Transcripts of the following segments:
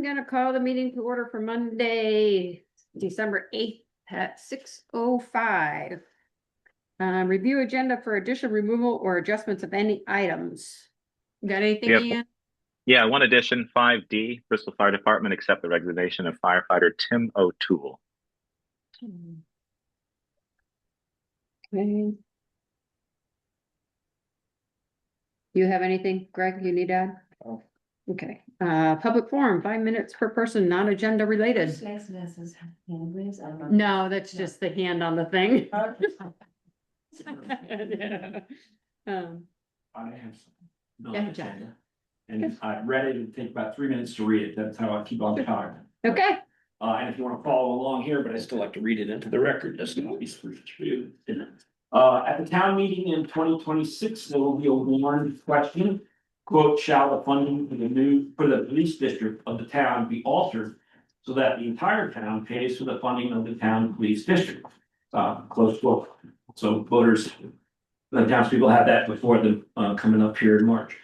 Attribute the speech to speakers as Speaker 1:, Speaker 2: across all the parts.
Speaker 1: gonna call the meeting to order for Monday, December 8th at 6:05. Review agenda for addition, removal, or adjustments of any items. Got anything,
Speaker 2: Yep.
Speaker 1: Ian?
Speaker 2: Yeah, one addition, 5D, Bristol Fire Department accept the resignation of firefighter Tim O'Toole.
Speaker 1: Okay. Do you have anything, Greg, you need to add?
Speaker 3: Oh.
Speaker 1: Okay, public forum, 5 minutes per person, non-agenda related. No, that's just the hand on the thing. Yeah.
Speaker 3: I have some.
Speaker 1: Go ahead, John.
Speaker 3: And I read it and take about 3 minutes to read it. That's how I keep on time.
Speaker 1: Okay,
Speaker 3: And if you want to follow along here, but I still like to read it into the record, just in case for you. At the town meeting in 2026, there will be a warrant question. Quote, shall the funding for the police district of the town be altered so that the entire town pays for the funding of the town police district? Close quote. So voters, the townspeople have that before the coming up here in March.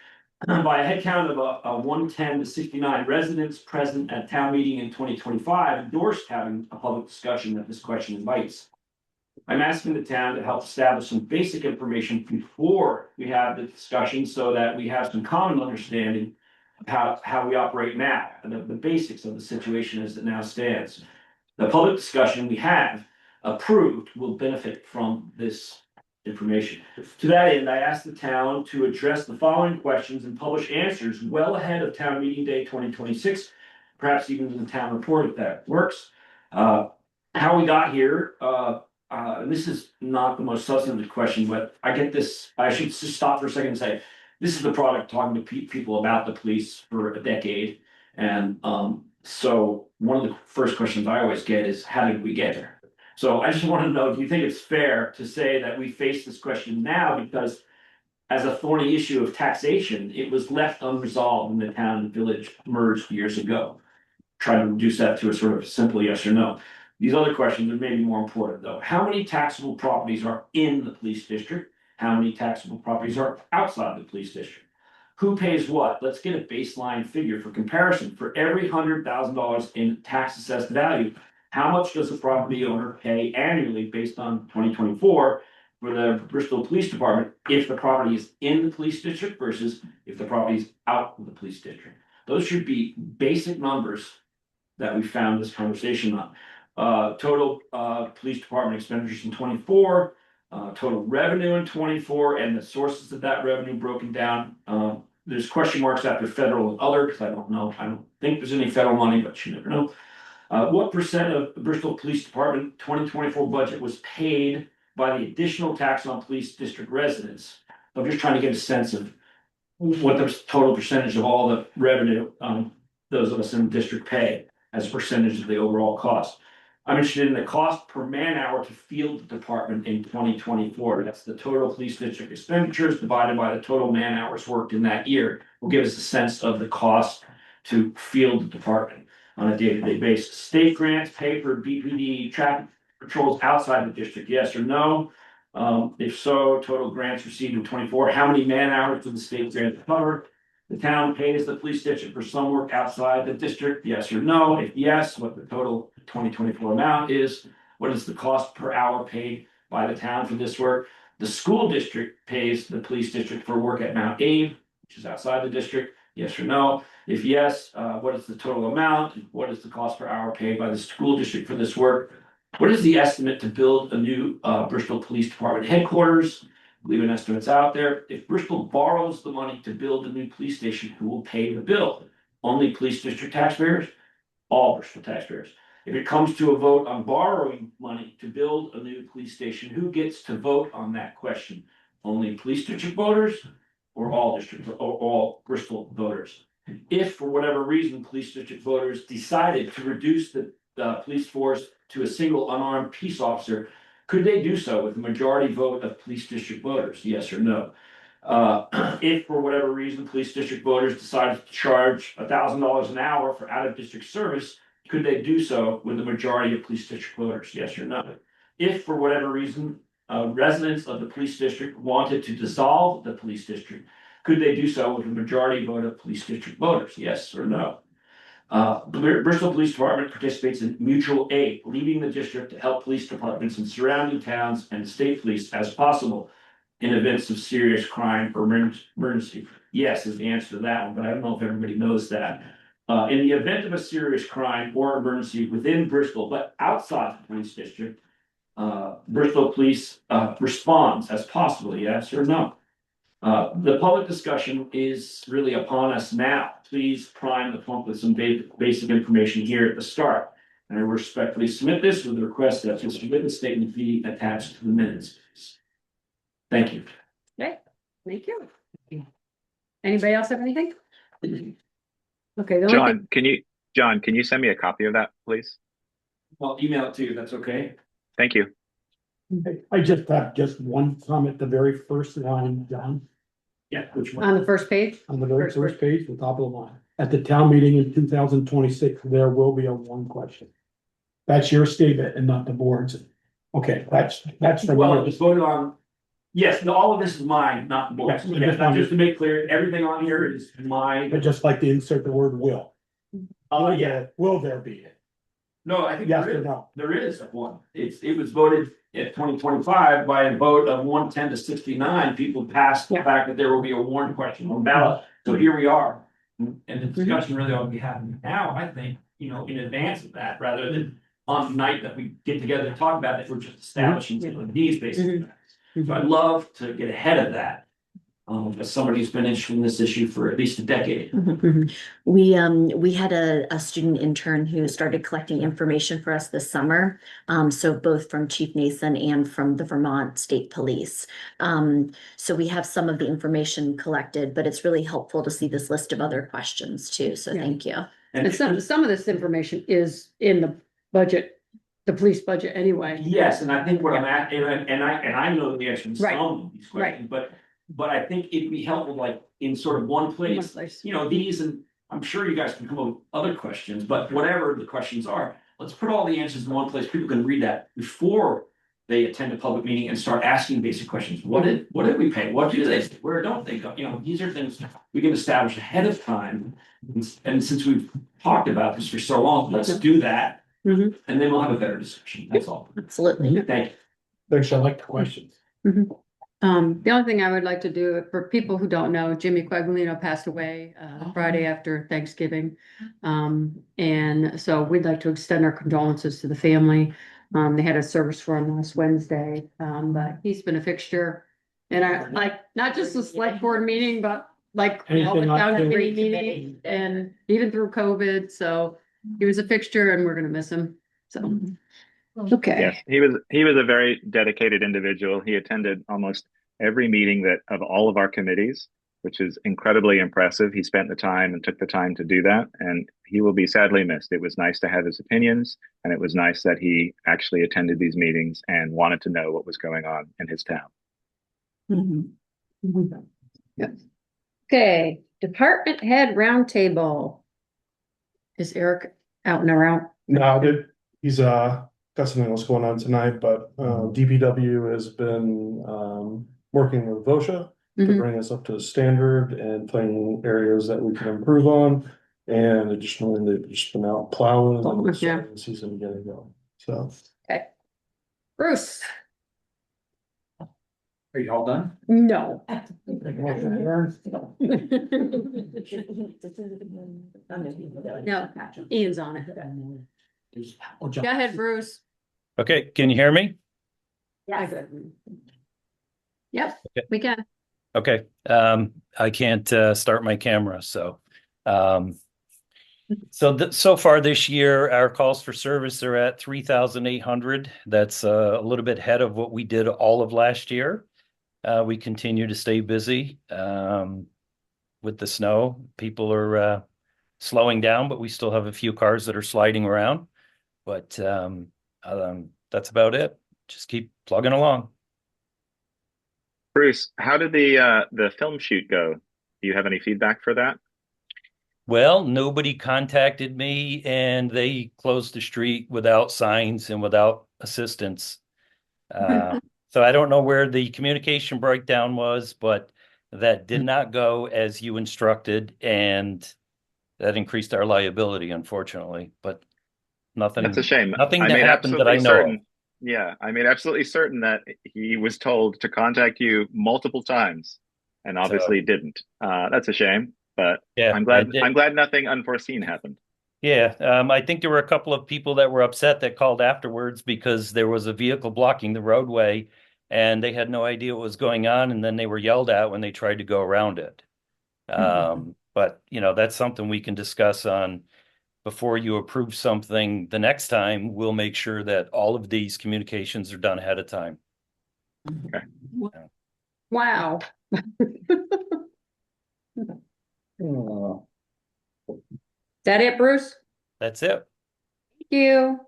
Speaker 3: By a head count of 110 to 69 residents present at town meeting in 2025 endorsed having a public discussion that this question invites. I'm asking the town to help establish some basic information before we have the discussion so that we have some common understanding of how we operate now and the basics of the situation as it now stands. The public discussion we have approved will benefit from this information. To that end, I asked the town to address the following questions and publish answers well ahead of town meeting day 2026, perhaps even in the town report if that works. How we got here, and this is not the most substantive question, but I get this, I should just stop for a second and say, this is the product talking to people about the police for a decade. And so one of the first questions I always get is, how did we get here? So I just want to know, do you think it's fair to say that we face this question now because as a thorny issue of taxation, it was left unresolved when the town and village merged years ago? Try to reduce that to a sort of simple yes or no. These other questions are maybe more important though. How many taxable properties are in the police district? How many taxable properties are outside the police district? Who pays what? Let's get a baseline figure for comparison. For every $100,000 in tax assessed value, how much does a property owner pay annually based on 2024 for the Bristol Police Department if the property is in the police district versus if the property is out of the police district? Those should be basic numbers that we found this conversation on. Total police department expenditures in 24, total revenue in 24, and the sources of that revenue broken down. There's question marks after federal and other because I don't know. I don't think there's any federal money, but you never know. What percent of the Bristol Police Department 2024 budget was paid by the additional tax on police district residents? I'm just trying to get a sense of what the total percentage of all the revenue those of us in the district pay as a percentage of the overall cost. I'm interested in the cost per man hour to field the department in 2024. That's the total police district expenditures divided by the total man hours worked in that year. Will give us a sense of the cost to field the department on a day-to-day basis. State grants pay for BPD traffic patrols outside the district, yes or no? If so, total grants received in 24. How many man hours do the state grants cover? The town pays the police district for some work outside the district, yes or no? If yes, what the total 2024 amount is? What is the cost per hour paid by the town for this work? The school district pays the police district for work at Mount Abe, which is outside the district, yes or no? If yes, what is the total amount? What is the cost per hour paid by the school district for this work? What is the estimate to build a new Bristol Police Department headquarters? Leave an estimate's out there. If Bristol borrows the money to build a new police station, who will pay the bill? Only police district taxpayers? All Bristol taxpayers. If it comes to a vote on borrowing money to build a new police station, who gets to vote on that question? Only police district voters or all district or all Bristol voters? If for whatever reason police district voters decided to reduce the police force to a single unarmed peace officer, could they do so with a majority vote of police district voters? Yes or no? If for whatever reason police district voters decided to charge $1,000 an hour for out of district service, could they do so with a majority of police district voters? Yes or no? If for whatever reason residents of the police district wanted to dissolve the police district, could they do so with a majority vote of police district voters? Yes or no? Bristol Police Department participates in mutual aid, leaving the district to help police departments in surrounding towns and state police as possible in events of serious crime or emergency. Yes, is the answer to that one, but I don't know if everybody knows that. In the event of a serious crime or emergency within Bristol, but outside the police district, Bristol Police responds as possible, yes or no. The public discussion is really upon us now. Please prime the pump with some basic information here at the start. And I respectfully submit this with the request that this written statement be attached to the minutes. Thank you.
Speaker 1: Okay, thank you. Anybody else have anything? Okay, the only thing,
Speaker 2: John, can you send me a copy of that, please?
Speaker 3: I'll email it to you. That's okay.
Speaker 2: Thank you.
Speaker 4: I just have just one comment, the very first line, John,
Speaker 3: Yeah, which one?
Speaker 1: on the first page,
Speaker 4: on the very
Speaker 1: First
Speaker 4: first page, the top of the line. At the town meeting in 2026, there will be a one question. That's your statement and not the board's. Okay, that's the
Speaker 3: Well, it
Speaker 4: one.
Speaker 3: was voted on. Yes, no, all of this is mine, not the board's.
Speaker 4: Yes,
Speaker 3: Yes, just to make clear, everything on here is mine.
Speaker 4: But just like to insert the word will.
Speaker 3: Yeah,
Speaker 4: Will there be it?
Speaker 3: no, I think
Speaker 4: Yes
Speaker 3: there
Speaker 4: or
Speaker 3: is.
Speaker 4: no?
Speaker 3: There is one. It was voted at 2025 by a vote of 110 to 69. People passed the
Speaker 1: Yeah.
Speaker 3: fact that there will be a warrant question on ballot. So here we are. And the discussion really ought to be happening now, I think, in advance of that, rather than on the night that we get together to talk about it, we're just establishing some of these basic facts. So I'd love to get ahead of that. As somebody who's been interested in this issue for at least a decade.
Speaker 5: We had a student intern who started collecting information for us this summer. So both from Chief Nason and from the Vermont State Police. So we have some of the information collected, but it's really helpful to see this list of other questions too. So
Speaker 1: Yeah.
Speaker 5: thank you.
Speaker 1: and some of this information is in the budget, the police budget anyway.
Speaker 3: Yes, and I think what I'm at, and I know the answer to
Speaker 1: Right.
Speaker 3: some of these questions, but I think it'd be helpful, like, in sort of one
Speaker 1: One
Speaker 3: place.
Speaker 1: place.
Speaker 3: These, and I'm sure you guys can come up with other questions, but whatever the questions are, let's put all the answers in one place. People can read that before they attend a public meeting and start asking basic questions. What did we pay? What do they, where don't they go? These are things we can establish ahead of time. And since we've talked about this for so long, let's do that.
Speaker 1: Mhm.
Speaker 3: And then we'll have a better discussion. That's all.
Speaker 5: Absolutely.
Speaker 3: Thank you.
Speaker 4: Thanks, I like the questions.
Speaker 1: The only thing I would like to do, for people who don't know, Jimmy Quaglino passed away the Friday after Thanksgiving. And so we'd like to extend our condolences to the family. They had a service for him last Wednesday, but he's been a fixture. And I like, not just the select board meeting, but like all the
Speaker 4: Anything like
Speaker 1: town
Speaker 4: that.
Speaker 1: committee meetings and even through COVID. So he was a fixture and we're gonna miss him. So, okay.
Speaker 2: Yes, he was a very dedicated individual. He attended almost every meeting that of all of our committees, which is incredibly impressive. He spent the time and took the time to do that, and he will be sadly missed. It was nice to have his opinions, and it was nice that he actually attended these meetings and wanted to know what was going on in his town.
Speaker 1: Yep. Okay, department head roundtable. Is Eric out and around?
Speaker 6: No, he's got something else going on tonight, but DPW has been working with VOSHA to
Speaker 1: Mhm.
Speaker 6: bring us up to standard and finding areas that we can improve on. And additionally, they've just been out plowing and
Speaker 1: Yeah.
Speaker 6: starting the season getting going. So
Speaker 1: Bruce?
Speaker 3: Are you all done?
Speaker 1: No. No, Ian's on it.
Speaker 4: Oh,
Speaker 1: Go
Speaker 4: John.
Speaker 1: ahead, Bruce.
Speaker 7: Okay, can you hear me?
Speaker 1: Yeah. Yep, we can.
Speaker 7: Okay, I can't start my camera, so so far this year, our calls for service are at 3,800. That's a little bit ahead of what we did all of last year. We continue to stay busy with the snow. People are slowing down, but we still have a few cars that are sliding around. But that's about it. Just keep plugging along.
Speaker 2: Bruce, how did the film shoot go? Do you have any feedback for that?
Speaker 7: Well, nobody contacted me, and they closed the street without signs and without assistance. So I don't know where the communication breakdown was, but that did not go as you instructed, and that increased our liability, unfortunately, but nothing.
Speaker 2: That's a shame.
Speaker 7: Nothing
Speaker 2: I
Speaker 7: that
Speaker 2: made
Speaker 7: happened that I
Speaker 2: absolutely
Speaker 7: know of.
Speaker 2: certain. Yeah, I made absolutely certain that he was told to contact you multiple times, and obviously didn't. That's a shame, but
Speaker 7: Yeah,
Speaker 2: I'm
Speaker 7: I
Speaker 2: glad. I'm
Speaker 7: did.
Speaker 2: glad nothing unforeseen happened.
Speaker 7: Yeah, I think there were a couple of people that were upset that called afterwards because there was a vehicle blocking the roadway and they had no idea what was going on, and then they were yelled at when they tried to go around it. But you know, that's something we can discuss on before you approve something the next time. We'll make sure that all of these communications are done ahead of time.
Speaker 1: Wow. Is that it, Bruce?
Speaker 7: That's it.
Speaker 1: Thank you.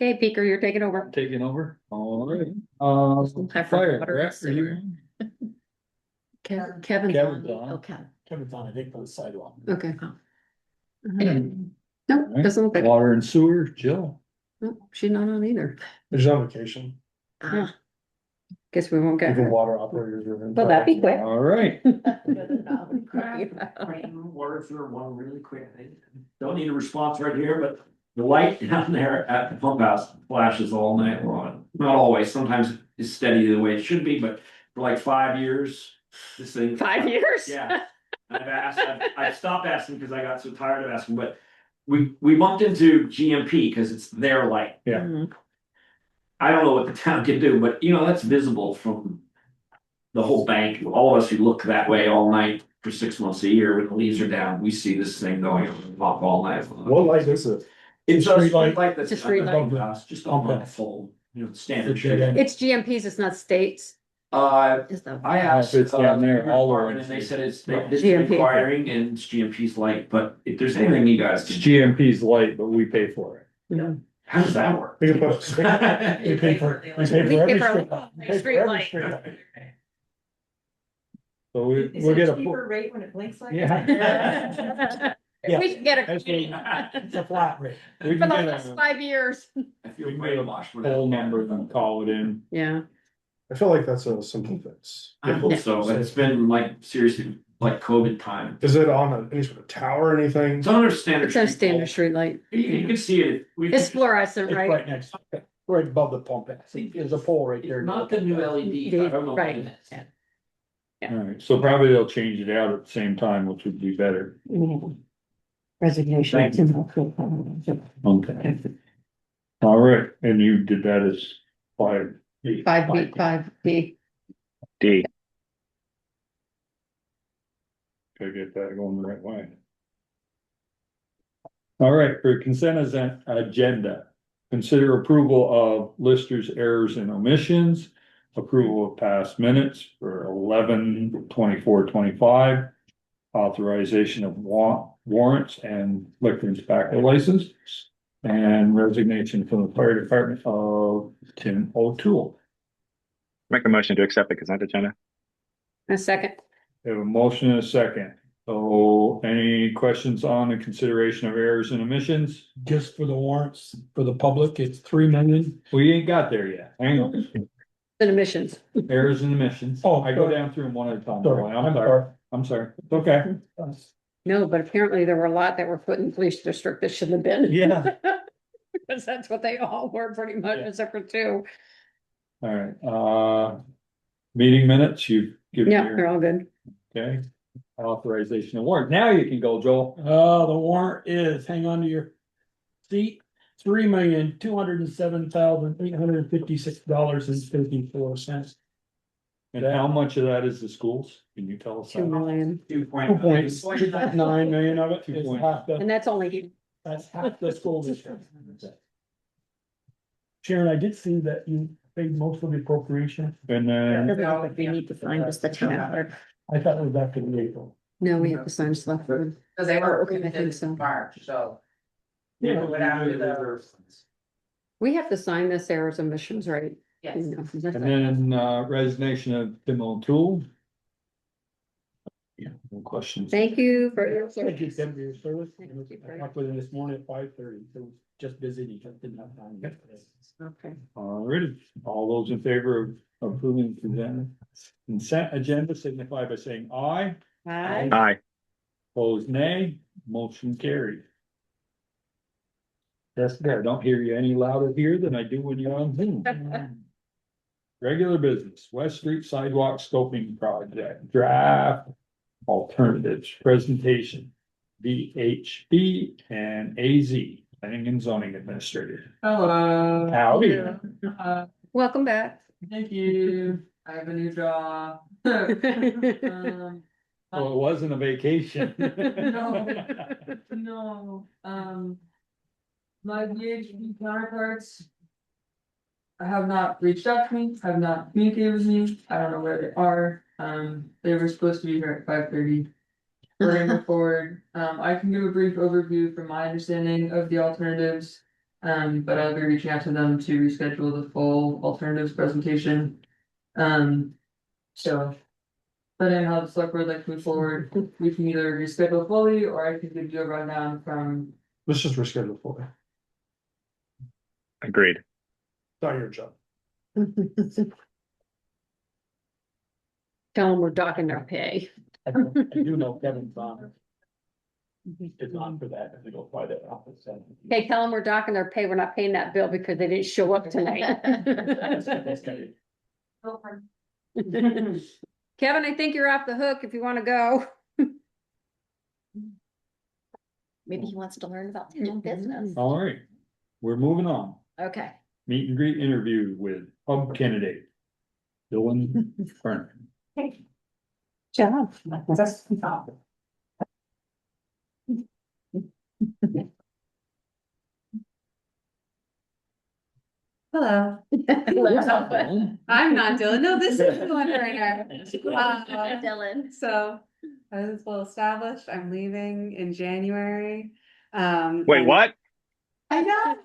Speaker 1: Okay, Peter, you're taking over.
Speaker 8: Taking over, all right.
Speaker 5: Time for
Speaker 8: Fire,
Speaker 5: water
Speaker 8: Brett, are you
Speaker 5: sewer.
Speaker 8: in?
Speaker 5: Kevin's
Speaker 8: Kevin's
Speaker 5: on.
Speaker 8: on.
Speaker 5: Okay.
Speaker 4: Kevin's on, I think, for the sidewalk.
Speaker 1: Okay.
Speaker 5: Oh.
Speaker 1: Nope,
Speaker 8: Alright.
Speaker 1: doesn't look like,
Speaker 8: Water and sewer, Jill.
Speaker 1: nope, she's not on either.
Speaker 6: There's on vacation.
Speaker 5: Ah.
Speaker 1: Guess we won't get
Speaker 6: Even
Speaker 1: her.
Speaker 6: water operators are in.
Speaker 1: Well, that'd be quick.
Speaker 8: All right,
Speaker 3: Water through one really quick. I don't need a response right here, but the light down there at the pump house flashes all night long. Not always, sometimes it's steady the way it should be, but for like 5 years, this thing.
Speaker 1: 5 years?
Speaker 3: Yeah. I've stopped asking because I got so tired of asking, but we bumped into GMP because it's their light.
Speaker 8: Yeah.
Speaker 5: Mhm.
Speaker 3: I don't know what the town can do, but you know, that's visible from the whole bank. All of us who look that way all night for 6 months a year when the leaves are down, we see this thing going up all night.
Speaker 6: What light is it?
Speaker 3: It's a
Speaker 4: Street
Speaker 3: street
Speaker 4: light?
Speaker 3: light that's
Speaker 1: It's a street
Speaker 3: at the
Speaker 4: light.
Speaker 3: pump house, just on the full, you know, standard
Speaker 4: It's a dead
Speaker 3: street.
Speaker 4: end.
Speaker 1: It's GMPs, it's not states.
Speaker 5: Is the.
Speaker 3: I asked.
Speaker 8: If it's down there,
Speaker 3: the
Speaker 8: all
Speaker 3: department,
Speaker 8: orange.
Speaker 3: And they said this is
Speaker 1: GMP.
Speaker 3: requiring and it's GMP's light, but if there's anything you guys
Speaker 8: it's
Speaker 3: can do,
Speaker 8: GMP's light, but we pay for it.
Speaker 3: how does that work?
Speaker 6: We can put
Speaker 4: We pay for, we pay
Speaker 1: We
Speaker 4: for
Speaker 1: pay
Speaker 4: every
Speaker 1: for a
Speaker 4: street light. We pay for
Speaker 1: street
Speaker 4: every
Speaker 1: light.
Speaker 4: street light.
Speaker 8: So we'll get a.
Speaker 9: rate when it blinks like
Speaker 8: Yeah.
Speaker 4: Yeah.
Speaker 1: We should get
Speaker 4: That's
Speaker 1: a,
Speaker 4: It's a flat rate.
Speaker 8: We
Speaker 1: for
Speaker 8: can
Speaker 1: the
Speaker 8: get
Speaker 1: last
Speaker 8: a
Speaker 1: 5 years.
Speaker 3: I feel
Speaker 8: We can get a
Speaker 3: brainwashed. with
Speaker 8: poll
Speaker 3: that.
Speaker 8: number and call it in.
Speaker 1: Yeah.
Speaker 6: I feel like that's a simple fix.
Speaker 3: I hope so, but it's been like seriously, like COVID time.
Speaker 6: Is it on any sort of tower or anything?
Speaker 3: It's on our standard.
Speaker 1: It's a
Speaker 3: street
Speaker 1: standard
Speaker 3: pole.
Speaker 1: street light.
Speaker 3: You can see it.
Speaker 1: It's fluorescent,
Speaker 4: It's
Speaker 1: right?
Speaker 4: right next, right above the pump. There's a pole right there.
Speaker 3: Not the new LED. I don't know. what
Speaker 1: Right.
Speaker 3: it is.
Speaker 1: Yeah.
Speaker 8: All right, so probably they'll change it out at the same time, which would be better.
Speaker 1: Resignation.
Speaker 8: Okay. All right, and you did that as 5B.
Speaker 1: 5B, 5B.
Speaker 2: D.
Speaker 8: Gotta get that going the right way. All right, for consent agenda, consider approval of listers errors and omissions. Approval of past minutes for 11/24/25. Authorization of warrants and liquor inspector license. And resignation from the fire department of Tim O'Toole.
Speaker 2: Make a motion to accept the consent agenda.
Speaker 1: A second.
Speaker 8: We have a motion and a second. So any questions on the consideration of errors and omissions?
Speaker 4: Just for the warrants, for the public, it's 3 million.
Speaker 8: We ain't got there yet. Hang on.
Speaker 1: The emissions.
Speaker 8: Errors and omissions.
Speaker 4: Oh,
Speaker 8: I go
Speaker 4: sorry.
Speaker 8: down through them one at a time.
Speaker 4: Sorry,
Speaker 8: I'm sorry. I'm sorry. It's okay.
Speaker 1: No, but apparently there were a lot that were put in police district that shouldn't have been.
Speaker 8: Yeah.
Speaker 1: Because that's what they all were pretty much,
Speaker 8: Yeah.
Speaker 1: except for 2.
Speaker 8: All right, meeting minutes, you've given
Speaker 1: Yeah, they're
Speaker 8: your,
Speaker 1: all good.
Speaker 8: okay, authorization of warrant. Now you can go, Joel.
Speaker 4: The warrant is, hang on to your seat, $3,207,856.54.
Speaker 8: And how much of that is the schools? Can you tell us?
Speaker 1: 2 million.
Speaker 4: 2.9 million of it is half the,
Speaker 1: And that's only,
Speaker 4: that's half the school district. Sharon, I did see that you paid most of the appropriation.
Speaker 8: And then,
Speaker 5: But we need to find just the town clerk.
Speaker 4: I thought it was after the April.
Speaker 1: no, we have to sign stuff.
Speaker 9: Cause they
Speaker 1: Oh,
Speaker 9: were
Speaker 1: okay, I
Speaker 9: approved
Speaker 1: think
Speaker 9: in
Speaker 1: so.
Speaker 9: March, so.
Speaker 4: Yeah.
Speaker 9: Went after the-
Speaker 1: We have to sign this errors and omissions, right?
Speaker 9: Yes.
Speaker 1: You know, that's-
Speaker 8: and then, resignation of Tim O'Toole. Yeah, no questions.
Speaker 1: Thank you for your
Speaker 4: Thank you,
Speaker 1: service.
Speaker 4: Tim, for your service.
Speaker 1: Thank you for-
Speaker 4: I talked with him this morning at 5:30, so it was just busy, he just didn't have time.
Speaker 1: Okay.
Speaker 8: Alrighty, all those in favor of approving consent agenda signify by saying aye.
Speaker 1: Hi.
Speaker 2: Aye.
Speaker 8: Opposed, nay. Motion carried. Jessica, I don't hear you any louder here than I do when you're on Zoom. Regular business, West Street Sidewalk Scoping Project, draft alternatives, presentation. VHB and AZ, Planning and Zoning Administrator.
Speaker 9: Hello.
Speaker 8: Howdy.
Speaker 1: Welcome back.
Speaker 9: Thank you. I have a new job.
Speaker 8: Well, it wasn't a vacation.
Speaker 9: No, my VHB counterparts have not reached out to me, have not communicated with me. I don't know where they are. They were supposed to be here at 5:30. We're gonna move forward. I can give a brief overview from my understanding of the alternatives. But I'll be reaching out to them to reschedule the full alternatives presentation. So. Depending on how the select board like to move forward, we can either reschedule fully, or I can give you a rundown from.
Speaker 6: Let's just reschedule for it.
Speaker 2: Agreed.
Speaker 6: It's not your job.
Speaker 1: Tell them we're docking their pay.
Speaker 4: I do know Kevin's on. It's on for that, if they go by their office.
Speaker 1: Okay, tell them we're docking their pay. We're not paying that bill because they didn't show up tonight. Kevin, I think you're off the hook if you want to go.
Speaker 5: Maybe he wants to learn about town business.
Speaker 8: All right, we're moving on.
Speaker 5: Okay.
Speaker 8: Meet and greet interview with hub candidate. Dylan Fern.
Speaker 1: Job.
Speaker 10: Hello. I'm not Dylan. No, this is Dylan right now.
Speaker 5: Dylan.
Speaker 10: So I was well established. I'm leaving in January.
Speaker 2: Wait, what?
Speaker 10: I know.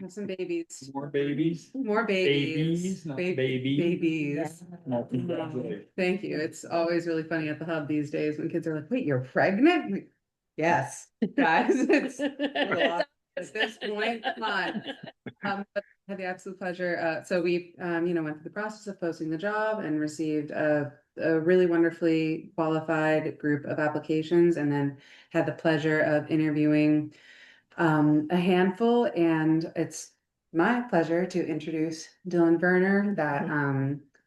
Speaker 10: Have some babies.
Speaker 8: More babies.
Speaker 10: More babies.
Speaker 8: Babies, not
Speaker 10: Ba-
Speaker 8: baby.
Speaker 10: Babies.
Speaker 8: No, congratulations.
Speaker 10: Thank you. It's always really funny at the hub these days when kids are like, wait, you're pregnant? I'm like, yes, guys, it's at this point, come on. But I had the absolute pleasure. So we, went through the process of posting the job and received a really wonderfully qualified group of applications, and then had the pleasure of interviewing a handful, and it's my pleasure to introduce Dylan Werner. That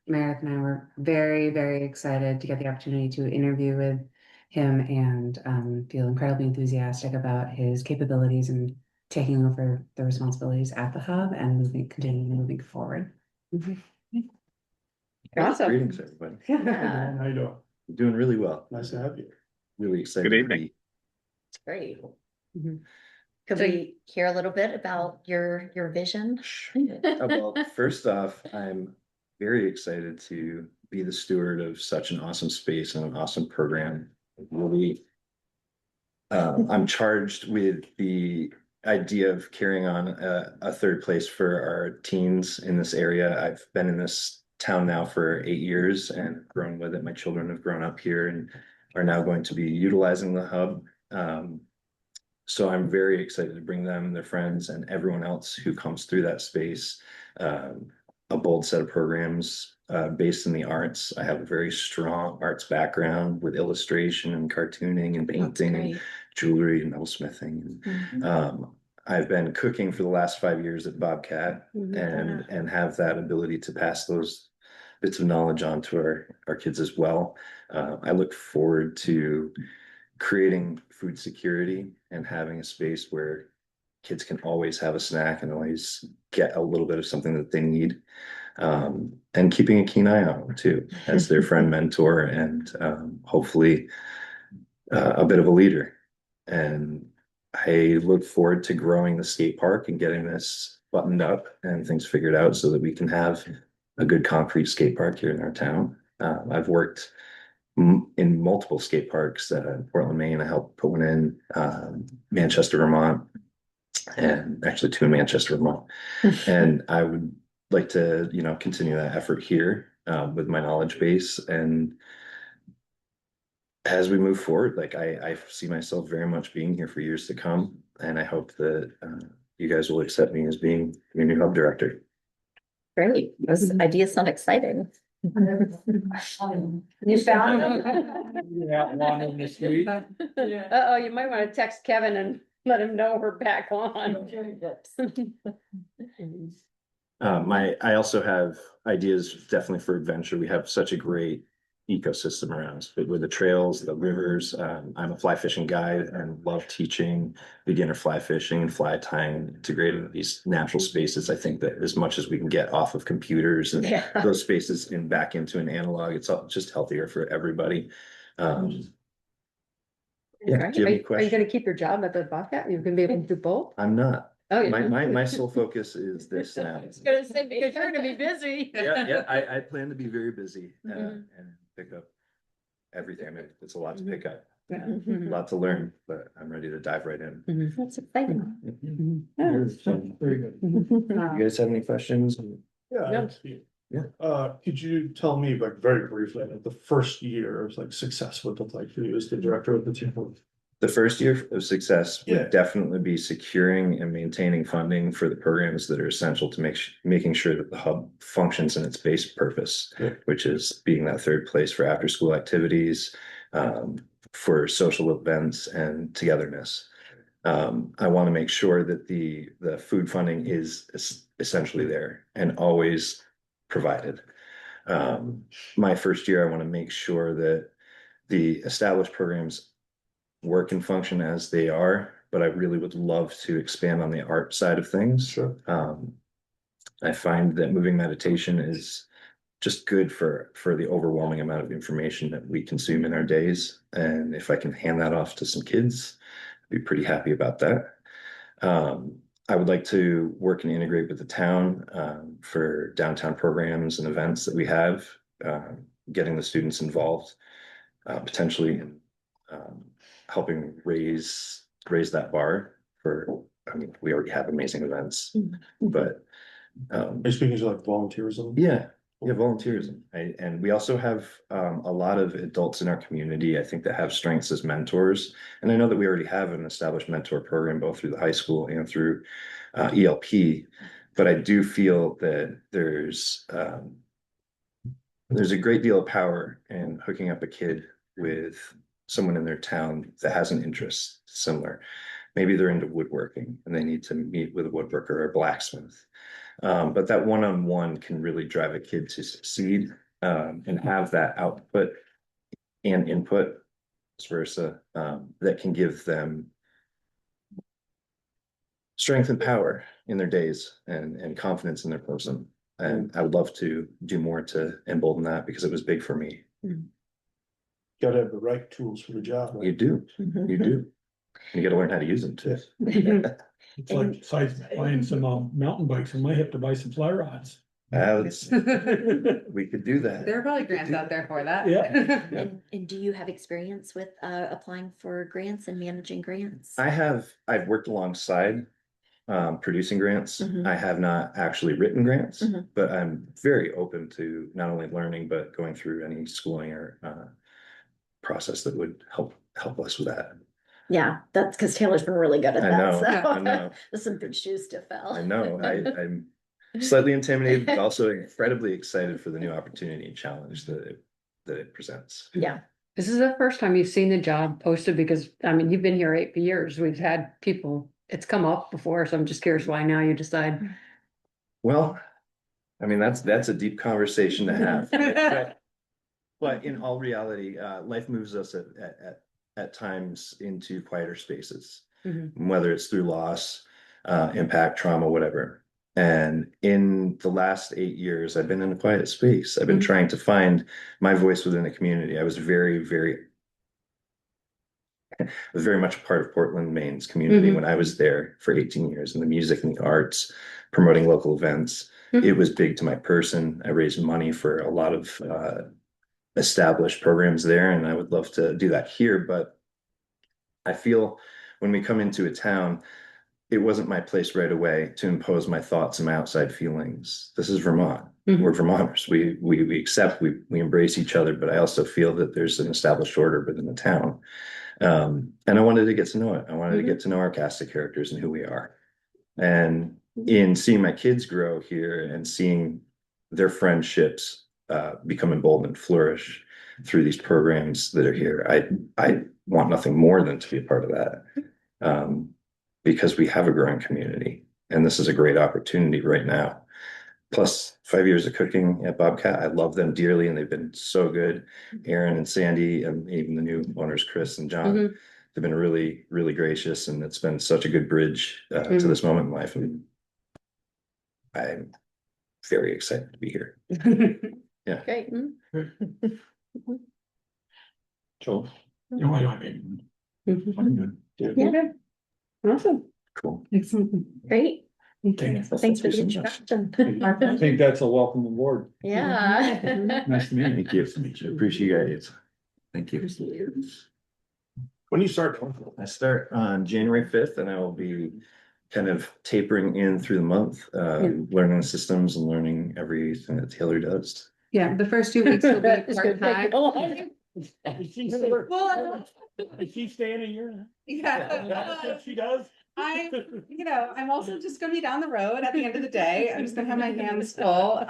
Speaker 10: Meredith and I were very, very excited to get the opportunity to interview with him, and feel incredibly enthusiastic about his capabilities and taking over the responsibilities at the hub and continuing moving forward.
Speaker 1: Awesome.
Speaker 11: Greetings, everybody.
Speaker 1: Yeah.
Speaker 6: How you doing?
Speaker 11: Doing really well.
Speaker 6: Nice to have you.
Speaker 11: Really excited.
Speaker 2: Good
Speaker 11: to
Speaker 2: evening.
Speaker 11: be-
Speaker 5: It's great.
Speaker 1: Mhm.
Speaker 5: Could
Speaker 1: So
Speaker 5: we hear a little bit about your vision?
Speaker 11: Well, first off, I'm very excited to be the steward of such an awesome space and an awesome program. Really, I'm charged with the idea of carrying on a third place for our teens in this area. I've been in this town now for 8 years and grown with it. My children have grown up here and are now going to be utilizing the hub. So I'm very excited to bring them, their friends, and everyone else who comes through that space a bold set of programs based in the arts. I have a very strong arts background with illustration and cartooning and painting and jewelry and metalsmithing. I've been cooking for the last 5 years at Bobcat and have that ability to pass those bits of knowledge on to our kids as well. I look forward to creating food security and having a space where kids can always have a snack and always get a little bit of something that they need. And keeping a keen eye on them too, as their friend, mentor, and hopefully a bit of a leader. And I look forward to growing the skate park and getting this buttoned up and things figured out so that we can have a good concrete skate park here in our town. I've worked in multiple skate parks, Portland, Maine. I helped put one in Manchester, Vermont, and actually 2 in Manchester, Vermont. And I would like to, continue that effort here with my knowledge base. And as we move forward, I see myself very much being here for years to come. And I hope that you guys will accept me as being your new hub director.
Speaker 5: Great. Those ideas sound exciting.
Speaker 1: You found him?
Speaker 8: Yeah, one in the street.
Speaker 1: Uh-oh, you might want to text Kevin and let him know we're back on.
Speaker 11: I also have ideas definitely for adventure. We have such a great ecosystem around us, but with the trails, the rivers, I'm a fly fishing guide and love teaching beginner fly fishing and fly tying integrated in these natural spaces. I think that as much as we can get off of computers and
Speaker 1: Yeah.
Speaker 11: those spaces and back into an analog, it's just healthier for everybody. Yeah, do you have any
Speaker 1: Are you
Speaker 11: questions?
Speaker 1: gonna keep your job at the Bobcat? You're gonna be able to do both?
Speaker 11: I'm not.
Speaker 1: Oh, yeah.
Speaker 11: My sole focus is this now.
Speaker 1: I was gonna say, because you're gonna be busy.
Speaker 11: Yeah, I plan to be very busy
Speaker 1: Mhm.
Speaker 11: and pick up everything. I mean, it's a lot to pick up, a
Speaker 1: Mhm.
Speaker 11: lot to learn, but I'm ready to dive right in.
Speaker 1: Mhm. That's exciting.
Speaker 8: Very good.
Speaker 11: You guys have any questions?
Speaker 6: Yeah.
Speaker 1: Yeah.
Speaker 6: Could you tell me, like, very briefly, like, the first year of like success would look like for you as the director of the team?
Speaker 11: The first year of success
Speaker 6: Yeah.
Speaker 11: would definitely be securing and maintaining funding for the programs that are essential to making sure that the hub functions in its base purpose,
Speaker 6: Yeah.
Speaker 11: which is being that third place for after school activities, for social events and togetherness. I want to make sure that the food funding is essentially there and always provided. My first year, I want to make sure that the established programs work and function as they are, but I really would love to expand on the art side of things.
Speaker 6: Sure.
Speaker 11: I find that moving meditation is just good for the overwhelming amount of information that we consume in our days. And if I can hand that off to some kids, I'd be pretty happy about that. I would like to work and integrate with the town for downtown programs and events that we have, getting the students involved, potentially in helping raise that bar for, I mean, we already have amazing events, but
Speaker 6: Are you speaking to like volunteerism?
Speaker 11: yeah, volunteerism. And we also have a lot of adults in our community, I think, that have strengths as mentors. And I know that we already have an established mentor program, both through the high school and through ELP. But I do feel that there's a great deal of power in hooking up a kid with someone in their town that has an interest similar. Maybe they're into woodworking and they need to meet with a woodworker or a blacksmith. But that one-on-one can really drive a kid to succeed and have that output and input, vice versa, that can give them strength and power in their days and confidence in their person. And I would love to do more to embolden that because it was big for me.
Speaker 6: Gotta have the right tools for the job. right?
Speaker 11: You do, you do. You gotta learn how to use them too.
Speaker 4: It's like besides buying some mountain bikes, I might have to buy some fly rods.
Speaker 11: We could do that.
Speaker 10: There are probably grants out there for that.
Speaker 4: Yeah.
Speaker 5: And do you have experience with applying for grants and managing grants?
Speaker 11: I've worked alongside producing grants.
Speaker 5: Mhm.
Speaker 11: I have not actually written grants,
Speaker 5: Mhm.
Speaker 11: but I'm very open to not only learning, but going through any schooling or process that would help us with that.
Speaker 5: Yeah, that's because Taylor's been really good at
Speaker 11: I
Speaker 5: that.
Speaker 11: know,
Speaker 5: So
Speaker 11: I know.
Speaker 5: there's some big shoes to fill.
Speaker 11: I know, I'm slightly intimidated, but also incredibly excited for the new opportunity and challenge that it presents.
Speaker 5: Yeah.
Speaker 1: This is the first time you've seen the job posted because, I mean, you've been here 8 years. We've had people, it's come up before, so I'm just curious why now you decide.
Speaker 11: Well, I mean, that's a deep conversation to have. But in all reality, life moves us at times into quieter spaces, whether it's through loss, impact, trauma, whatever. And in the last 8 years, I've been in a quiet space. I've been trying to find my voice within the community. I was very much a part of Portland, Maine's community when I was there for 18 years in the music and the arts, promoting local events. It was big to my person. I raised money for a lot of established programs there, and I would love to do that here. But I feel when we come into a town, it wasn't my place right away to impose my thoughts and my outside feelings. This is Vermont. We're Vermonters. We accept, we embrace each other, but I also feel that there's an established order within the town. And I wanted to get to know it. I wanted to get to know our cast of characters and who we are. And in seeing my kids grow here and seeing their friendships become emboldened and flourish through these programs that are here. I want nothing more than to be a part of that. Because we have a growing community, and this is a great opportunity right now. Plus 5 years of cooking at Bobcat. I love them dearly, and they've been so good. Aaron and Sandy, and even the new owners, Chris and John,
Speaker 1: Mhm.
Speaker 11: they've been really, really gracious, and it's been such a good bridge to this moment in life. And I'm very excited to be here. Yeah.
Speaker 1: Great.
Speaker 8: So, you know, I mean, I'm good.
Speaker 1: Yeah. Awesome.
Speaker 11: Cool.
Speaker 5: Excellent. Great.
Speaker 8: Okay.
Speaker 5: Thanks for the
Speaker 11: Thank you so much.
Speaker 5: introduction.
Speaker 8: I think that's a welcome aboard.
Speaker 5: Yeah.
Speaker 8: Nice to meet you.
Speaker 11: Thank you. Appreciate you guys. Thank you.
Speaker 6: When you start?
Speaker 11: I start on January 5th, and I will be kind of tapering in through the month, learning systems and learning everything that Taylor does.
Speaker 10: Yeah, the first 2 weeks will be
Speaker 1: It's gonna take
Speaker 10: part-time.
Speaker 1: a long-
Speaker 10: Well,
Speaker 4: Is she staying in here?
Speaker 10: yeah.
Speaker 4: That's what she does?
Speaker 10: I'm also just gonna be down the road at the end of the day. I'm just gonna have my hands full.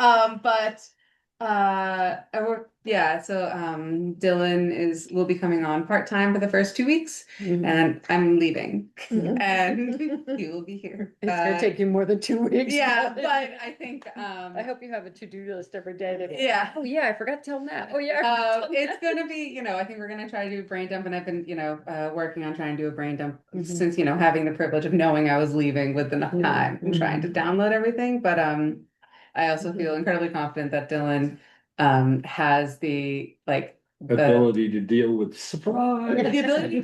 Speaker 10: Dylan will be coming on part-time for the first 2 weeks, and I'm leaving. And he will be here.
Speaker 1: It's gonna take you more than 2 weeks.
Speaker 10: Yeah, but I think
Speaker 1: I hope you have a to-do list every day.
Speaker 10: Yeah.
Speaker 1: Oh, yeah, I forgot to tell him that. Oh, yeah.
Speaker 10: It's gonna be, I think we're gonna try to do a brain dump, and I've been, working on trying to do a brain dump since, having the privilege of knowing I was leaving with enough time and trying to download everything. But I also feel incredibly confident that Dylan has the
Speaker 8: Ability to deal with surprise.
Speaker 10: the ability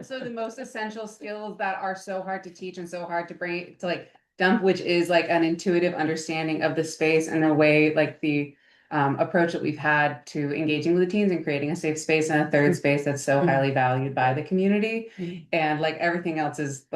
Speaker 10: so the most essential skills that are so hard to teach and so hard to dump, which is like an intuitive understanding of the space and the way the approach that we've had to engaging with the teens and creating a safe space and a third space that's so highly valued by the community. And everything else is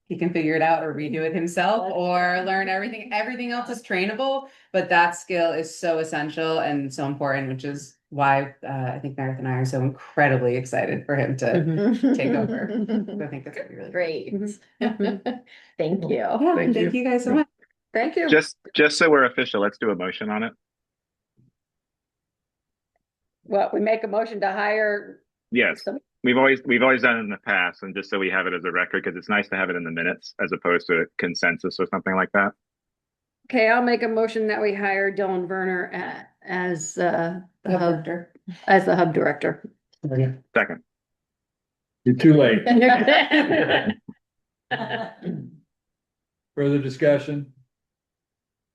Speaker 10: he can figure it out or redo it himself or learn everything. Everything else is trainable, but that skill is so essential and so important, which is why I think Meredith and I are so incredibly excited for him to take over. I think that's gonna be really
Speaker 5: Great. Thank you.
Speaker 10: Yeah, thank you guys so much.
Speaker 1: Thank you.
Speaker 2: Just so we're official, let's do a motion on it.
Speaker 1: Well, we make a motion to hire.
Speaker 2: Yes, we've always done it in the past, and just so we have it as a record, because it's nice to have it in the minutes as opposed to a consensus or something like that.
Speaker 1: Okay, I'll make a motion that we hire Dylan Werner as the hub director.
Speaker 2: Second.
Speaker 8: You're too late. Further discussion?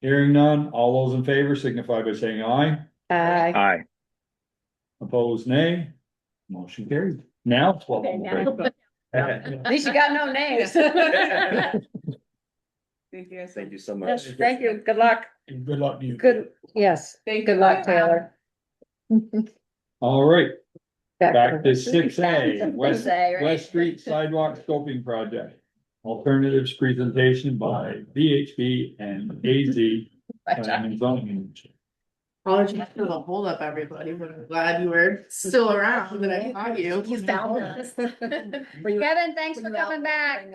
Speaker 8: Hearing none, all those in favor signify by saying aye.
Speaker 2: Aye.
Speaker 8: Opposed, nay. Motion carried. Now.
Speaker 5: Okay, now.
Speaker 1: At least you got no names.
Speaker 10: Thank you guys.
Speaker 11: Thank you so much.
Speaker 1: Yes, thank you. Good luck.
Speaker 4: Good luck to you.
Speaker 1: Good, yes.
Speaker 10: Thank
Speaker 1: Good
Speaker 10: you.
Speaker 1: luck, Taylor.
Speaker 8: All right, back to 6A,
Speaker 5: 6A, right.
Speaker 8: West Street Sidewalk Scoping Project. Alternatives presentation by VHB and AZ. Planning and Zoning.
Speaker 12: Apologies for the hold up, everybody, but I'm glad you were still around and I saw you.
Speaker 5: You found us.
Speaker 1: Kevin, thanks for coming back.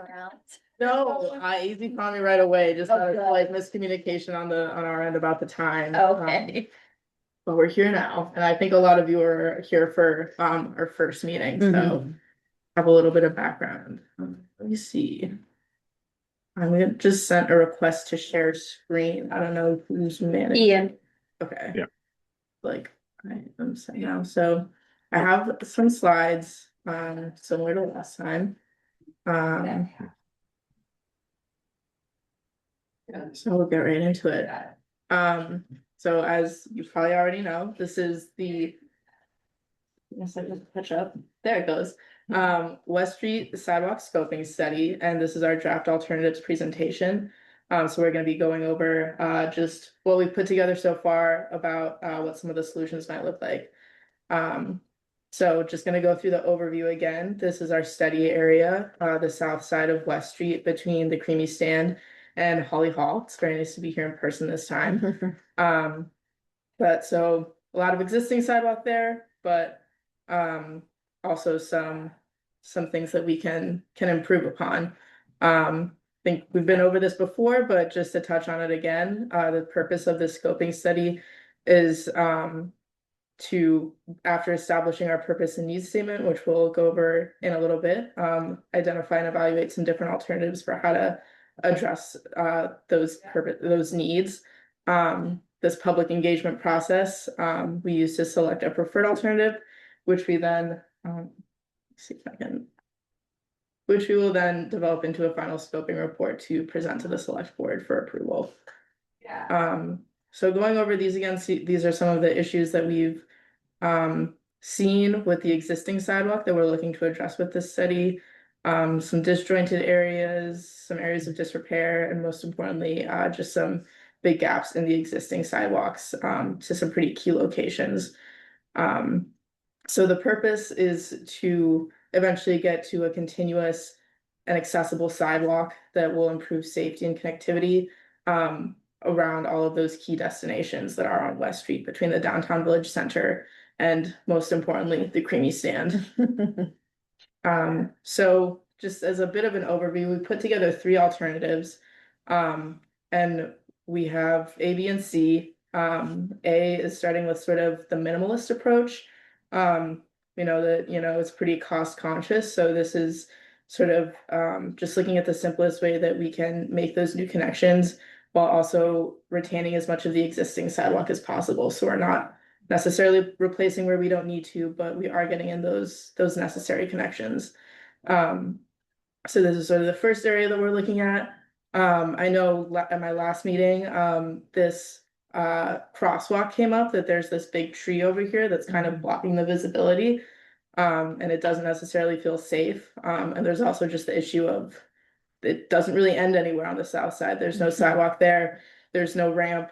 Speaker 12: No, Easy called me right away, just had a
Speaker 5: Okay.
Speaker 12: slight miscommunication on our end about the time.
Speaker 5: Okay.
Speaker 12: But we're here now, and I think a lot of you are here for our first meeting, so have a little bit of background. Let me see. I'm gonna just sent a request to share screen. I don't know who's managing.
Speaker 1: Ian.
Speaker 12: Okay.
Speaker 2: Yeah.
Speaker 12: I'm saying now, so I have some slides, similar to last time. So we'll get right into it. So as you probably already know, this is the. Yes, I just catch up. There it goes. West Street Sidewalk Scoping Study, and this is our draft alternatives presentation. So we're going to be going over just what we've put together so far about what some of the solutions might look like. So just going to go through the overview again. This is our study area, the south side of West Street between the Creamy Stand and Holly Hall. It's very nice to be here in person this time. But so a lot of existing sidewalk there, but also some things that we can improve upon. I think we've been over this before, but just to touch on it again, the purpose of this scoping study is to, after establishing our purpose and needs statement, which we'll go over in a little bit, identify and evaluate some different alternatives for how to address those needs. This public engagement process, we use to select a preferred alternative, which we then see if I can, which we will then develop into a final scoping report to present to the select board for approval. So going over these again, these are some of the issues that we've seen with the existing sidewalk that we're looking to address with this study. Some disjointed areas, some areas of disrepair, and most importantly, just some big gaps in the existing sidewalks to some pretty key locations. So the purpose is to eventually get to a continuous and accessible sidewalk that will improve safety and connectivity around all of those key destinations that are on West Street between the downtown village center and, most importantly, the Creamy Stand. So just as a bit of an overview, we put together 3 alternatives, and we have A, B, and C. A is starting with sort of the minimalist approach. We know that, it's pretty cost conscious, so this is sort of just looking at the simplest way that we can make those new connections while also retaining as much of the existing sidewalk as possible. So we're not necessarily replacing where we don't need to, but we are getting in those necessary connections. So this is sort of the first area that we're looking at. I know at my last meeting, this crosswalk came up, that there's this big tree over here that's kind of blocking the visibility. And it doesn't necessarily feel safe. And there's also just the issue of it doesn't really end anywhere on the south side. There's no sidewalk there. There's no ramp.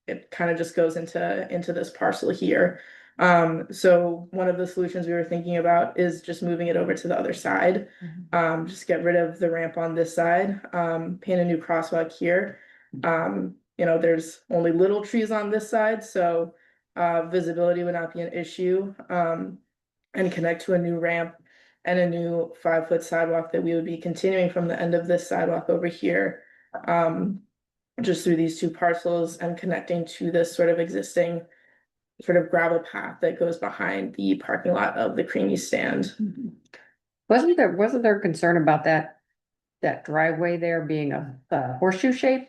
Speaker 12: It kind of just goes into this parcel here. So one of the solutions we were thinking about is just moving it over to the other side. Just get rid of the ramp on this side, paint a new crosswalk here. There's only little trees on this side, so visibility would not be an issue. And connect to a new ramp and a new 5-foot sidewalk that we would be continuing from the end of this sidewalk over here. Just through these 2 parcels and connecting to this sort of existing sort of gravel path that goes behind the parking lot of the Creamy Stand.
Speaker 1: Wasn't there concern about that driveway there being a horseshoe shape?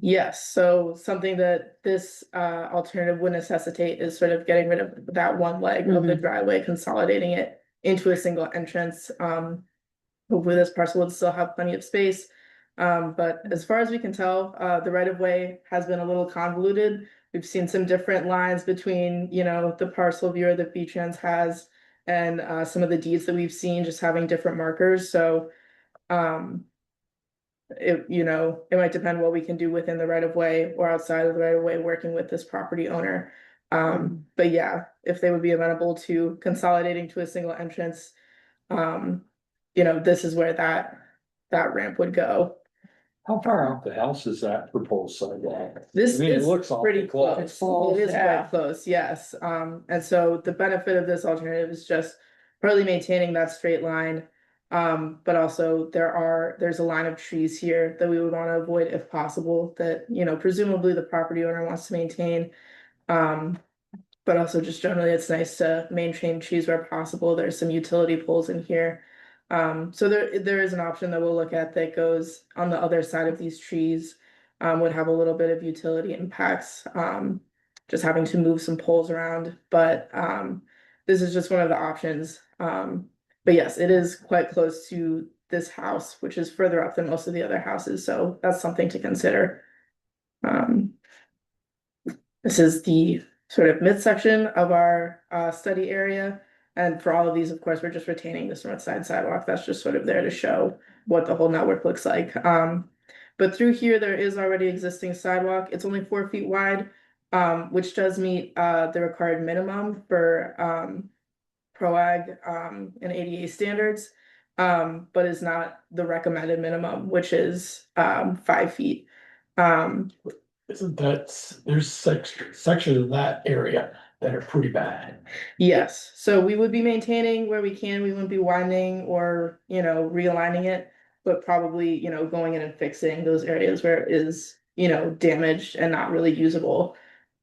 Speaker 12: Yes, so something that this alternative would necessitate is sort of getting rid of that one leg of the driveway, consolidating it into a single entrance. Hopefully this parcel would still have plenty of space. But as far as we can tell, the right of way has been a little convoluted. We've seen some different lines between, the parcel viewer that V-Trans has and some of the deeds that we've seen just having different markers. So it might depend what we can do within the right of way or outside of the right of way, working with this property owner. But yeah, if they would be amenable to consolidating to a single entrance, this is where that ramp would go.
Speaker 8: How far out the house is that proposed sidewalk?
Speaker 12: This
Speaker 8: I mean, it
Speaker 12: is
Speaker 8: looks awfully
Speaker 12: pretty close.
Speaker 1: It's close,
Speaker 12: It is
Speaker 1: yeah.
Speaker 12: quite close, yes. And so the benefit of this alternative is just partly maintaining that straight line. But also there's a line of trees here that we would want to avoid if possible, that, presumably the property owner wants to maintain. But also just generally, it's nice to maintain trees where possible. There's some utility poles in here. So there is an option that we'll look at that goes on the other side of these trees, would have a little bit of utility impacts, just having to move some poles around, but this is just one of the options. But yes, it is quite close to this house, which is further up than most of the other houses, so that's something to consider. This is the sort of midsection of our study area. And for all of these, of course, we're just retaining this north side sidewalk. That's just sort of there to show what the whole network looks like. But through here, there is already existing sidewalk. It's only 4 feet wide, which does meet the required minimum for PROAG and ADA standards, but is not the recommended minimum, which is 5 feet.
Speaker 4: Isn't there's sections of that area that are pretty bad.
Speaker 12: Yes, so we would be maintaining where we can. We wouldn't be widening or, realigning it, but probably, going in and fixing those areas where it is, damaged and not really usable.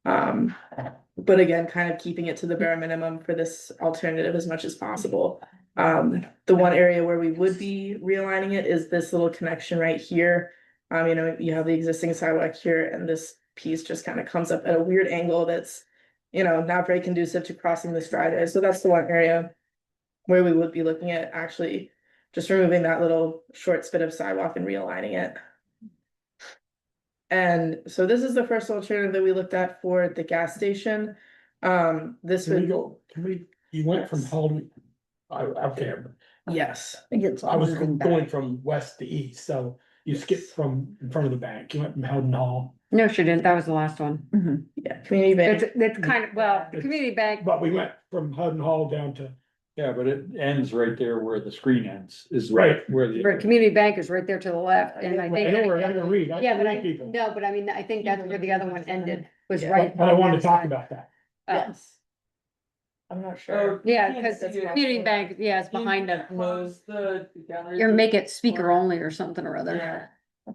Speaker 12: But again, kind of keeping it to the bare minimum for this alternative as much as possible. The one area where we would be realigning it is this little connection right here. You know, you have the existing sidewalk here and this piece just kind of comes up at a weird angle that's, you know, not very conducive to crossing this driveway. So that's the one area where we would be looking at actually just removing that little short spit of sidewalk and realigning it. And so this is the first alternative that we looked at for the gas station. This
Speaker 4: Can we
Speaker 12: would,
Speaker 4: go, you went from
Speaker 12: Yes.
Speaker 4: Haldwyn. Okay,
Speaker 12: yes,
Speaker 5: I think it's
Speaker 4: I was
Speaker 5: moving
Speaker 4: going
Speaker 5: back.
Speaker 4: from west to east, so you skipped from in front of the bank, you went from Howden Hall.
Speaker 1: No, she didn't. That was the last one.
Speaker 5: Mhm.
Speaker 12: yeah, community bank.
Speaker 1: It's kind of, well, the community bank,
Speaker 4: But we went from Howden Hall down to,
Speaker 8: Yeah, but it ends right there where the screen ends, is
Speaker 4: Right.
Speaker 8: where the.
Speaker 1: where community bank is right there to the left, and I
Speaker 4: I know we're
Speaker 1: think.
Speaker 4: gonna read, I
Speaker 1: Yeah, but
Speaker 4: thank people.
Speaker 1: no, but I mean, I think that's where the other one ended, was
Speaker 12: Yeah.
Speaker 1: right.
Speaker 4: But I
Speaker 1: on
Speaker 4: wanted
Speaker 1: that
Speaker 4: to talk
Speaker 1: side.
Speaker 4: about that.
Speaker 1: Oh,
Speaker 12: Yes. I'm not sure.
Speaker 1: yeah, because community bank, yeah, it's behind us.
Speaker 9: Close the gallery.
Speaker 1: You're make it speaker only or something or other.
Speaker 9: Yeah.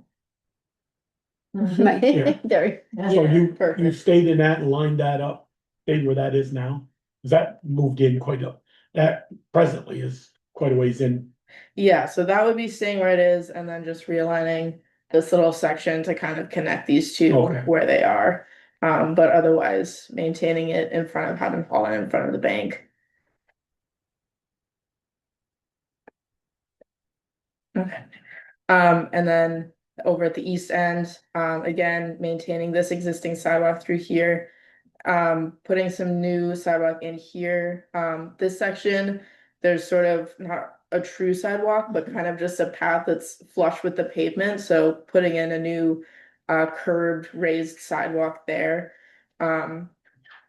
Speaker 1: Might-
Speaker 4: Yeah.
Speaker 5: There.
Speaker 4: So you
Speaker 12: Perfect.
Speaker 4: stayed in that and lined that up, stayed where that is now? 'Cause that moved in quite a, that presently is quite a ways in.
Speaker 12: Yeah, so that would be staying where it is and then just realigning this little section to kind of connect these two
Speaker 4: Okay.
Speaker 12: where they are. But otherwise maintaining it in front of Haddon Hall and in front of the bank. Okay. And then over at the east end, again, maintaining this existing sidewalk through here. Putting some new sidewalk in here. This section, there's sort of not a true sidewalk, but kind of just a path that's flush with the pavement. So putting in a new curved raised sidewalk there.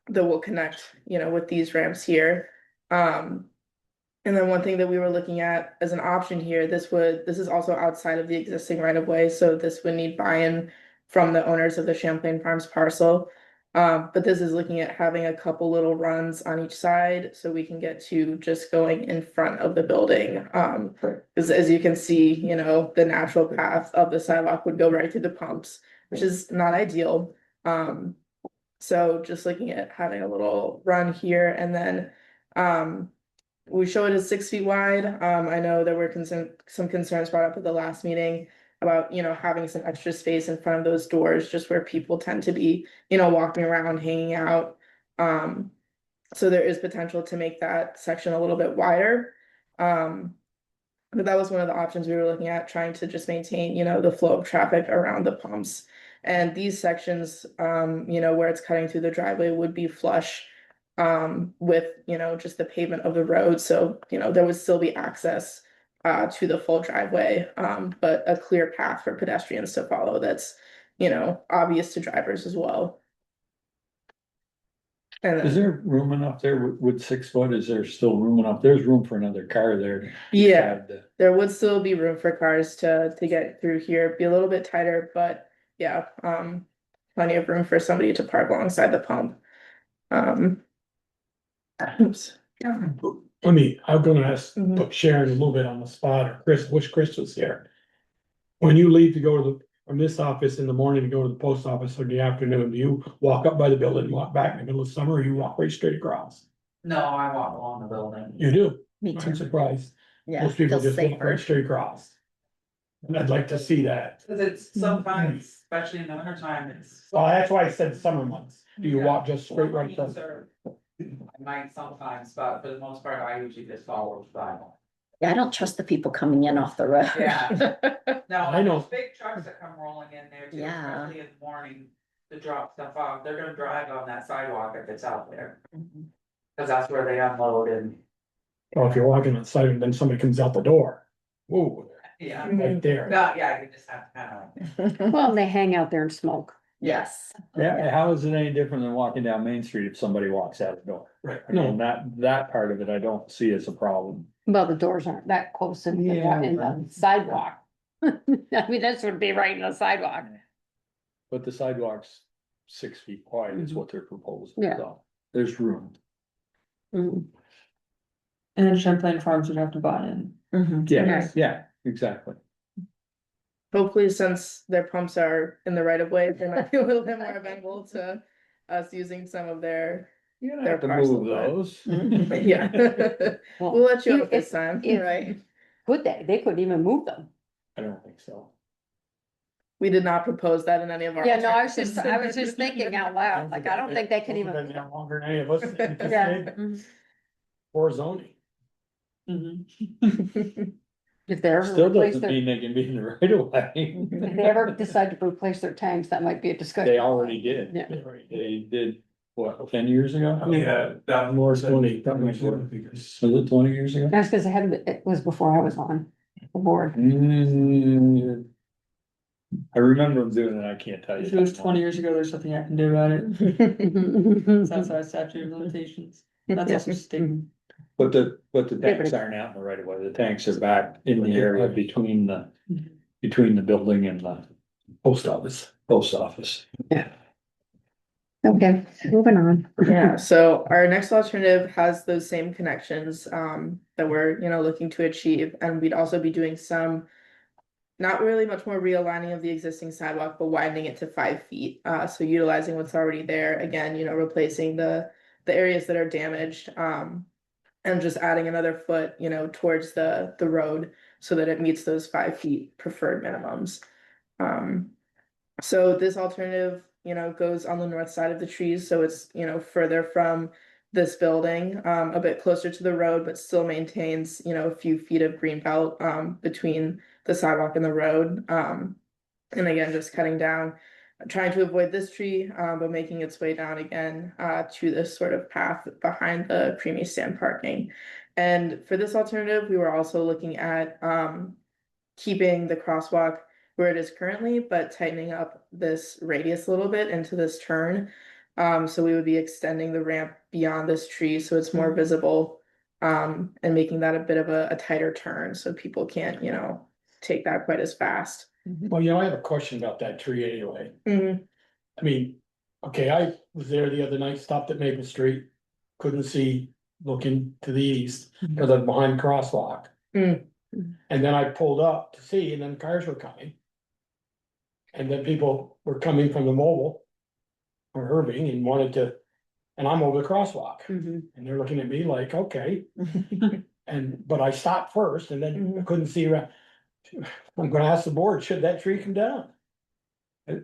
Speaker 12: That will connect, you know, with these ramps here. And then one thing that we were looking at as an option here, this is also outside of the existing right of way, so this would need buy-in from the owners of the Champlain Farms parcel. But this is looking at having a couple little runs on each side, so we can get to just going in front of the building. Because as you can see, you know, the natural path of the sidewalk would go right through the pumps, which is not ideal. So just looking at having a little run here and then, we show it as 6 feet wide. I know there were some concerns brought up at the last meeting about, you know, having some extra space in front of those doors, just where people tend to be, you know, walking around, hanging out. So there is potential to make that section a little bit wider. But that was one of the options we were looking at, trying to just maintain, you know, the flow of traffic around the pumps. And these sections, you know, where it's cutting through the driveway would be flush with, you know, just the pavement of the road. So, you know, there would still be access to the full driveway, but a clear path for pedestrians to follow that's, you know, obvious to drivers as well. And
Speaker 8: Is
Speaker 12: then,
Speaker 8: there room enough there with 6 foot? Is there still room enough? There's room for another car there.
Speaker 12: yeah, there would still be room for cars to get through here, be a little bit tighter, but yeah, plenty of room for somebody to park alongside the pump. Oops.
Speaker 4: I'm gonna ask,
Speaker 12: Mhm.
Speaker 4: put Sharon a little bit on the spot, or Chris, wish Chris was here. When you leave to go to from this office in the morning to go to the post office in the afternoon, do you walk up by the building and walk back in the middle of summer, or you walk right straight across?
Speaker 9: No, I walk along the building.
Speaker 4: You do?
Speaker 5: Me too.
Speaker 4: I'm surprised.
Speaker 5: Yeah.
Speaker 4: Most people
Speaker 5: feels
Speaker 4: just walk right
Speaker 5: safer.
Speaker 4: straight across. And I'd like to see that.
Speaker 9: Cause it's sometimes, especially in the winter time, it's.
Speaker 4: Well, that's why I said summer months. Do you walk just straight right across?
Speaker 9: I might sometimes, but for the most part, I usually just follow the sidewalk.
Speaker 5: Yeah, I don't trust the people coming in off the road.
Speaker 9: Yeah. No,
Speaker 4: I know.
Speaker 9: there's big trucks that come rolling in there too,
Speaker 5: Yeah.
Speaker 9: especially in the morning to drop stuff off. They're gonna drive on that sidewalk if it's out there.
Speaker 5: Mhm.
Speaker 9: Cause that's where they unload and,
Speaker 4: Or if you're walking outside and then somebody comes out the door. Whoa,
Speaker 9: yeah.
Speaker 4: right there.
Speaker 9: No, yeah, you just have to kind of.
Speaker 1: Well, they hang out there and smoke.
Speaker 5: Yes.
Speaker 8: Yeah, how is it any different than walking down Main Street if somebody walks out the door?
Speaker 4: Right,
Speaker 8: I mean,
Speaker 4: no,
Speaker 8: that part of it I don't see as a problem.
Speaker 1: Well, the doors aren't that close in
Speaker 8: Yeah,
Speaker 1: in the
Speaker 8: right.
Speaker 1: sidewalk. I mean, this would be right in the sidewalk.
Speaker 8: But the sidewalk's 6 feet wide is what they're proposing,
Speaker 1: Yeah.
Speaker 8: so there's room.
Speaker 1: Mm.
Speaker 10: And then Champlain Farms would have to buy in.
Speaker 5: Mhm.
Speaker 8: Yeah, yeah, exactly.
Speaker 12: Hopefully, since their pumps are in the right of way, they might be a little bit more amenable to us using some of their,
Speaker 8: You're gonna
Speaker 12: Their
Speaker 8: have to
Speaker 12: parcel,
Speaker 8: move
Speaker 12: but-
Speaker 8: those.
Speaker 12: yeah.
Speaker 1: Well,
Speaker 12: We'll let you
Speaker 1: if-
Speaker 12: up this time,
Speaker 1: if-
Speaker 12: right?
Speaker 1: Could they? They couldn't even move them.
Speaker 8: I don't think so.
Speaker 12: We did not propose that in any of our.
Speaker 1: Yeah, no, I was just
Speaker 12: alternatives.
Speaker 1: thinking out loud, like, I don't think they can
Speaker 4: Those have
Speaker 1: even.
Speaker 4: been there longer than any of us. Just
Speaker 1: Yeah.
Speaker 4: did
Speaker 1: Mhm.
Speaker 4: For zoning.
Speaker 1: If they ever
Speaker 8: Still
Speaker 1: replace
Speaker 8: doesn't
Speaker 1: their,
Speaker 8: mean they can be in the right of way.
Speaker 1: if they ever decide to replace their tanks, that might be a discussion.
Speaker 8: They already did.
Speaker 1: Yeah.
Speaker 8: They did, what, 10 years ago?
Speaker 4: Yeah, that more is 20, that makes sense because.
Speaker 8: Was it 20 years ago?
Speaker 1: That's because it was before I was on the board.
Speaker 8: I remember them doing it, I can't tell you.
Speaker 9: If it was 20 years ago, there's nothing I can do about it. That's our statute of limitations. That's also state.
Speaker 8: But the
Speaker 1: but
Speaker 8: tanks
Speaker 1: it-
Speaker 8: aren't out in the right of way, the tanks are back in the area between the building and the
Speaker 4: Post office.
Speaker 8: post office.
Speaker 1: Okay, moving on.
Speaker 12: Yeah, so our next alternative has those same connections, that we're, looking to achieve, and we'd also be doing some. Not really much more realigning of the existing sidewalk, but widening it to 5 feet, so utilizing what's already there, again, replacing the areas that are damaged, and just adding another foot, towards the road so that it meets those 5 feet preferred minimums. So this alternative, goes on the north side of the trees, so it's, further from this building, a bit closer to the road, but still maintains, a few feet of green belt, between the sidewalk and the road. And again, just cutting down, trying to avoid this tree, but making its way down again, to this sort of path behind the creamy stand parking. And for this alternative, we were also looking at, keeping the crosswalk where it is currently, but tightening up this radius a little bit into this turn. So we would be extending the ramp beyond this tree so it's more visible, and making that a bit of a tighter turn so people can't, take that quite as fast.
Speaker 4: Well, I have a question about that tree anyway.
Speaker 12: Mhm.
Speaker 4: I mean, okay, I was there the other night, stopped at Maple Street, couldn't see looking to the east because I'm behind crosswalk.
Speaker 12: Mm.
Speaker 4: And then I pulled up to see, and then cars were coming. And then people were coming from the mobile or Irving and wanted to, and I'm over the crosswalk.
Speaker 1: Mhm.
Speaker 4: And they're looking at me like, okay. But I stopped first and then I couldn't see around. I'm gonna ask the board, should that tree come down?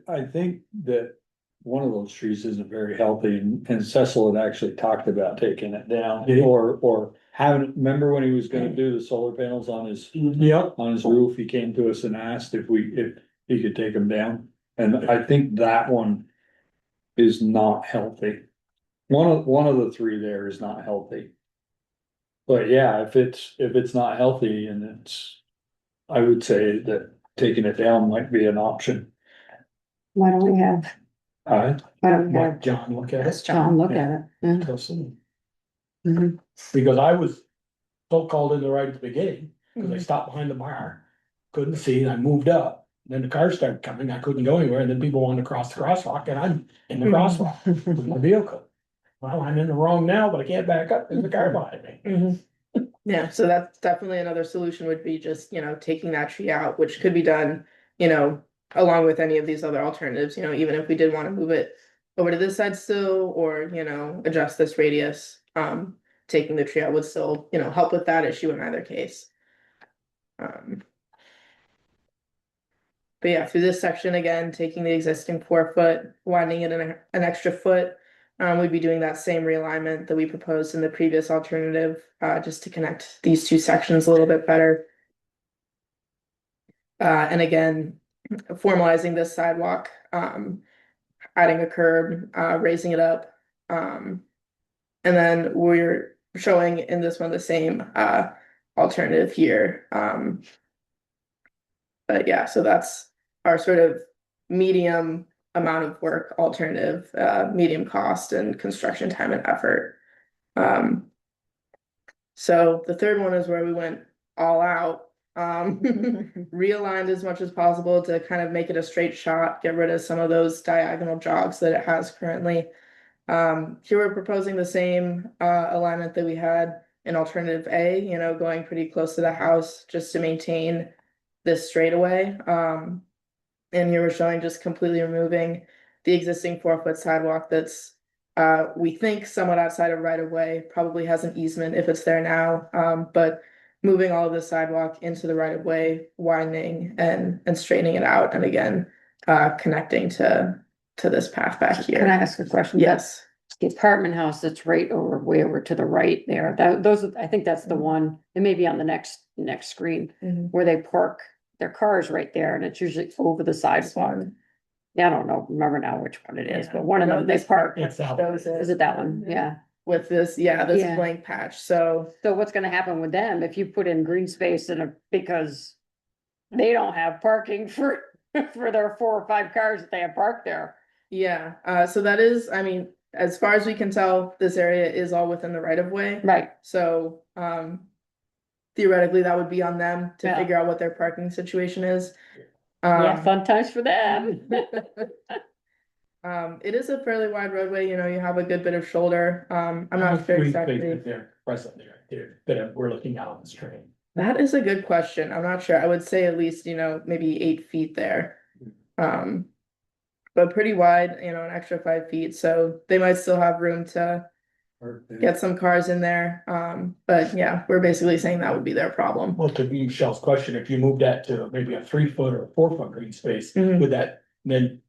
Speaker 8: I think that one of those trees isn't very healthy and Cecil had actually talked about taking it down
Speaker 4: Did he?
Speaker 8: or having, remember when he was gonna do the solar panels on his
Speaker 4: Yep.
Speaker 8: roof, he came to us and asked if he could take them down. And I think that one is not healthy. One of the three there is not healthy. But yeah, if it's not healthy and I would say that taking it down might be an option.
Speaker 1: Why don't we have,
Speaker 8: Alright,
Speaker 1: why don't we
Speaker 4: Let
Speaker 1: have
Speaker 4: John look at it.
Speaker 1: John look at it? Yeah. Mhm.
Speaker 4: Because I was so called in the right at the beginning, because I stopped behind the bar, couldn't see, and I moved up. Then the cars started coming, I couldn't go anywhere, and then people wanted to cross the crosswalk, and I'm in the crosswalk with my vehicle. Well, I'm in the wrong now, but I can't back up, there's a car behind me.
Speaker 12: Yeah, so that's definitely another solution would be just, taking that tree out, which could be done, along with any of these other alternatives, even if we did want to move it over to this side still, or, adjust this radius, taking the tree out would still, help with that issue in either case. But yeah, through this section, again, taking the existing 4 foot, widening it an extra foot. We'd be doing that same realignment that we proposed in the previous alternative, just to connect these two sections a little bit better. And again, formalizing this sidewalk, adding a curb, raising it up. And then we're showing in this one the same alternative here. But yeah, so that's our sort of medium amount of work alternative, medium cost and construction time and effort. So the third one is where we went all out, realigned as much as possible to kind of make it a straight shot, get rid of some of those diagonal jogs that it has currently. Here we're proposing the same alignment that we had in alternative A, going pretty close to the house just to maintain this straightaway. And here we're showing just completely removing the existing 4 foot sidewalk that's We think somewhat outside of right of way, probably has an easement if it's there now, but moving all of the sidewalk into the right of way, widening and straightening it out, and again, connecting to this path back here.
Speaker 1: Can I ask a question?
Speaker 12: Yes.
Speaker 1: The apartment house that's right over, way over to the right there, I think that's the one, it may be on the next screen,
Speaker 12: Mhm.
Speaker 1: where they park their cars right there, and it's usually over the sidewalk. Yeah, I don't know, remember now which one it is,
Speaker 12: Yeah.
Speaker 1: but one of them, they park,
Speaker 4: It's out.
Speaker 1: is it that one? Yeah.
Speaker 12: With this, this
Speaker 1: Yeah.
Speaker 12: blank patch, so.
Speaker 1: So what's gonna happen with them if you put in green space because they don't have parking for, for their 4 or 5 cars that they have parked there?
Speaker 12: Yeah, so that is, I mean, as far as we can tell, this area is all within the right of way.
Speaker 1: Right.
Speaker 12: So, theoretically, that would be on them to
Speaker 1: Yeah.
Speaker 12: figure out what their parking situation is.
Speaker 1: Yeah, fun times for them.
Speaker 12: It is a fairly wide roadway, you have a good bit of shoulder. I'm not sure
Speaker 4: Green
Speaker 12: exactly.
Speaker 4: space there, presently right there, that we're looking out on the street.
Speaker 12: That is a good question. I'm not sure. I would say at least, maybe 8 feet there. But pretty wide, an extra 5 feet, so they might still have room to get some cars in there. But yeah, we're basically saying that would be their problem.
Speaker 4: Well, to Michelle's question, if you move that to maybe a 3-foot or a 4-foot green space,
Speaker 12: Mhm.
Speaker 4: would that then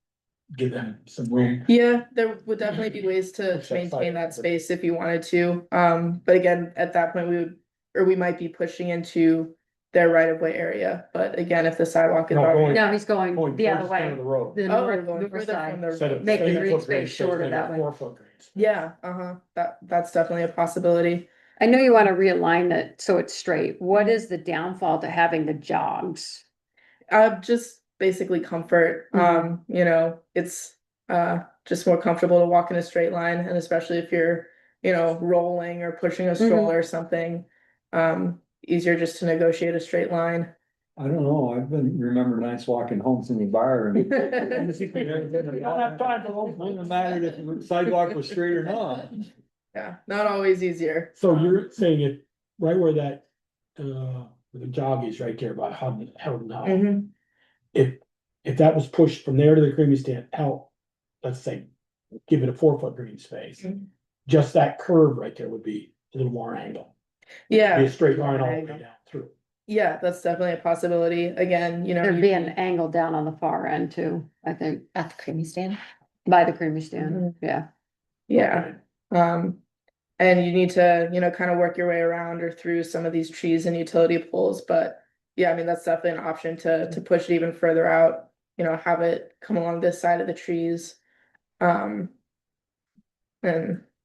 Speaker 4: give them some room?
Speaker 12: Yeah, there would definitely be ways to
Speaker 4: Push that
Speaker 12: maintain
Speaker 4: side.
Speaker 12: that space if you wanted to. But again, at that point, we might be pushing into their right of way area. But again, if the sidewalk is
Speaker 4: No,
Speaker 12: already.
Speaker 4: going-
Speaker 1: No, he's going
Speaker 4: Going
Speaker 1: the other
Speaker 4: towards the front
Speaker 1: way,
Speaker 4: of the road.
Speaker 1: the
Speaker 12: Oh, we're
Speaker 1: north,
Speaker 12: going
Speaker 1: north
Speaker 12: further
Speaker 1: side.
Speaker 12: from the.
Speaker 4: Instead of
Speaker 1: Make the
Speaker 4: 8-foot
Speaker 1: green space shorter
Speaker 4: maybe a
Speaker 1: that way.
Speaker 4: 4-foot green space.
Speaker 12: Yeah, that's definitely a possibility.
Speaker 1: I know you wanna realign it so it's straight. What is the downfall to having the jogs?
Speaker 12: Just basically comfort.
Speaker 1: Mhm.
Speaker 12: It's just more comfortable to walk in a straight line, and especially if you're, rolling or pushing a stroller or something. Easier just to negotiate a straight line.
Speaker 8: I don't know, I've been, remember nights walking home from the bar and. You don't have time for those, wouldn't matter if the sidewalk was straight or not.
Speaker 12: Yeah, not always easier.
Speaker 4: So you're saying it, right where that, where the jog is right there by Howden Hall.
Speaker 12: Mhm.
Speaker 4: If that was pushed from there to the creamy stand out, let's say, give it a 4-foot green space.
Speaker 12: Mhm.
Speaker 4: Just that curve right there would be a little more angle. Be
Speaker 12: Yeah,
Speaker 4: a straight line all the way down through.
Speaker 12: yeah, that's definitely a possibility. Again,
Speaker 1: There'd be an angle down on the far end too, I think,
Speaker 5: At the creamy stand.
Speaker 1: by the creamy stand,
Speaker 12: Mhm.
Speaker 1: yeah.
Speaker 12: Yeah. And you need to, kind of work your way around or through some of these trees and utility poles, but yeah, I mean, that's definitely an option to push it even further out, have it come along this side of the trees. And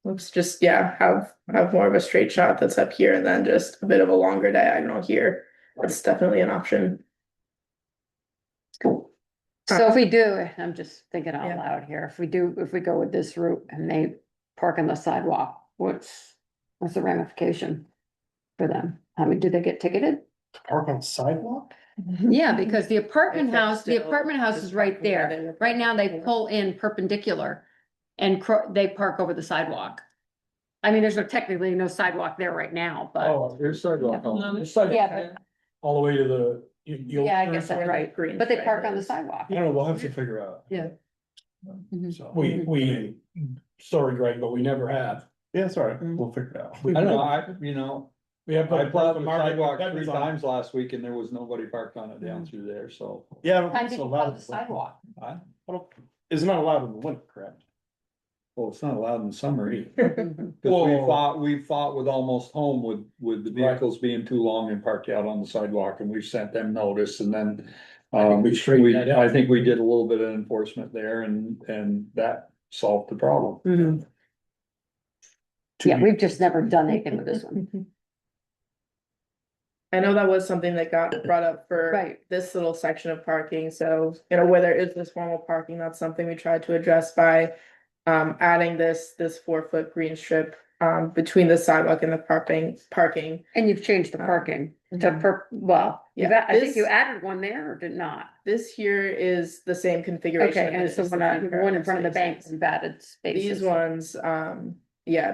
Speaker 12: let's just, have more of a straight shot that's up here and then just a bit of a longer diagonal here. That's definitely an option.
Speaker 1: Cool. So if we do, I'm just thinking out
Speaker 12: Yeah.
Speaker 1: loud here, if we go with this route and they park on the sidewalk, what's the ramification for them? I mean, do they get ticketed?
Speaker 6: Park on sidewalk?
Speaker 1: Yeah, because the apartment
Speaker 12: If it's
Speaker 1: house,
Speaker 12: still
Speaker 1: is
Speaker 12: just
Speaker 1: right
Speaker 12: parking where they
Speaker 1: there.
Speaker 12: were
Speaker 1: Right now, they
Speaker 12: parking.
Speaker 1: pull in perpendicular and they park over the sidewalk. I mean, there's technically no sidewalk there right now, but
Speaker 8: Oh, there's sidewalk.
Speaker 4: No, there's sidewalk
Speaker 1: yeah,
Speaker 4: all the way to the.
Speaker 1: yeah, I guess that's right.
Speaker 12: Green
Speaker 1: But they
Speaker 12: stripe
Speaker 1: park on the
Speaker 12: is.
Speaker 1: sidewalk.
Speaker 8: I don't know, we'll have to figure out.
Speaker 1: Yeah. Mhm.
Speaker 8: So.
Speaker 4: We, sorry, Greg, but we never have.
Speaker 6: Yeah, it's all right, we'll figure it out.
Speaker 8: I don't know,
Speaker 4: We have.
Speaker 8: I plowed the
Speaker 4: Market
Speaker 8: sidewalk
Speaker 4: Market
Speaker 8: 3
Speaker 4: on-
Speaker 8: times last week and there was nobody parked on it down through there, so.
Speaker 6: Yeah, I don't
Speaker 1: Time
Speaker 6: think
Speaker 1: did
Speaker 6: it's
Speaker 1: you plow
Speaker 6: allowed.
Speaker 1: the sidewalk?
Speaker 6: It's not allowed in the winter, correct?
Speaker 8: Well, it's not allowed in summer either.
Speaker 1: Mhm.
Speaker 8: Cause we fought with Almost Home with the vehicles being too long and parked out on the sidewalk and we've sent them notice and then.
Speaker 4: I think we straightened that out.
Speaker 8: I think we did a little bit of enforcement there and that solved the problem.
Speaker 1: Mhm. Yeah, we've just never done anything with this one.
Speaker 12: I know that was something that got brought up for
Speaker 1: Right.
Speaker 12: this little section of parking, so, where there is this formal parking, that's something we tried to address by. Adding this 4-foot green strip, between the sidewalk and the parking.
Speaker 1: And you've changed the parking to
Speaker 12: Yeah,
Speaker 1: I think
Speaker 12: this-
Speaker 1: you added one there or did not?
Speaker 12: This here is the same configuration.
Speaker 1: Okay, and it's the one in front of the bank,
Speaker 12: spaces.
Speaker 1: we've added spaces.
Speaker 12: These ones,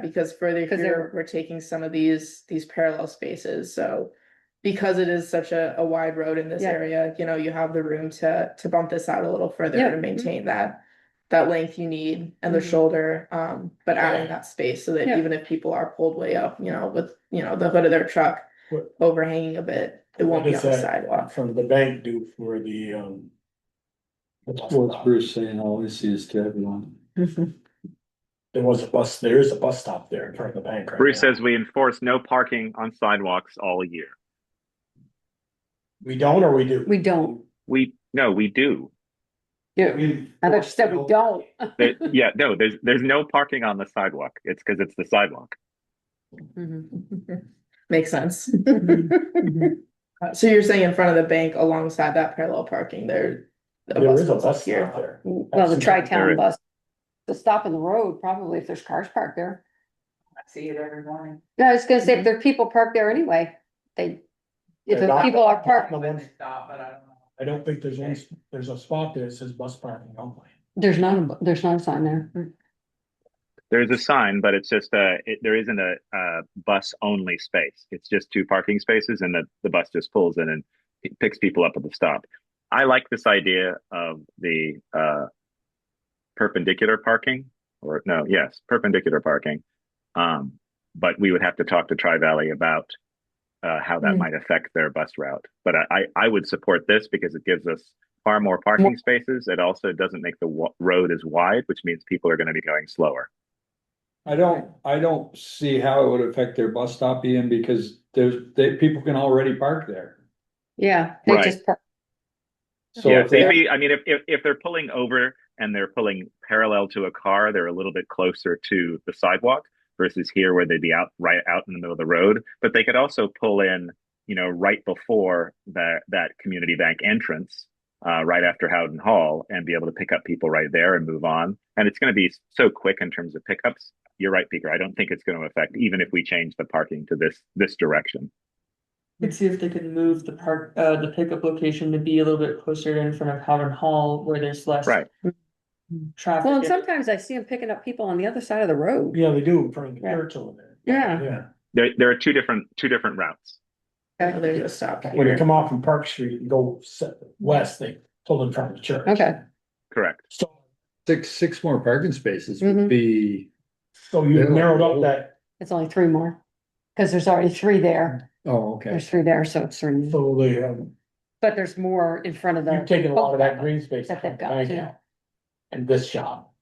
Speaker 12: because further
Speaker 1: 'Cause they
Speaker 12: here,
Speaker 1: were-
Speaker 12: we're taking some of these parallel spaces, so. Because it is such a wide road in this
Speaker 1: Yeah.
Speaker 12: area, you have the room to bump this out a little further
Speaker 1: Yeah.
Speaker 12: to maintain that that length you need and the
Speaker 1: Mhm.
Speaker 12: shoulder, but adding that space so that
Speaker 1: Yeah.
Speaker 12: even if people are pulled way up, with, the hood of their truck
Speaker 4: What-
Speaker 12: overhanging a bit, it won't
Speaker 4: What
Speaker 12: be
Speaker 4: does
Speaker 12: on the
Speaker 4: that
Speaker 12: sidewalk.
Speaker 4: from the bank do for the,
Speaker 8: What's Bruce saying? All we see is to everyone.
Speaker 4: there is a bus stop there in front of the bank right
Speaker 2: Bruce
Speaker 4: now.
Speaker 2: says we enforce no parking on sidewalks all year.
Speaker 4: We don't, or we do?
Speaker 1: We don't.
Speaker 2: No, we do.
Speaker 1: Yeah. I thought you said we don't.
Speaker 2: Yeah, no, there's no parking on the sidewalk. It's because it's the sidewalk.
Speaker 1: Mhm.
Speaker 12: Makes sense.
Speaker 1: Mhm.
Speaker 12: So you're saying in front of the bank alongside that parallel parking there?
Speaker 4: There is a
Speaker 12: goes up
Speaker 4: bus stop there.
Speaker 1: Well, the
Speaker 2: There
Speaker 1: tri-town
Speaker 2: is.
Speaker 1: bus, the stop in the road, probably if there's cars parked there.
Speaker 9: I see it every morning.
Speaker 1: Yeah, I was gonna say, if there are people parked there anyway, if
Speaker 4: They're
Speaker 1: the
Speaker 4: not-
Speaker 1: people are parked,
Speaker 4: The
Speaker 9: When
Speaker 4: ones-
Speaker 9: they stop, but I don't know.
Speaker 4: I don't think there's a spot there that says bus parking only.
Speaker 1: there's not a sign there.
Speaker 2: There's a sign, but it's just there isn't a bus only space. It's just 2 parking spaces, and the bus just pulls in and picks people up at the stop. I like this idea of the perpendicular parking, perpendicular parking. But we would have to talk to Tri-Valley about how that might affect their bus route. But I would support this because it gives us far more parking spaces. It also doesn't make the road as wide, which means people are going to be going slower.
Speaker 8: I don't see how it would affect their bus stop, Ian, because people can already park there.
Speaker 1: Yeah, they
Speaker 2: Right.
Speaker 1: just park.
Speaker 8: So
Speaker 2: Yeah,
Speaker 8: if they,
Speaker 2: if they're pulling over and they're pulling parallel to a car, they're a little bit closer to the sidewalk versus here where they'd be right out in the middle of the road. But they could also pull in, right before that community bank entrance, right after Howden Hall, and be able to pick up people right there and move on. And it's going to be so quick in terms of pickups. You're right, Peter. I don't think it's going to affect, even if we change the parking to this direction.
Speaker 9: Let's see if they could move the pickup location to be a little bit closer in front of Howden Hall where there's less.
Speaker 2: Right.
Speaker 9: Traffic.
Speaker 1: Well, and sometimes I see them picking up people on the other side of the road.
Speaker 4: Yeah, they do in front of the
Speaker 1: Yeah.
Speaker 4: church over there.
Speaker 1: Yeah.
Speaker 4: Yeah.
Speaker 2: There are two different routes.
Speaker 12: There's a stop
Speaker 4: When you
Speaker 12: here.
Speaker 4: come off from Park Street and go west, they pull in front of the church.
Speaker 1: Okay.
Speaker 2: Correct.
Speaker 4: So,
Speaker 8: six more parking spaces
Speaker 1: Mhm.
Speaker 8: would be,
Speaker 4: so you narrowed up that,
Speaker 1: It's only 3 more. Cause there's already 3 there.
Speaker 8: oh, okay.
Speaker 1: There's 3 there, so it's 3.
Speaker 4: so
Speaker 1: But there's more in front of the.
Speaker 4: you've taken a lot of that green space.
Speaker 1: That they've got,
Speaker 4: Thank you.
Speaker 1: yeah.
Speaker 4: And this shop.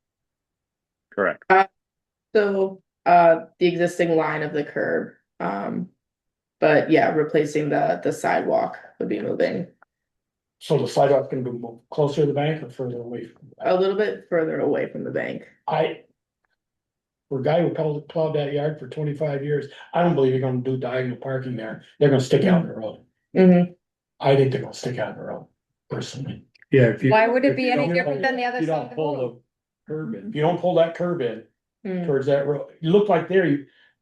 Speaker 2: Correct.
Speaker 12: So, the existing line of the curb, but yeah, replacing the sidewalk would be moving
Speaker 4: So the sidewalk can be moved closer to the bank or further away from the
Speaker 12: a
Speaker 4: bank?
Speaker 12: little bit further away from the bank.
Speaker 4: For a guy who plowed that yard for 25 years, I don't believe you're gonna do diagonal parking there. They're gonna stick out in the road.
Speaker 12: Mhm.
Speaker 4: I think they're gonna stick out in the road, personally.
Speaker 8: Yeah. If you-
Speaker 1: Why would it
Speaker 8: if
Speaker 1: be
Speaker 8: you
Speaker 1: any
Speaker 8: don't-
Speaker 1: different than the other
Speaker 8: you
Speaker 1: side
Speaker 8: don't
Speaker 1: of the
Speaker 8: pull
Speaker 1: road?
Speaker 8: Curb in.
Speaker 4: If you don't pull that curb in
Speaker 12: Mm.
Speaker 4: towards that road, you look like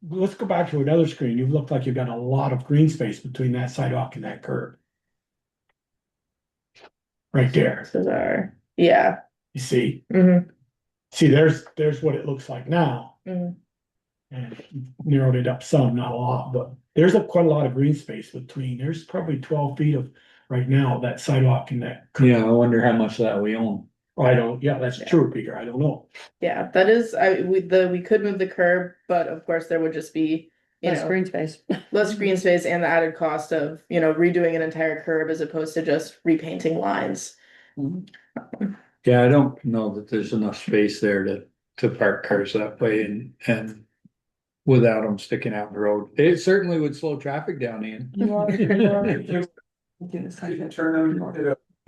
Speaker 4: let's go back to another screen. You look like you've got a lot of green space between that sidewalk and that curb. Right there,
Speaker 12: This is our, yeah.
Speaker 4: you see?
Speaker 12: Mhm.
Speaker 4: See, there's what it looks like now.
Speaker 12: Mhm.
Speaker 4: And narrowed it up some, not a lot, but there's quite a lot of green space between. There's probably 12 feet of, right now, that sidewalk and that. curb.
Speaker 8: Yeah, I wonder how much that we own.
Speaker 4: Yeah, that's true, Peter. I don't know.
Speaker 12: Yeah, that is, we could move the curb, but of course there would just be,
Speaker 1: Less green space.
Speaker 12: less green space and the added cost of, redoing an entire curb as opposed to just repainting lines.
Speaker 8: Yeah, I don't know that there's enough space there to park cars that way and without them sticking out in the road. It certainly would slow traffic down, Ian.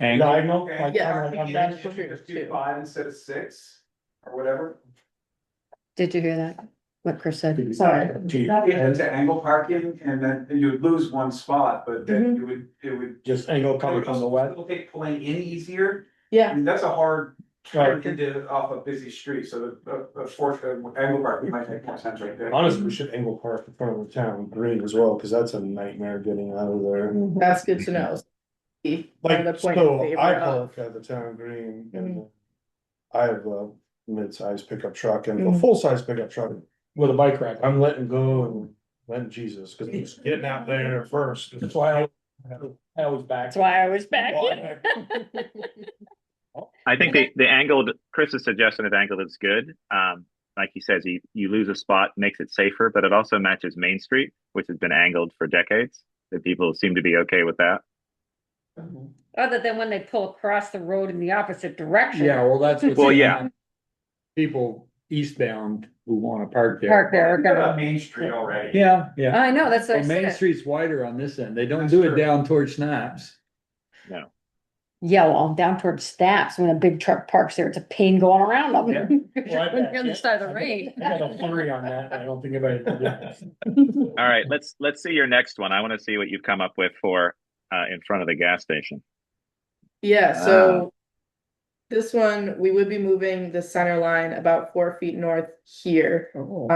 Speaker 8: Angle.
Speaker 4: Diagonal, like,
Speaker 12: Yeah.
Speaker 4: kinda like on
Speaker 12: That
Speaker 4: Main
Speaker 12: is
Speaker 4: Street.
Speaker 12: true, too.
Speaker 13: 5 instead of 6 or whatever.
Speaker 1: Did you hear that? What Chris said?
Speaker 4: Gee,
Speaker 13: To angle parking and then you would lose one spot, but then it would.
Speaker 4: just angle
Speaker 13: It
Speaker 4: coming
Speaker 13: would
Speaker 4: from the
Speaker 13: also
Speaker 4: west.
Speaker 13: still make pulling in easier. I
Speaker 12: Yeah,
Speaker 13: mean, that's a hard
Speaker 4: Right.
Speaker 13: turn into off a busy street, so the fourth angle parking might make more sense right there.
Speaker 6: Honestly, we should angle park in front of the town green as well, cause that's a nightmare getting out of there.
Speaker 12: that's good to know.
Speaker 6: Like,
Speaker 12: The point
Speaker 6: so
Speaker 12: in favor
Speaker 6: I
Speaker 12: of-
Speaker 6: park at the town green and I have a mid-sized pickup truck and a
Speaker 12: Mhm.
Speaker 6: full-size pickup truck.
Speaker 4: With a bike rack.
Speaker 6: I'm letting go and letting Jesus, cause he's getting out there first.
Speaker 4: That's why I always back.
Speaker 1: That's why I was back.
Speaker 2: I think the angled, Chris's suggestion of angled is good. Like he says, you lose a spot, makes it safer, but it also matches Main Street, which has been angled for decades. That people seem to be okay with that.
Speaker 1: Other than when they pull across the road in the opposite direction.
Speaker 8: Yeah, well, that's what's
Speaker 2: Well,
Speaker 8: going
Speaker 2: yeah.
Speaker 8: on. People eastbound who wanna park there.
Speaker 1: Park there,
Speaker 13: We've got
Speaker 1: okay.
Speaker 13: a Main Street already.
Speaker 8: Yeah, yeah.
Speaker 1: I know, that's what I
Speaker 8: Well, Main
Speaker 1: said.
Speaker 8: Street's wider on this end. They don't
Speaker 13: That's
Speaker 8: do it
Speaker 13: true.
Speaker 8: down towards Snaps.
Speaker 2: No.
Speaker 1: Yeah, well, down towards Staps, when a big truck parks there, it's a pain going around them.
Speaker 4: Well, I-
Speaker 1: When you're on the side of the rain.
Speaker 4: I got a theory on that, I don't think anybody can do
Speaker 2: All right, let's see your next one. I want to see what you've come up with for in front of the gas station.
Speaker 12: Yeah, so this one, we would be moving the center line about 4 feet north here.
Speaker 8: Oh.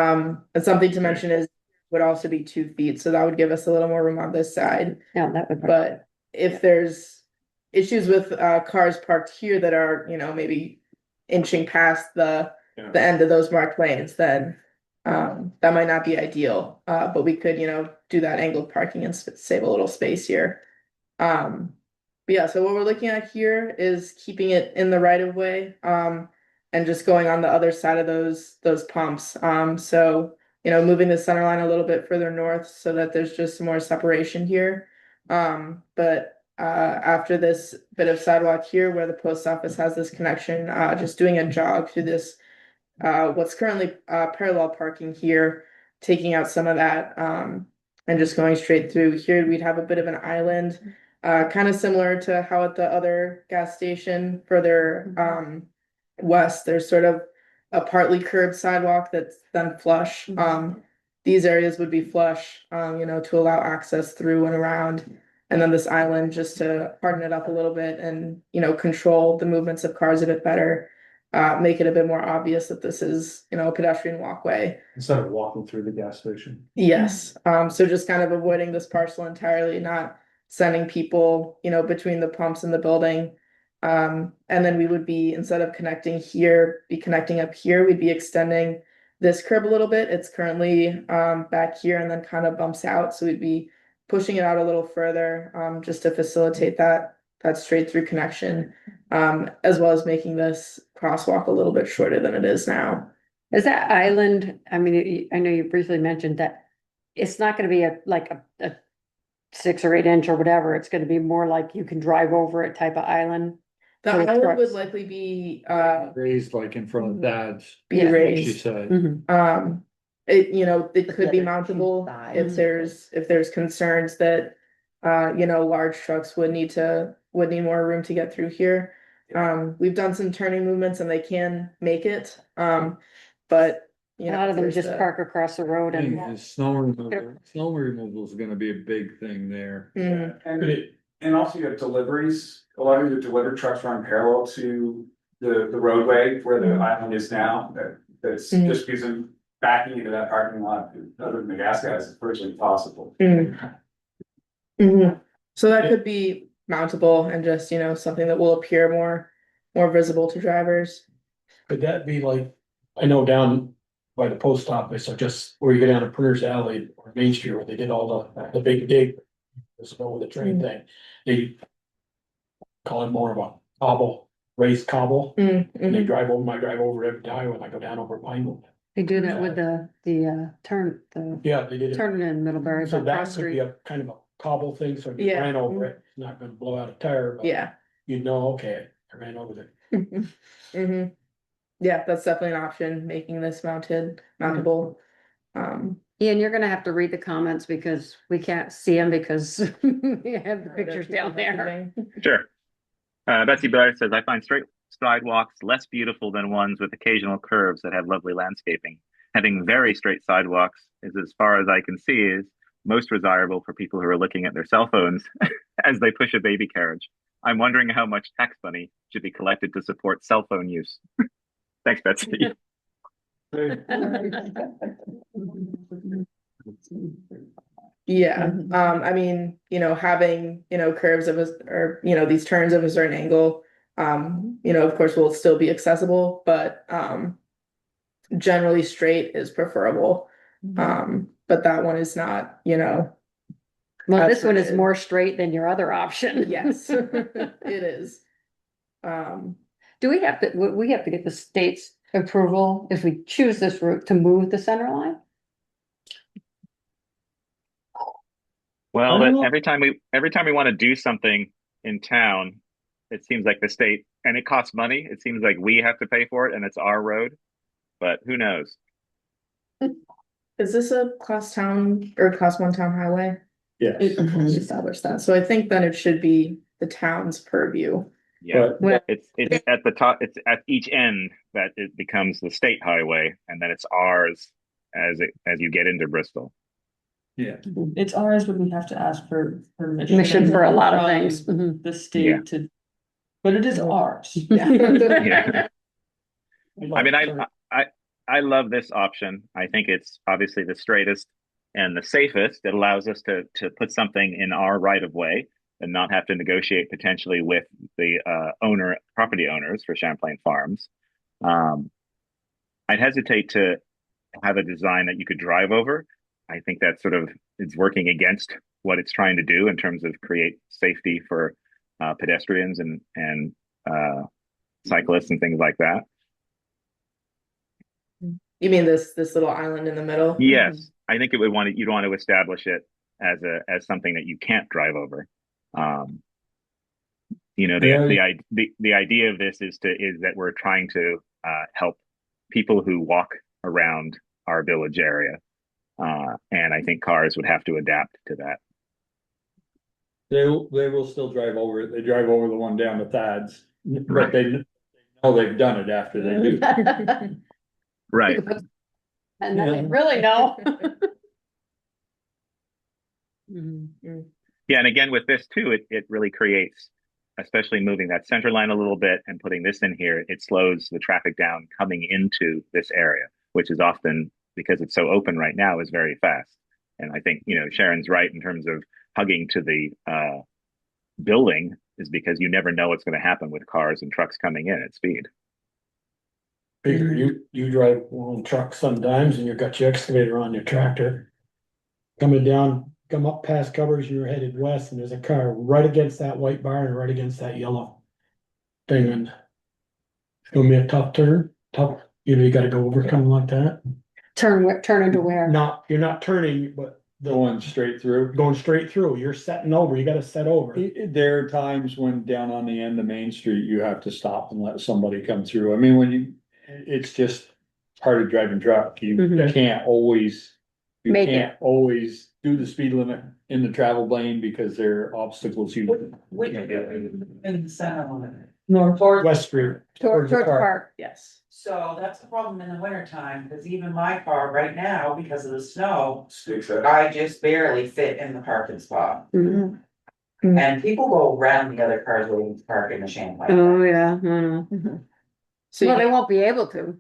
Speaker 12: And something to mention is would also be 2 feet, so that would give us a little more room on this side.
Speaker 1: No, that would.
Speaker 12: But if there's issues with cars parked here that are, you know, maybe inching past the end of those marked lanes, then that might not be ideal. But we could, you know, do that angled parking and save a little space here. But yeah, so what we're looking at here is keeping it in the right of way, and just going on the other side of those pumps. So, you know, moving the center line a little bit further north so that there's just some more separation here. But after this bit of sidewalk here where the post office has this connection, just doing a jog through this, what's currently parallel parking here, taking out some of that, and just going straight through here, we'd have a bit of an island. Kind of similar to how at the other gas station further west, there's sort of a partly curved sidewalk that's then flush. These areas would be flush, you know, to allow access through and around. And then this island just to harden it up a little bit and, you know, control the movements of cars a bit better. Make it a bit more obvious that this is, you know, a pedestrian walkway.
Speaker 6: Instead of walking through the gas station.
Speaker 12: Yes, so just kind of avoiding this parcel entirely, not sending people, you know, between the pumps and the building. And then we would be, instead of connecting here, be connecting up here, we'd be extending this curb a little bit. It's currently back here and then kind of bumps out, so we'd be pushing it out a little further, just to facilitate that straight through connection, as well as making this crosswalk a little bit shorter than it is now.
Speaker 1: Is that island, I mean, I know you briefly mentioned that it's not gonna be a 6 or 8 inch or whatever, it's gonna be more like you can drive over it type of island.
Speaker 12: The
Speaker 1: For the
Speaker 12: island would
Speaker 1: trucks.
Speaker 12: likely be
Speaker 8: Raised like in front of Dad's.
Speaker 12: be
Speaker 1: Yeah.
Speaker 8: She
Speaker 12: raised.
Speaker 8: said.
Speaker 1: Mhm.
Speaker 12: It, you know, it could be
Speaker 5: The other two
Speaker 12: mountable
Speaker 5: sides.
Speaker 12: if there's concerns that you know, large trucks would need more room to get through here. We've done some turning movements and they can make it. But you
Speaker 1: A
Speaker 12: know,
Speaker 1: lot of them
Speaker 12: there's
Speaker 1: just
Speaker 12: the-
Speaker 1: park across the road
Speaker 8: And
Speaker 1: and.
Speaker 8: snow removal is gonna be a big thing there.
Speaker 12: Mm,
Speaker 13: And also you have deliveries, a lot of your delivery trucks run parallel to the roadway where the island is now, that's
Speaker 12: Mhm.
Speaker 13: just using backing into that parking lot, other than the gas guys, it's virtually impossible.
Speaker 12: So that could be mountable and just, you know, something that will appear more visible to drivers.
Speaker 4: Could that be like, I know down by the post office, or just where you go down to Printers Alley or Main Street where they did all the big dig. The snow with the train thing, they call it more of a cobble, raised cobble, and they drive over every time when I go down over Pinewood.
Speaker 1: They do that with the turn,
Speaker 4: Yeah, they did it.
Speaker 1: turning in Middlebury,
Speaker 4: So
Speaker 1: but
Speaker 4: that
Speaker 1: cross
Speaker 4: could be
Speaker 1: street.
Speaker 4: a kind of a cobble thing, so if you
Speaker 12: Yeah.
Speaker 4: ran over it, it's not gonna blow out a tire, but
Speaker 12: Yeah.
Speaker 4: you'd know, okay, I ran over there.
Speaker 12: Yeah, that's definitely an option, making this mountable.
Speaker 1: Ian, you're gonna have to read the comments because we can't see them because we have the pictures down there.
Speaker 2: Sure. Betsy Blair says, I find straight sidewalks less beautiful than ones with occasional curves that have lovely landscaping. Having very straight sidewalks is, as far as I can see, is most desirable for people who are looking at their cell phones as they push a baby carriage. I'm wondering how much tax money should be collected to support cell phone use. Thanks, Betsy.
Speaker 12: Yeah, I mean, you know, having, you know, curves or, you know, these turns of a certain angle, you know, of course will still be accessible, but, generally straight is preferable. But that one is not, you know.
Speaker 1: Well, this one is
Speaker 12: absolute.
Speaker 1: more straight than your other option.
Speaker 12: Yes, it is.
Speaker 1: Do we have to, we have to get the state's approval if we choose this route to move the center line?
Speaker 2: Well,
Speaker 4: I don't know.
Speaker 2: every time we want to do something in town, it seems like the state, and it costs money. It seems like we have to pay for it, and it's our road. But who knows?
Speaker 12: Is this a class town or class one town highway?
Speaker 8: Yeah.
Speaker 12: Established that, so I think then it should be the town's purview.
Speaker 2: Yeah,
Speaker 1: Well,
Speaker 2: it's at the top. It's at each end that it becomes the state highway, and then it's ours as you get into Bristol.
Speaker 8: Yeah.
Speaker 9: It's ours, but we have to ask for permission.
Speaker 1: Mission for a lot of
Speaker 9: from
Speaker 1: things. Mhm.
Speaker 9: The state
Speaker 2: Yeah.
Speaker 9: to, but it is ours.
Speaker 2: Yeah. I mean,
Speaker 4: Sorry.
Speaker 2: I love this option. I think it's obviously the straightest and the safest. It allows us to put something in our right of way and not have to negotiate potentially with the property owners for Champlain Farms. I'd hesitate to have a design that you could drive over. I think that sort of is working against what it's trying to do in terms of create safety for pedestrians and cyclists and things like that.
Speaker 12: You mean this little island in the middle?
Speaker 2: Yes, I think you'd want to establish it as something that you can't drive over. The idea of this is that we're trying to help people who walk around our village area, and I think cars would have to adapt to that.
Speaker 8: They will still drive over it. They drive over the one down to Thad's, but
Speaker 2: Right.
Speaker 8: they know they've done it after they do.
Speaker 2: Right.
Speaker 1: And then they really know.
Speaker 2: Yeah, and again with this too, it really creates, especially moving that center line a little bit and putting this in here, it slows the traffic down coming into this area, which is often, because it's so open right now, is very fast. And I think, Sharon's right in terms of hugging to the building is because you never know what's going to happen with cars and trucks coming in at speed.
Speaker 4: Peter, you drive one truck sometimes and you've got your excavator on your tractor. Coming down, come up past covers, and you're headed west, and there's a car right against that white bar and right against that yellow thing, and it's gonna be a tough turn, you gotta go over coming like that.
Speaker 1: Turn into where?
Speaker 4: You're not turning, but
Speaker 8: Going straight through.
Speaker 4: going straight through, you're setting over, you gotta set over.
Speaker 8: There are times when down on the end of Main Street, you have to stop and let somebody come through. I mean, it's just part of driving truck. You
Speaker 1: Mhm.
Speaker 8: can't always. You
Speaker 1: Make it.
Speaker 8: can't always do the speed limit in the travel lane because there are obstacles you. can't get.
Speaker 14: In the center line.
Speaker 9: North.
Speaker 4: West Street.
Speaker 1: Towards the park.
Speaker 12: Yes.
Speaker 14: So that's the problem in the winter time, because even my car right now, because of the snow,
Speaker 13: Sticks out.
Speaker 14: I just barely fit in the parking spot.
Speaker 1: Mhm.
Speaker 14: And people go around the other cars waiting to park in the Champlain.
Speaker 1: Oh, yeah, I know.
Speaker 12: So
Speaker 1: Well, they won't be able to.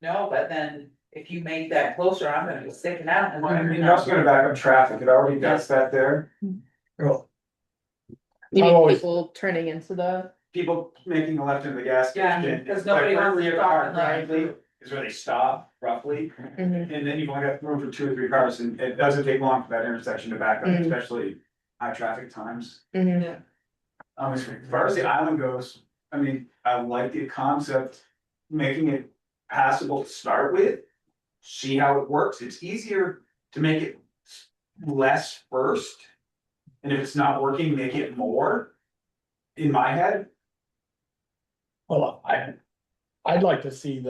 Speaker 14: No, but then if you make that closer, I'm gonna be sticking out.
Speaker 13: Well, I mean, you're also gonna back up traffic, it already does that there.
Speaker 4: Well,
Speaker 12: you
Speaker 4: I've
Speaker 12: mean
Speaker 4: always-
Speaker 12: people turning into the,
Speaker 13: People making a left into the gas
Speaker 14: Yeah,
Speaker 13: station.
Speaker 14: 'cause nobody
Speaker 13: like,
Speaker 14: wants
Speaker 13: where
Speaker 14: to
Speaker 13: you
Speaker 14: stop
Speaker 13: park
Speaker 14: and drive.
Speaker 13: frankly, is where they stop roughly,
Speaker 12: Mhm.
Speaker 13: and then you've only got room for 2 or 3 cars, and it doesn't take long for that intersection to back up,
Speaker 12: Mhm.
Speaker 13: especially high traffic times.
Speaker 12: Mhm.
Speaker 13: As far as the island goes, I mean, I like the concept, making it passable to start with. See how it works, it's easier to make it less first. And if it's not working, make it more. In my head,
Speaker 4: well, I'd like to see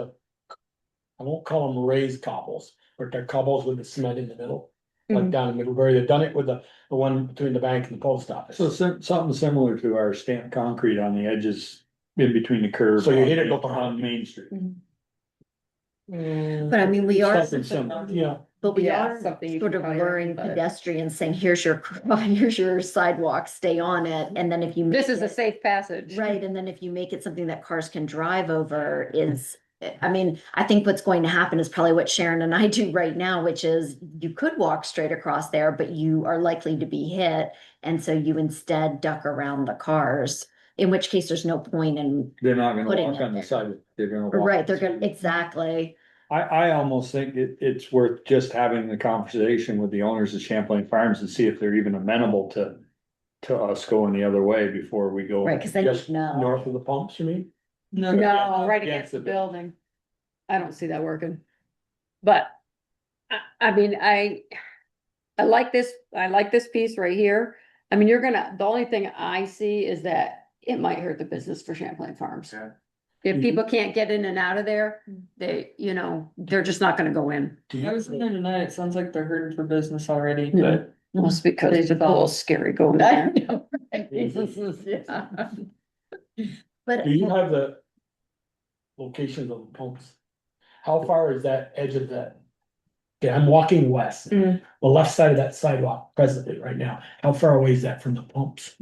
Speaker 4: I won't call them raised cobbles, but they're cobbles with the cement in the middle. Like down the middle, where they've done it with the one between the bank and the post office.
Speaker 8: So something similar to our stamped concrete on the edges in between the curb.
Speaker 4: So you hit it,
Speaker 8: on
Speaker 4: go
Speaker 8: on Main Street.
Speaker 5: But I mean, we are,
Speaker 8: Something similar.
Speaker 4: Yeah,
Speaker 5: but we
Speaker 12: Yeah,
Speaker 5: are
Speaker 12: something you
Speaker 5: sort
Speaker 12: can
Speaker 5: of
Speaker 12: probably
Speaker 5: luring
Speaker 12: but-
Speaker 5: pedestrians, saying, here's your sidewalk, stay on it, and then if you.
Speaker 1: This
Speaker 5: make
Speaker 1: is a
Speaker 5: it-
Speaker 1: safe passage.
Speaker 5: Right, and then if you make it something that cars can drive over I mean, I think what's going to happen is probably what Sharon and I do right now, which is you could walk straight across there, but you are likely to be hit. And so you instead duck around the cars, in which case there's no point in,
Speaker 8: They're not gonna
Speaker 5: Putting
Speaker 8: walk
Speaker 5: it
Speaker 8: on the
Speaker 5: there.
Speaker 8: sidewalk. They're gonna walk.
Speaker 5: right, they're gonna, exactly.
Speaker 8: I almost think it's worth just having the conversation with the owners of Champlain Farms and see if they're even amenable to us going the other way before we go.
Speaker 5: Right, because then
Speaker 4: just
Speaker 5: you know.
Speaker 4: north of the pumps, you mean?
Speaker 1: No, right against the building. I don't see that working. But, I mean, I like this piece right here. I mean, the only thing I see is that it might hurt the business for Champlain Farms.
Speaker 13: Yeah.
Speaker 1: If people can't get in and out of there, they're just not gonna go in.
Speaker 9: I was in there tonight, it sounds like they're hurting for business already,
Speaker 1: Yeah.
Speaker 9: but.
Speaker 1: Well, it's because it's a little scary going
Speaker 12: I
Speaker 1: there.
Speaker 12: know, right? Yeah.
Speaker 5: But
Speaker 4: Do you have the locations of the pumps? How far is that edge of that? Okay, I'm walking west, the left side of that sidewalk presently right now. How far away is that from the pumps?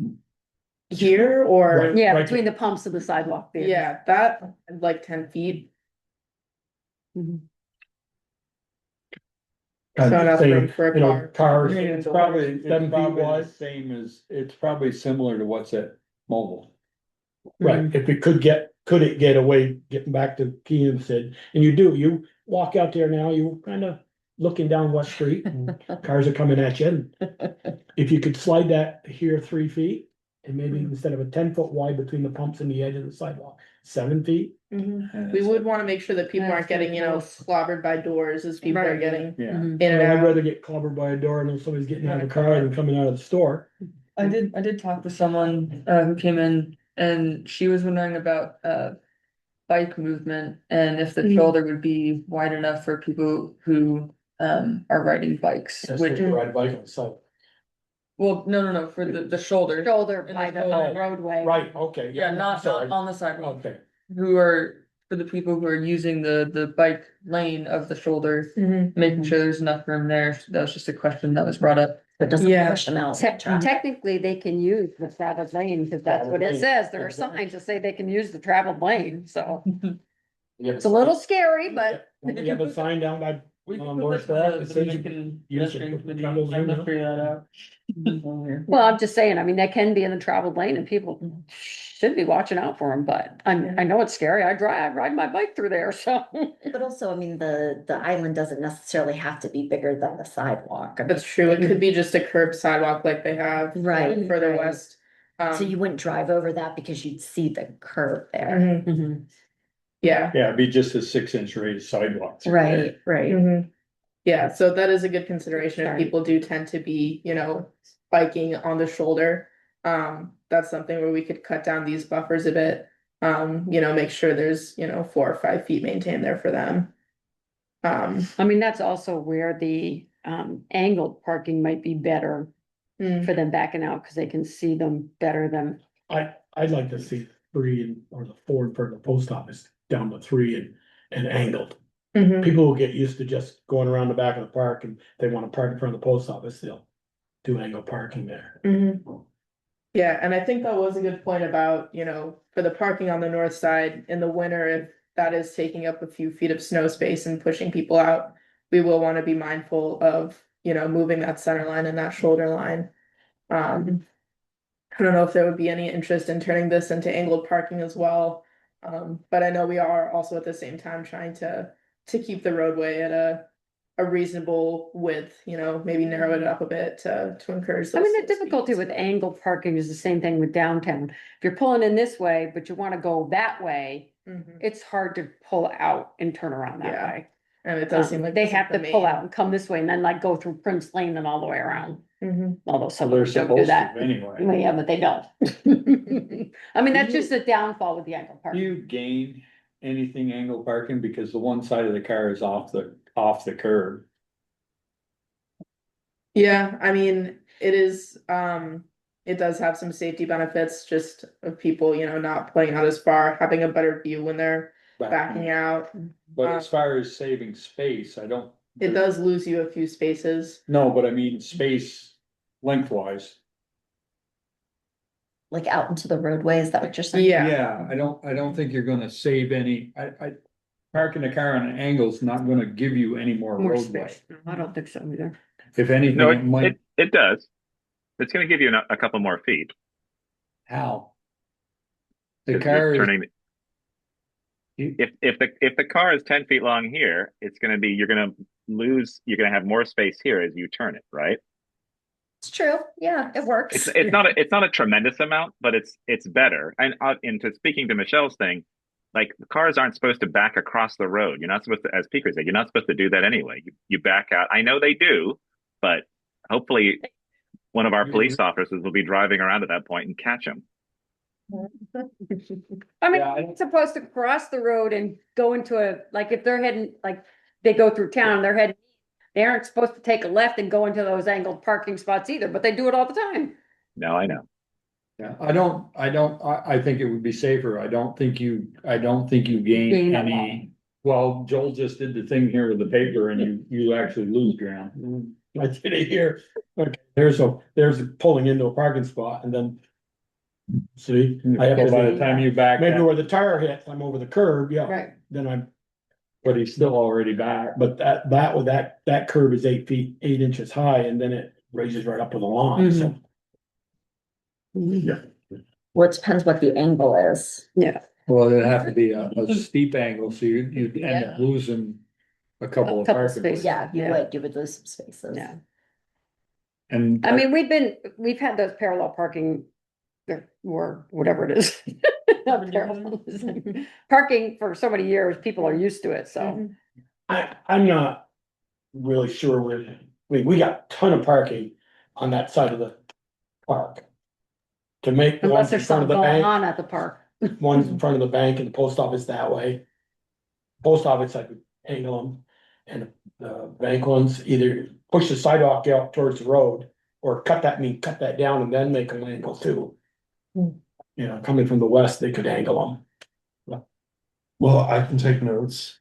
Speaker 12: Here or,
Speaker 4: Right.
Speaker 1: Yeah, between the pumps and the sidewalk there.
Speaker 12: yeah, that like 10 feet.
Speaker 1: Mhm.
Speaker 4: I'm
Speaker 12: So enough
Speaker 4: saying,
Speaker 12: room for a
Speaker 4: you know,
Speaker 12: car.
Speaker 4: cars.
Speaker 8: It's probably
Speaker 4: 7 feet
Speaker 8: the
Speaker 4: wide.
Speaker 8: same as, it's probably similar to what's at mobile.
Speaker 4: Right, if it could it get away, getting back to Keenan said, and you walk out there now, you kind of looking down West Street and cars are coming at you. And if you could slide that here 3 feet and maybe instead of a 10 foot wide between the pumps and the edge of the sidewalk, 7 feet.
Speaker 12: We would wanna make sure that people
Speaker 9: Yeah,
Speaker 12: aren't getting,
Speaker 9: close.
Speaker 12: clobbered by doors as people are
Speaker 1: Right.
Speaker 12: getting
Speaker 8: Yeah.
Speaker 1: Mhm.
Speaker 12: in and
Speaker 4: I'd
Speaker 12: out.
Speaker 4: rather get clobbered by a door and know somebody's getting out of the car than coming out of the store.
Speaker 9: I did talk to someone who came in and she was wondering about bike movement and if the shoulder would be wide enough for people who are riding bikes,
Speaker 4: That's
Speaker 9: which,
Speaker 4: to ride a bike on the side.
Speaker 9: well, no, for the shoulder.
Speaker 1: Shoulder
Speaker 9: And
Speaker 1: by
Speaker 9: the
Speaker 1: the
Speaker 9: shoulder.
Speaker 1: roadway.
Speaker 4: Right, okay.
Speaker 9: Yeah, not
Speaker 4: sorry.
Speaker 9: on the sidewalk,
Speaker 4: Okay,
Speaker 9: who are, for the people who are using the bike lane of the shoulder,
Speaker 12: Mhm.
Speaker 9: making sure there's enough room there. That was just a question that was brought up.
Speaker 5: it doesn't
Speaker 12: Yeah.
Speaker 5: push them out.
Speaker 1: Technically, they can use the traveled lane, because that's what it says. There are signs that say they can use the traveled lane, so it's a little scary, but.
Speaker 4: We have a sign down by,
Speaker 9: We can
Speaker 4: Lord,
Speaker 9: put that
Speaker 4: it
Speaker 9: on
Speaker 4: says
Speaker 9: the
Speaker 4: you
Speaker 9: Dominican
Speaker 4: use it
Speaker 9: pedestrian
Speaker 4: for
Speaker 9: committee.
Speaker 4: travel
Speaker 9: I'm
Speaker 4: lane,
Speaker 9: gonna
Speaker 4: no?
Speaker 9: figure that out.
Speaker 1: Well, I'm just saying, I mean, they can be in the traveled lane and people should be watching out for them, but I know it's scary. I ride my bike through there, so.
Speaker 5: But also, I mean, the island doesn't necessarily have to be bigger than the sidewalk. I mean,
Speaker 12: That's true, it could be just a curb sidewalk like they have.
Speaker 5: Right,
Speaker 12: Further
Speaker 5: right.
Speaker 12: west.
Speaker 5: So you wouldn't drive over that because you'd see the curve there.
Speaker 12: Mhm.
Speaker 1: Mhm.
Speaker 12: Yeah.
Speaker 8: Yeah, it'd be just a 6-inch raised sidewalk. through
Speaker 5: Right, right.
Speaker 12: Mhm. Yeah, so that is a good consideration if
Speaker 1: Sorry.
Speaker 12: people do tend to be, biking on the shoulder. That's something where we could cut down these buffers a bit. Make sure there's, 4 or 5 feet maintained there for them.
Speaker 1: I mean, that's also where the angled parking might be better
Speaker 12: Mm.
Speaker 1: for them backing out, because they can see them better than.
Speaker 4: I'd like to see 3 or the 4 in front of the post office down to 3 and angled.
Speaker 12: Mhm.
Speaker 4: People will get used to just going around the back of the park and they wanna park in front of the post office, they'll do angle parking there.
Speaker 12: Mhm. Yeah, and I think that was a good point about, for the parking on the north side in the winter, if that is taking up a few feet of snow space and pushing people out, we will want to be mindful of, moving that center line and that shoulder line. I don't know if there would be any interest in turning this into angled parking as well. But I know we are also at the same time trying to keep the roadway at a reasonable width, maybe narrow it up a bit to encourage.
Speaker 1: I mean, the
Speaker 12: those
Speaker 1: difficulty
Speaker 12: speeds.
Speaker 1: with angled parking is the same thing with downtown. If you're pulling in this way, but you wanna go that way,
Speaker 12: Mhm.
Speaker 1: it's hard to pull out and turn around that
Speaker 12: Yeah.
Speaker 1: way.
Speaker 12: And it does seem like
Speaker 1: They
Speaker 12: this is
Speaker 1: have
Speaker 12: the
Speaker 1: to pull
Speaker 12: main-
Speaker 1: out and come this way and then like go through Prince Lane and all the way around.
Speaker 12: Mhm.
Speaker 1: Although
Speaker 8: So
Speaker 1: some
Speaker 8: they're
Speaker 1: of them don't do
Speaker 8: supposed
Speaker 1: that.
Speaker 8: to anyway.
Speaker 1: Well, yeah, but they don't. I mean, that's just the downfall with the angled
Speaker 8: Do
Speaker 1: parking.
Speaker 8: you gain anything angle parking because the one side of the car is off the curb?
Speaker 12: Yeah, I mean, it is, it does have some safety benefits just of people, not pulling out as far, having a better view when they're backing out.
Speaker 8: But as far as saving space, I don't.
Speaker 12: It does lose you a few spaces.
Speaker 8: No, but I mean space lengthwise.
Speaker 5: Like out into the roadway, is that what you're saying?
Speaker 12: Yeah.
Speaker 8: Yeah, I don't think you're gonna save any, parking a car on an angle is not gonna give you any more
Speaker 1: More
Speaker 8: roadway.
Speaker 1: space. No, I don't think so either.
Speaker 8: If anything,
Speaker 2: No,
Speaker 8: it might,
Speaker 2: it does. It's going to give you a couple more feet.
Speaker 8: how? The
Speaker 2: You're
Speaker 8: car is,
Speaker 2: turning. If the car is 10 feet long here, you're going to have more space here as you turn it, right?
Speaker 5: It's true. Yeah, it works.
Speaker 2: It's not a tremendous amount, but it's better. And speaking to Michelle's thing, like the cars aren't supposed to back across the road. You're not supposed to, as Peter said, you're not supposed to do that anyway. You back out. I know they do, but hopefully one of our police officers will be driving around at that point and catch them.
Speaker 1: I mean,
Speaker 8: Yeah,
Speaker 1: it's supposed to cross the road and go into like, if they're heading, like, they go through town, they're heading, they aren't supposed to take a left and go into those angled parking spots either, but they do it all the time.
Speaker 2: No, I know.
Speaker 8: Yeah, I think it would be safer. I don't think you gain
Speaker 1: Gain a
Speaker 8: any. Well, Joel just did the thing here with the paper and you actually lose ground.
Speaker 4: I did it here. Okay, there's pulling into a parking spot and then. See, I have
Speaker 8: So by
Speaker 4: to,
Speaker 8: the time you back,
Speaker 4: maybe
Speaker 8: out,
Speaker 4: where the tire hits, I'm over the curb, yeah,
Speaker 1: Right.
Speaker 4: then I'm,
Speaker 8: but he's still already back.
Speaker 4: but that curb is 8 inches high and then it raises right up to the lawn, so. Yeah.
Speaker 5: Well, it depends what the angle is.
Speaker 1: Yeah.
Speaker 8: Well, it'd have to be a steep angle, so you'd end up losing a couple of
Speaker 1: Couple
Speaker 8: parking
Speaker 1: spaces.
Speaker 8: places.
Speaker 5: Yeah,
Speaker 1: Yeah.
Speaker 5: you would lose some spaces.
Speaker 1: Yeah.
Speaker 8: And
Speaker 1: I mean, we've had those parallel parking or whatever it is. Not parallel. Parking for so many years, people are used to it, so.
Speaker 4: I'm not really sure we got a ton of parking on that side of the park. To make
Speaker 1: Unless
Speaker 4: ones in
Speaker 1: there's
Speaker 4: front of
Speaker 1: something
Speaker 4: the
Speaker 1: going
Speaker 4: bank,
Speaker 1: on at the park.
Speaker 4: ones in front of the bank and the post office that way. Post office, I could angle them, and the bank ones either push the sidewalk out towards the road. Or cut that down and then make them angle too. You know, coming from the west, they could angle them.
Speaker 6: Well, I can take notes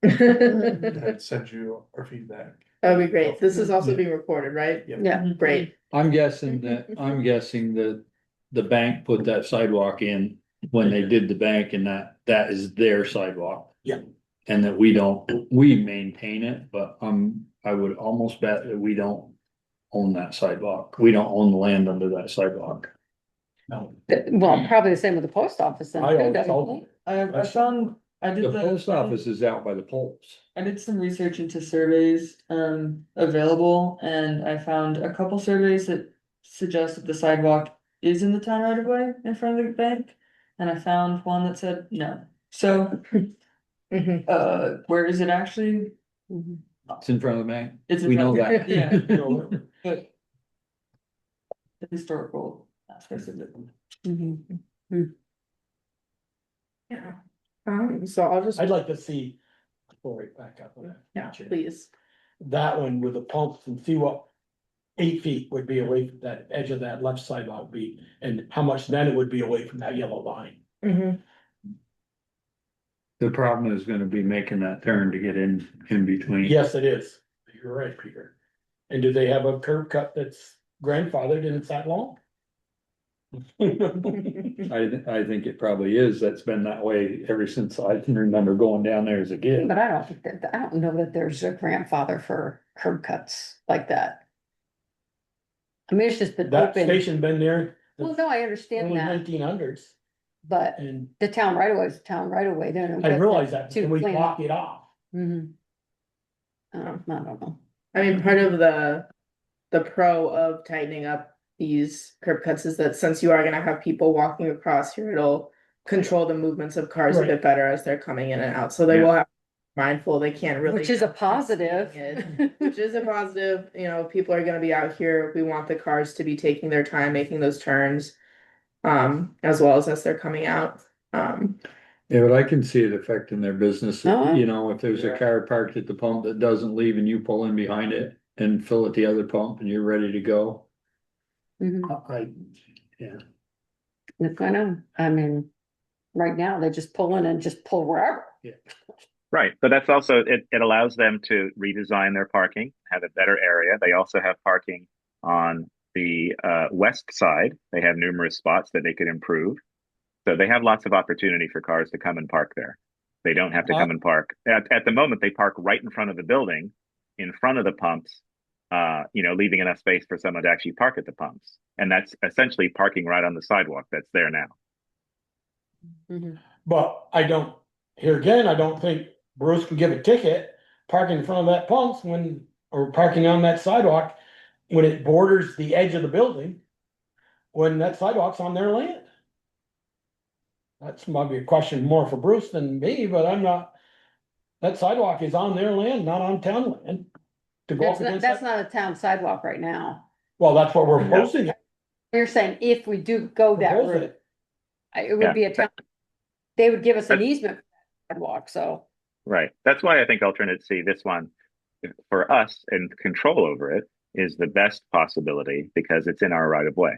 Speaker 6: and send you our feedback.
Speaker 12: That'd be great. This is also being recorded, right?
Speaker 1: Yeah.
Speaker 12: Great.
Speaker 8: I'm guessing that the bank put that sidewalk in when they did the bank and that is their sidewalk.
Speaker 4: Yeah.
Speaker 8: And that we maintain it, but I would almost bet that we don't own that sidewalk. We don't own the land under that sidewalk.
Speaker 4: No.
Speaker 1: Well, probably the same with the post office then.
Speaker 4: I
Speaker 1: too,
Speaker 4: always
Speaker 1: doesn't
Speaker 4: told
Speaker 1: it?
Speaker 9: I did
Speaker 8: The post office is out by the poles.
Speaker 9: I did some research into surveys available and I found a couple surveys that suggest that the sidewalk is in the town right of way in front of the bank. And I found one that said no. So where is it actually?
Speaker 8: It's in front of the bank.
Speaker 9: It's in
Speaker 8: We
Speaker 9: front
Speaker 8: know
Speaker 9: of-
Speaker 8: that.
Speaker 9: Yeah. But the historical aspects of it.
Speaker 12: Yeah. So I'll just,
Speaker 4: I'd like to see, before we back up.
Speaker 12: yeah, please.
Speaker 4: That one with the pumps and see what 8 feet would be away from that edge of that left sidewalk be, and how much then it would be away from that yellow line.
Speaker 8: The problem is gonna be making that turn to get in between.
Speaker 4: Yes, it is. You're right, Peter. And do they have a curb cut that's grandfathered and it's that long?
Speaker 8: I think it probably is. That's been that way ever since I can remember going down there as a kid.
Speaker 1: But I don't know that there's a grandfather for curb cuts like that. I mean, it's just been
Speaker 4: That
Speaker 1: open.
Speaker 4: station been there
Speaker 1: Well, no, I understand
Speaker 4: in the
Speaker 1: that,
Speaker 4: 1900s,
Speaker 1: but
Speaker 4: and
Speaker 1: the town right away is the town right away. They don't
Speaker 4: I
Speaker 1: get
Speaker 4: realize that,
Speaker 1: to
Speaker 4: and we
Speaker 1: clean
Speaker 4: block
Speaker 1: up.
Speaker 4: it off.
Speaker 1: Mhm. I don't know.
Speaker 12: I mean, part of the pro of tightening up these curb cuts is that since you are gonna have people walking across here, it'll control the movements of cars a
Speaker 4: Right.
Speaker 12: bit better as they're coming in and out, so they
Speaker 2: Yeah.
Speaker 12: will have mindful, they can't really.
Speaker 1: Which is a positive.
Speaker 12: Which is a positive, you know, people are gonna be out here, we want the cars to be taking their time, making those turns. As well as they're coming out,
Speaker 8: Yeah, but I can see it affecting their business.
Speaker 1: Uh-huh.
Speaker 8: You know, if there's a
Speaker 13: Yeah.
Speaker 8: car parked at the pump that doesn't leave and you pull in behind it and fill at the other pump and you're ready to go.
Speaker 1: Mhm.
Speaker 8: Yeah.
Speaker 1: If I know, I mean, right now, they just pull in and just pull wherever.
Speaker 2: Right, but that's also, it allows them to redesign their parking, have a better area. They also have parking on the west side. They have numerous spots that they could improve. So they have lots of opportunity for cars to come and park there. They don't have to come and park. At the moment, they park right in front of the building, in front of the pumps, leaving enough space for someone to actually park at the pumps. And that's essentially parking right on the sidewalk that's there now.
Speaker 4: But I don't think Bruce can give a ticket parking in front of that pumps or parking on that sidewalk when it borders the edge of the building, when that sidewalk's on their land. That's might be a question more for Bruce than me, but I'm not. That sidewalk is on their land, not on town land. To go up against
Speaker 1: That's
Speaker 4: that,
Speaker 1: not a town sidewalk right now.
Speaker 4: well, that's what we're proposing.
Speaker 1: You're saying if we do go that
Speaker 4: Propose
Speaker 1: route,
Speaker 4: it.
Speaker 1: it would be a town. They would give us an
Speaker 2: But-
Speaker 1: easement for that sidewalk, so.
Speaker 2: Right. That's why I think alternate C, this one, for us and control over it, is the best possibility because it's in our right of way.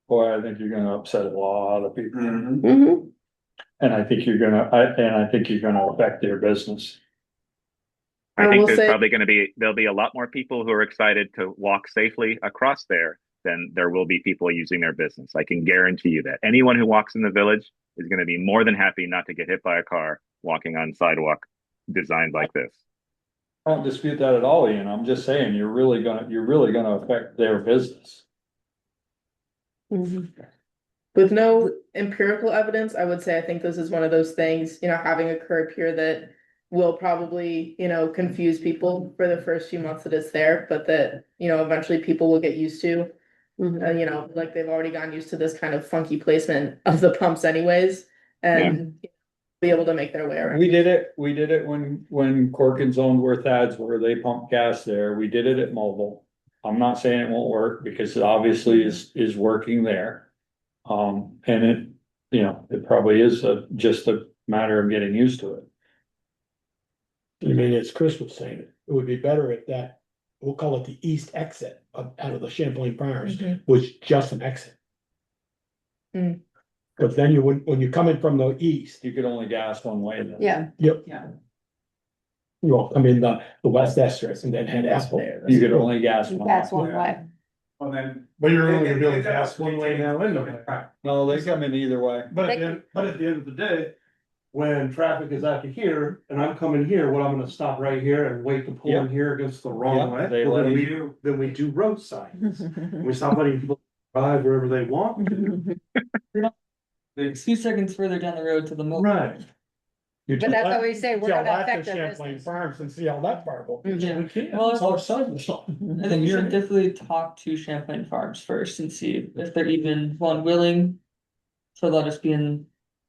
Speaker 8: Boy, I think you're gonna upset a lot of people,
Speaker 13: Mhm.
Speaker 8: and I think you're gonna, affect their business.
Speaker 2: I
Speaker 12: I
Speaker 2: think
Speaker 12: will
Speaker 2: there's
Speaker 12: say-
Speaker 2: probably there'll be a lot more people who are excited to walk safely across there than there will be people using their business. I can guarantee you that anyone who walks in the village is going to be more than happy not to get hit by a car walking on sidewalk designed like this.
Speaker 8: I don't dispute that at all, Ian. I'm just saying, you're really gonna affect their business.
Speaker 12: With no empirical evidence, I would say I think this is one of those things, having a curb here that will probably, confuse people for the first few months that it's there, but that, eventually people will get used to. Like they've already gotten used to this kind of funky placement of the pumps anyways, and be able to make their way around.
Speaker 8: We did it when Corkins owned where Thad's where they pumped gas there. We did it at Mobile. I'm not saying it won't work because it obviously is working there. And it probably is just a matter of getting used to it.
Speaker 4: I mean, as Chris was saying, it would be better if that, we'll call it the east exit out of the Champlain Farms, was just an exit.
Speaker 12: Mm.
Speaker 4: But then you would, when you're coming from the east,
Speaker 8: You could only gas one way then.
Speaker 1: Yeah,
Speaker 4: yep,
Speaker 14: Yeah.
Speaker 4: well, I mean, the west estrus and then head out there.
Speaker 8: You could only gas one.
Speaker 1: that's
Speaker 8: way.
Speaker 1: one way.
Speaker 13: Well, then.
Speaker 6: But you're only gonna be able to gas one way now anyway.
Speaker 8: No, they come in either way.
Speaker 6: But at the end of the day, when traffic is out to here and I'm coming here, what I'm gonna stop right here and wait to pull in here against the wrong way.
Speaker 8: they
Speaker 6: Well,
Speaker 8: let
Speaker 6: then we do road signs. We stop letting people drive wherever they want.
Speaker 9: A few seconds further down the road to the mill.
Speaker 6: Right.
Speaker 1: But that's what we say, we're
Speaker 4: Tell
Speaker 1: gonna
Speaker 4: that to
Speaker 1: affect their
Speaker 4: Champlain
Speaker 1: business.
Speaker 4: Farms and see how that far goes.
Speaker 9: Yeah.
Speaker 6: We can't.
Speaker 9: Well,
Speaker 6: It's our side.
Speaker 9: I think we should definitely talk to Champlain Farms first and see if they're even willing to let us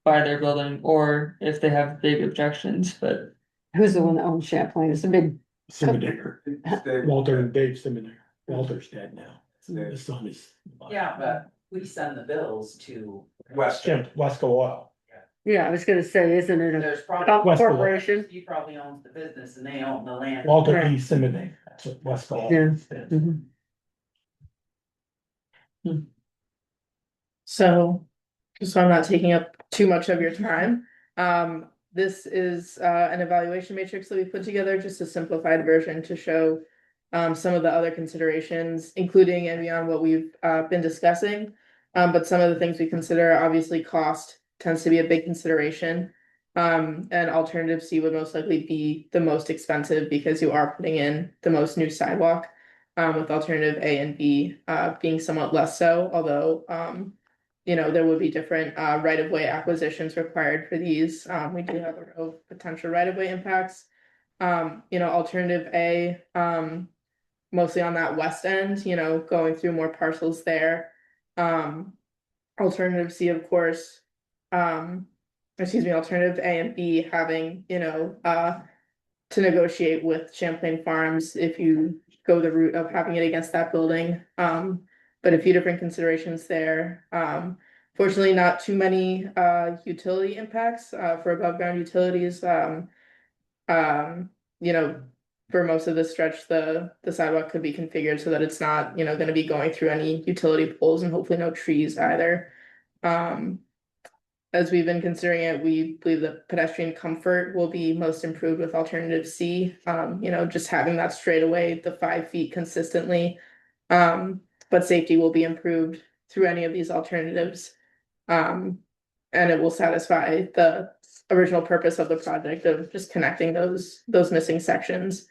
Speaker 9: by their building, or if they have big objections, but.
Speaker 1: Who's the one that owns Champlain? It's a big,
Speaker 4: Simoniger, Walter and Dave Simoniger. Walter's dead now.
Speaker 13: Dave.
Speaker 4: The son is.
Speaker 14: Yeah, but we send the bills to,
Speaker 4: Wesco Oil.
Speaker 1: yeah, I was gonna say, isn't it a
Speaker 14: there's probably,
Speaker 4: West-
Speaker 1: corporation?
Speaker 14: he probably owns the business and they own the land.
Speaker 4: Walter
Speaker 1: Right.
Speaker 4: E. Simoniger, that's what Wesco.
Speaker 1: Yeah.
Speaker 4: Oil stands for.
Speaker 12: So, just so I'm not taking up too much of your time, this is an evaluation matrix that we put together, just a simplified version to show some of the other considerations, including and beyond what we've been discussing. But some of the things we consider, obviously, cost tends to be a big consideration. And alternative C would most likely be the most expensive because you are putting in the most new sidewalk. With alternative A and B being somewhat less so, although there would be different right-of-way acquisitions required for these. We do have a row of potential right-of-way impacts. Alternative A, mostly on that west end, going through more parcels there. Alternative C, of course, alternative A and B having, to negotiate with Champlain Farms if you go the route of having it against that building. But a few different considerations there. Fortunately, not too many utility impacts for above ground utilities. For most of the stretch, the sidewalk could be configured so that it's not, going to be going through any utility poles and hopefully no trees either. As we've been considering it, we believe that pedestrian comfort will be most improved with alternative C. Just having that straight away, the 5 feet consistently. But safety will be improved through any of these alternatives. And it will satisfy the original purpose of the project of just connecting those missing sections.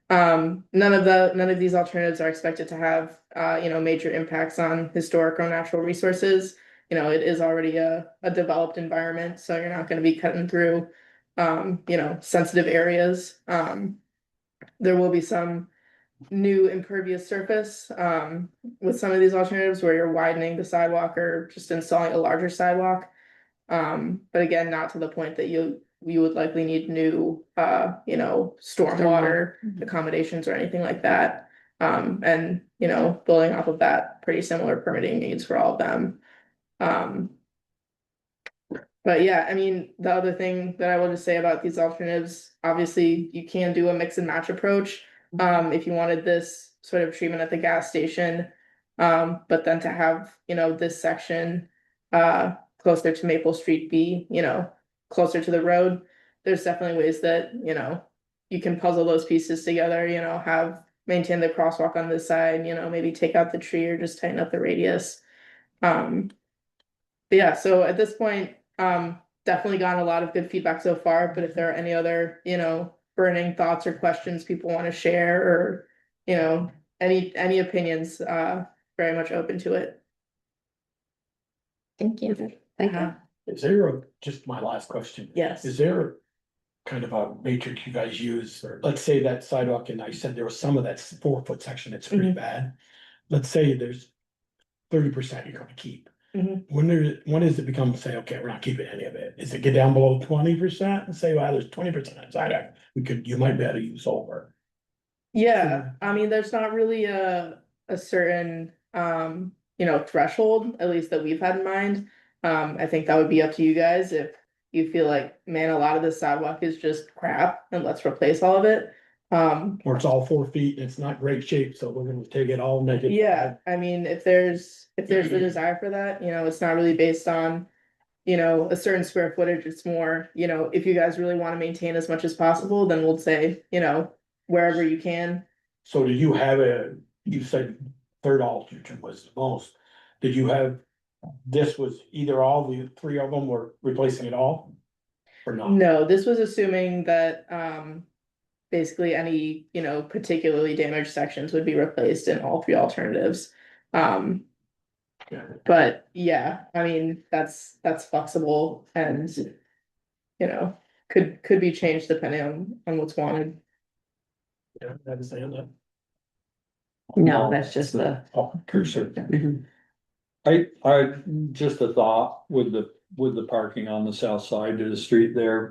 Speaker 12: None of these alternatives are expected to have major impacts on historic or natural resources. It is already a developed environment, so you're not going to be cutting through sensitive areas. There will be some new impervious surface, with some of these alternatives where you're widening the sidewalk or just installing a larger sidewalk. But again, not to the point that you would likely need new, stormwater accommodations or anything like that. And, building off of that, pretty similar permitting needs for all of them. But yeah, I mean, the other thing that I will just say about these alternatives, obviously you can do a mix and match approach. If you wanted this sort of treatment at the gas station, but then to have, this section, closer to Maple Street be, closer to the road, there's definitely ways that, you can puzzle those pieces together, maintain the crosswalk on this side, maybe take out the tree or just tighten up the radius. But yeah, so at this point, definitely gotten a lot of good feedback so far, but if there are any other, burning thoughts or questions people want to share or, any opinions, very much open to it.
Speaker 5: Thank you.
Speaker 1: Thank you.
Speaker 4: Is there just my last question?
Speaker 12: Yes.
Speaker 4: Is there kind of a matrix you guys use? Or let's say that sidewalk, and I said there was some of that 4-foot section that's pretty bad. Let's say there's 30% you're gonna keep. When does it become, say, okay, we're not keeping any of it? Is it get down below 20% and say, well, there's 20% of sidewalk you might be able to use over?
Speaker 12: Yeah, I mean, there's not really a certain, threshold, at least that we've had in mind. I think that would be up to you guys if you feel like, man, a lot of this sidewalk is just crap and let's replace all of it.
Speaker 4: Or it's all 4 feet and it's not great shape, so we're gonna take it all and make it.
Speaker 12: Yeah, I mean, if there's the desire for that, it's not really based on, a certain square footage, it's more, if you guys really want to maintain as much as possible, then we'll say, wherever you can.
Speaker 4: So do you have you said third alternative was the most, did you have, this was either all the 3 of them were replacing it all? Or not?
Speaker 12: No, this was assuming that, basically any, particularly damaged sections would be replaced in all 3 alternatives. But yeah, I mean, that's flexible and, could be changed depending on what's wanted.
Speaker 4: Yeah, I understand that.
Speaker 1: No, that's just the.
Speaker 4: Oh, cursor.
Speaker 8: I, just a thought with the parking on the south side of the street there.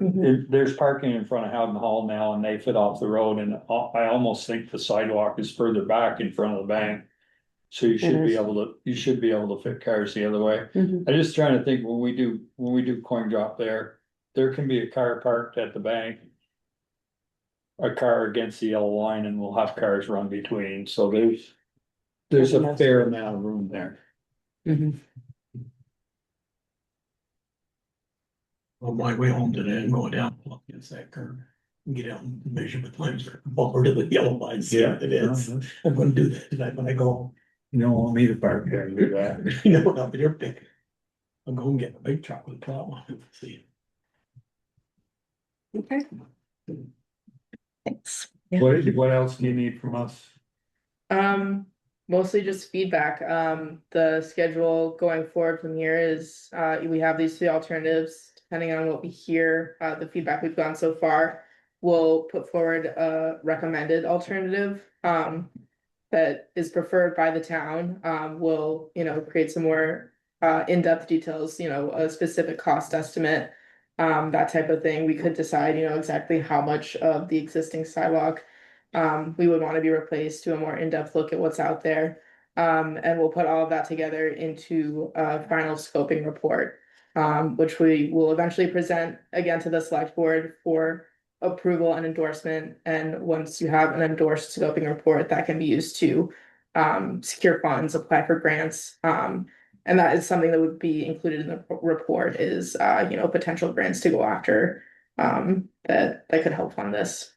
Speaker 8: There's parking in front of Howden Hall now and they fit off the road and I almost think the sidewalk is further back in front of the bank. So you should be able to fit cars the other way. I'm just trying to think when we do coin drop there can be a car parked at the bank. A car against the yellow line and we'll have cars run between, so there's a fair amount of room there.
Speaker 4: On my way home today, I'm going down, look against that curve. Get out and measure the flames, bumper to the yellow line, see what it is. I'm gonna do that tonight when I go home.
Speaker 8: You don't want me to park there and do that.
Speaker 4: You know, not your pick. I'm going to get a big truck with a plow on it, see.
Speaker 1: Okay.
Speaker 5: Thanks.
Speaker 8: What else do you need from us?
Speaker 12: Mostly just feedback. The schedule going forward from here is, we have these 3 alternatives, depending on what we hear, the feedback we've gotten so far. We'll put forward a recommended alternative, that is preferred by the town. We'll, create some more, in-depth details, a specific cost estimate, that type of thing. We could decide, exactly how much of the existing sidewalk we would want to be replaced, to a more in-depth look at what's out there. And we'll put all of that together into a final scoping report, which we will eventually present again to the select board for approval and endorsement. And once you have an endorsed scoping report, that can be used to secure funds, apply for grants. And that is something that would be included in the report is, potential grants to go after, that could help fund this.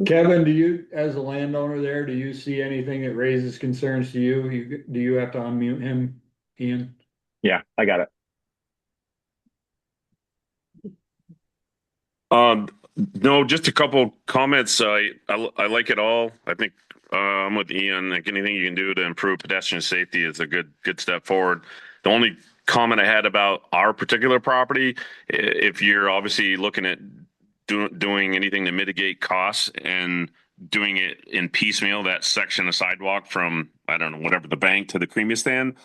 Speaker 8: Kevin, do you, as a landowner there, do you see anything that raises concerns to you? Do you have to unmute him, Ian?
Speaker 2: Yeah, I got it.
Speaker 15: No, just a couple comments. I like it all. I think I'm with Ian. Like anything you can do to improve pedestrian safety is a good step forward. The only comment I had about our particular property, if you're obviously looking at doing anything to mitigate costs and doing it in piecemeal, that section of sidewalk from, I don't know, whatever, the bank to the creamy stand.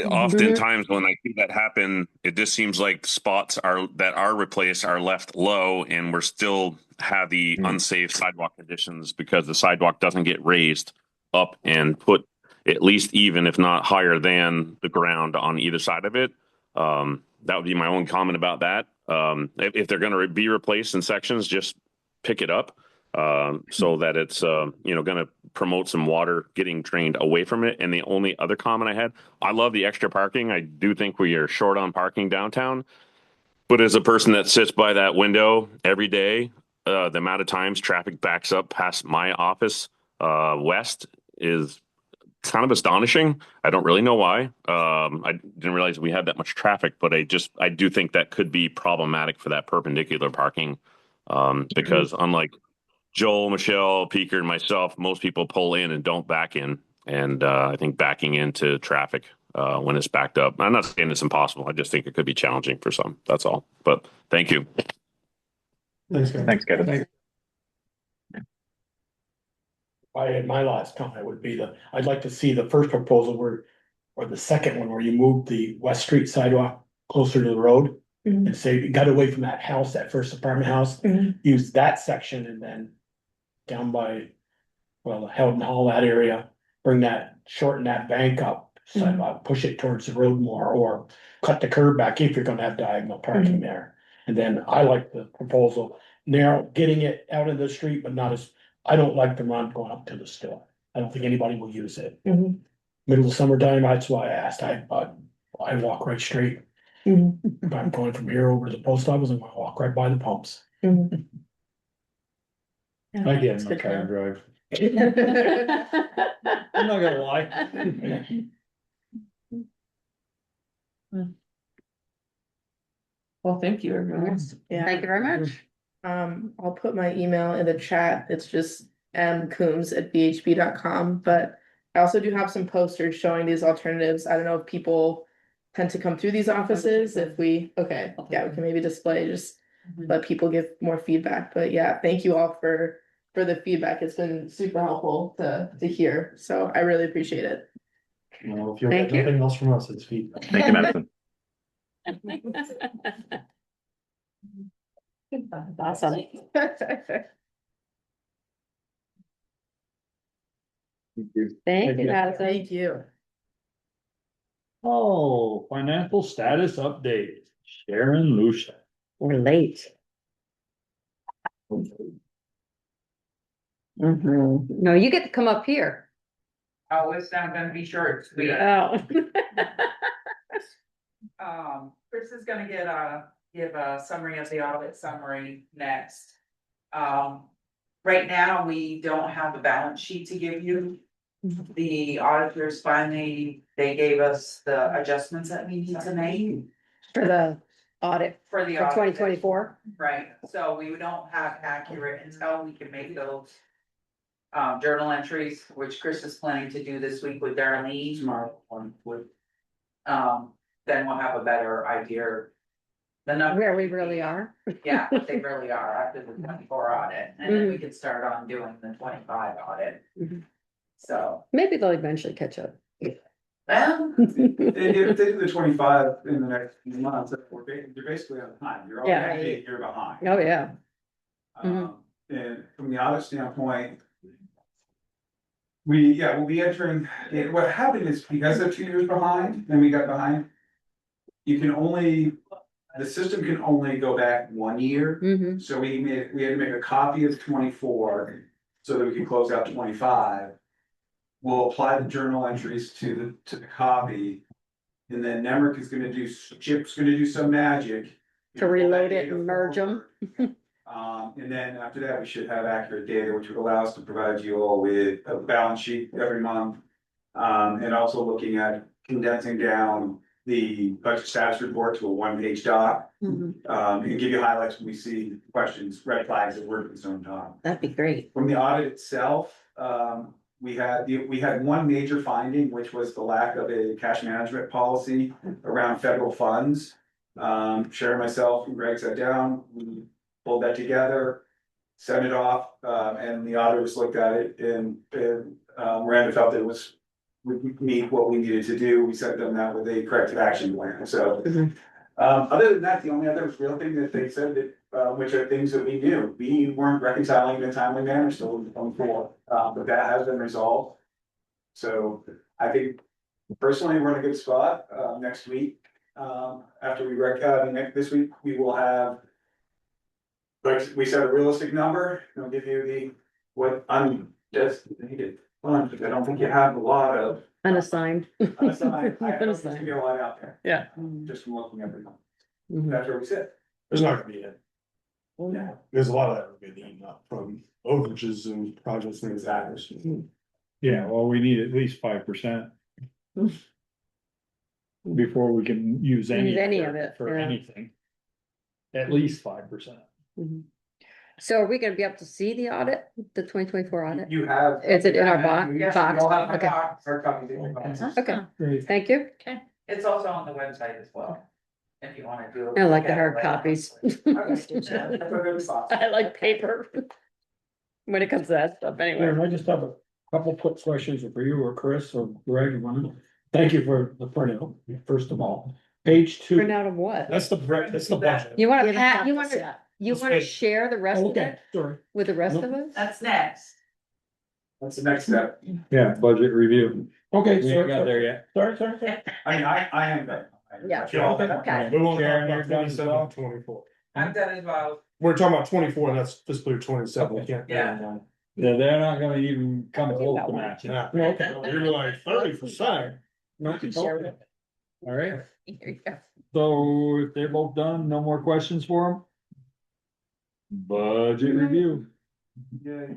Speaker 15: Oftentimes when I see that happen, it just seems like spots that are replaced are left low, and we're still have the unsafe sidewalk conditions because the sidewalk doesn't get raised up and put at least even, if not higher than the ground on either side of it. That would be my own comment about that. If they're going to be replaced in sections, just pick it up so that it's going to promote some water getting drained away from it. And the only other comment I had, I love the extra parking. I do think we are short on parking downtown. But as a person that sits by that window every day, the amount of times traffic backs up past my office west is kind of astonishing. I don't really know why. I didn't realize we had that much traffic, but I do think that could be problematic for that perpendicular parking because unlike Joel, Michelle, Peaker, and myself, most people pull in and don't back in. And I think backing into traffic when it's backed up, I'm not saying it's impossible. I just think it could be challenging for some. That's all. But thank you.
Speaker 4: Thanks, Kevin.
Speaker 2: Thanks, Kevin.
Speaker 4: My last comment would be I'd like to see the first proposal or the second one where you move the West Street sidewalk closer to the road. And say you got away from that house, that first apartment house, use that section and then down by, well, Houghton Hall, that area, shorten that bank up, sidewalk, push it towards the road more, or cut the curb back if you're gonna have diagonal parking there. And then I like the proposal, getting it out of the street, but not I don't like the run going up to the store. I don't think anybody will use it. Middle of summertime, that's why I asked, I walk right straight. If I'm going from here over to the post office, I'm gonna walk right by the pumps.
Speaker 8: I get in my car and drive. I'm not gonna lie.
Speaker 9: Well, thank you, everyone.
Speaker 1: Thank you very much.
Speaker 12: I'll put my email in the chat. It's just mcoombs@bhb.com, but I also do have some posters showing these alternatives. I don't know if people tend to come through these offices. We can maybe display, just let people give more feedback. But yeah, thank you all for the feedback. It's been super helpful to hear. So I really appreciate it.
Speaker 6: Well, if you get nothing else from us, it's feedback.
Speaker 2: Thank you, Madison.
Speaker 1: Awesome. Thank you, Madison.
Speaker 12: Thank you.
Speaker 8: Oh, financial status update, Sharon Lucia.
Speaker 1: We're late. No, you get to come up here.
Speaker 14: Oh, it's not gonna be short. Sweet.
Speaker 1: Oh.
Speaker 14: Chris is gonna give a summary of the audit summary next. Right now, we don't have a balance sheet to give you. The auditors finally, they gave us the adjustments that we need to make.
Speaker 1: For the audit
Speaker 14: For the
Speaker 1: for
Speaker 14: audit.
Speaker 1: 2024.
Speaker 14: Right, so we don't have accurate until we can make those. Journal entries, which Chris is planning to do this week with Darlene. Tomorrow. Then we'll have a better idea.
Speaker 1: Where we really are.
Speaker 14: Yeah, what they really are after the 24 audit, and then we can start on doing the 25 audit. So.
Speaker 1: Maybe they'll eventually catch up.
Speaker 14: Well.
Speaker 13: If they do the 25 in the next few months, you're basically on time. You're already a year behind.
Speaker 1: Oh, yeah.
Speaker 13: And from the audit standpoint, we'll be entering, what happened is because they're 2 years behind, then we got behind. The system can only go back 1 year. So we had to make a copy of 24 so that we can close out 25. We'll apply the journal entries to the copy. And then Nemrick is gonna do, Chip's gonna do some magic.
Speaker 1: To reload it and merge them.
Speaker 13: And then after that, we should have accurate data, which would allow us to provide you all with a balance sheet every month. And also looking at condensing down the budget status report to a 1-page doc. And give you highlights when we see questions, red flags that we're concerned on.
Speaker 1: That'd be great.
Speaker 13: From the audit itself, we had one major finding, which was the lack of a cash management policy around federal funds. Sharon, myself, and Greg sat down, we pulled that together. sent it off, and the auditors looked at it and, Miranda felt it was. Would meet what we needed to do, we sent them that with a corrective action plan, so. Other than that, the only other real thing that they said that, which are things that we knew, we weren't reconciling in a timely manner, still in 24, but that has been resolved. So I think personally, we're in a good spot, next week, after we this week, we will have. Like we said, a realistic number, I'll give you what I'm just needed. I don't think you have a lot of.
Speaker 1: Unassigned.
Speaker 13: Unassigned. I don't think there's gonna be a lot out there.
Speaker 1: Yeah.
Speaker 13: Just from looking at it.
Speaker 1: Mhm.
Speaker 13: That's where we sit.
Speaker 6: There's not gonna be it.
Speaker 13: Yeah.
Speaker 6: There's a lot of that we're getting eaten up from overages and projects and exactly.
Speaker 8: Yeah, well, we need at least 5%. Before we can use any
Speaker 1: of it,
Speaker 8: for
Speaker 1: yeah.
Speaker 8: anything. At least 5%.
Speaker 1: Mhm. So are we gonna be able to see the audit, the 2024 audit?
Speaker 13: You have.
Speaker 1: Is it in our box?
Speaker 13: Yes,
Speaker 1: Box?
Speaker 13: you all have my
Speaker 1: Okay.
Speaker 13: box, hard copies in your box.
Speaker 1: Okay,
Speaker 8: Great.
Speaker 1: thank you.
Speaker 14: It's also on the website as well, if you wanna do.
Speaker 1: I like the
Speaker 14: look at it
Speaker 1: hard
Speaker 14: later.
Speaker 1: copies.
Speaker 13: Okay.
Speaker 1: I like paper. When it comes to that stuff anyway.
Speaker 4: Aaron, I just have a couple quick questions for you or Chris or Greg. Thank you for the printout, first of all. Page 2.
Speaker 1: Print out of what?
Speaker 6: That's the budget.
Speaker 1: You wanna
Speaker 5: We haven't
Speaker 1: pat,
Speaker 5: got
Speaker 1: you
Speaker 5: this
Speaker 1: wanna,
Speaker 5: yet.
Speaker 1: you wanna share the rest of
Speaker 4: Okay,
Speaker 1: it
Speaker 4: sorry.
Speaker 1: with the rest
Speaker 4: Nope.
Speaker 1: of us?
Speaker 14: That's next.
Speaker 13: That's the next step.
Speaker 8: Yeah, budget review.
Speaker 4: Okay,
Speaker 8: We ain't got there yet.
Speaker 4: Sorry.
Speaker 13: I mean, I am done.
Speaker 1: Yeah.
Speaker 4: Okay. We won't talk
Speaker 8: Sharon,
Speaker 4: about
Speaker 8: you're done as
Speaker 4: 27
Speaker 8: well?
Speaker 4: and 24.
Speaker 14: I'm done as well.
Speaker 6: We're talking about 24, and that's fiscal year 27, we can't.
Speaker 14: Yeah.
Speaker 8: Yeah, they're not gonna even come close to matching.
Speaker 6: Yeah.
Speaker 4: Okay.
Speaker 6: You're like 30%.
Speaker 4: No, okay.
Speaker 8: All right,
Speaker 1: Here you go.
Speaker 8: so if they're both done, no more questions for them? Budget review.
Speaker 6: Yay.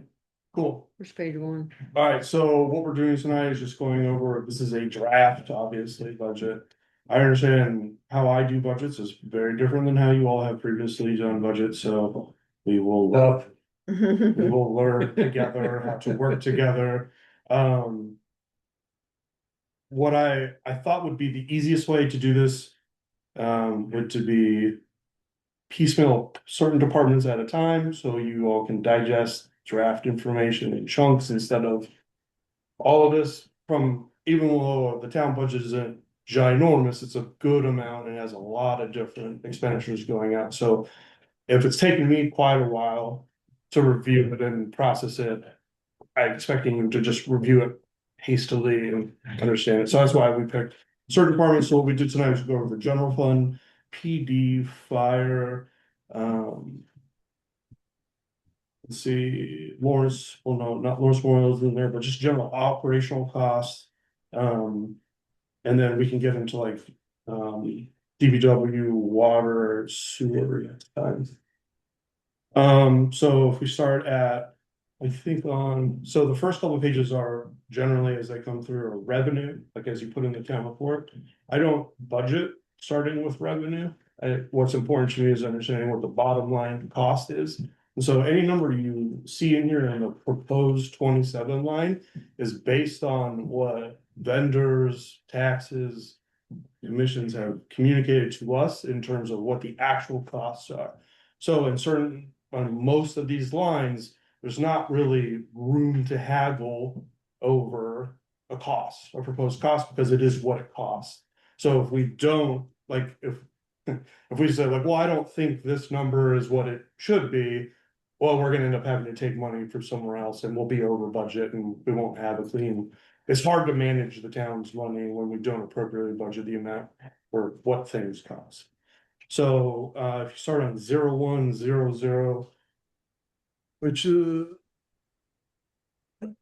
Speaker 6: Cool.
Speaker 1: Where's page 1?
Speaker 6: All right, so what we're doing tonight is just going over, this is a draft, obviously, budget. I understand how I do budgets is very different than how you all have previously done budgets, so we will we will learn together how to work together. What I thought would be the easiest way to do this would to be piecemeal certain departments at a time, so you all can digest draft information in chunks instead of all of this from, even though the town budget isn't ginormous, it's a good amount and has a lot of different expenditures going out. So if it's taken me quite a while to review it and process it, I'm expecting you to just review it hastily and understand it. So that's why we picked certain departments. So what we did tonight was go over the general fund, PD, fire, let's see, Lawrence, well, no, not Lawrence Memorial's in there, but just general operational costs. And then we can get into like, DBW, water, sewer times. So if we start at, I think so the first couple of pages are generally as they come through are revenue, like as you put in the town report. I don't budget starting with revenue. What's important to me is understanding what the bottom line cost is. And so any number you see in here in the proposed 27 line is based on what vendors, taxes, commissions have communicated to us in terms of what the actual costs are. So on most of these lines, there's not really room to haggle over a proposed cost, because it is what it costs. So if we don't, like, if we say like, well, I don't think this number is what it should be, well, we're gonna end up having to take money from somewhere else and we'll be over budget and we won't have a clean. It's hard to manage the town's money when we don't appropriately budget the amount or what things cost. So if you start on 0100, which is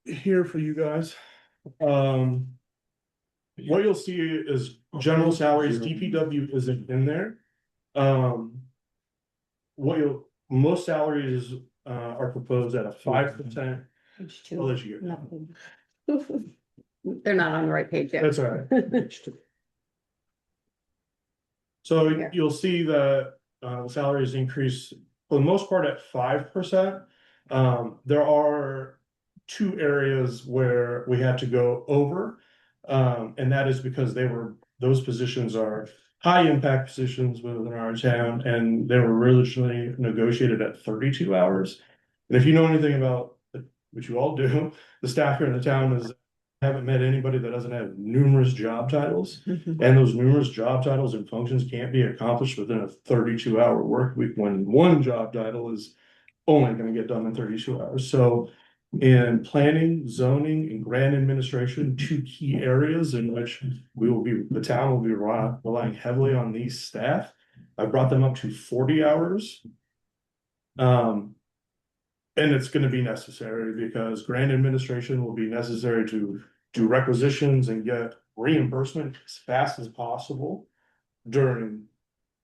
Speaker 6: here for you guys. What you'll see is general salaries, DPW isn't in there. Most salaries are proposed at a 5%.
Speaker 1: Page
Speaker 6: I'll
Speaker 1: 2.
Speaker 6: let you go.
Speaker 1: Nothing. They're not on the right page yet.
Speaker 6: That's all right. So you'll see that salaries increase for the most part at 5%. There are two areas where we had to go over. And that is because those positions are high impact positions within our town, and they were originally negotiated at 32 hours. And if you know anything about, which you all do, the staff here in the town is, haven't met anybody that doesn't have numerous job titles.
Speaker 5: Mhm.
Speaker 6: And those numerous job titles and functions can't be accomplished within a 32-hour work week when one job title is only gonna get done in 32 hours. So in planning, zoning, and grant administration, two key areas in which the town will be relying heavily on these staff. I brought them up to 40 hours. And it's gonna be necessary because grant administration will be necessary to do requisitions and get reimbursement as fast as possible during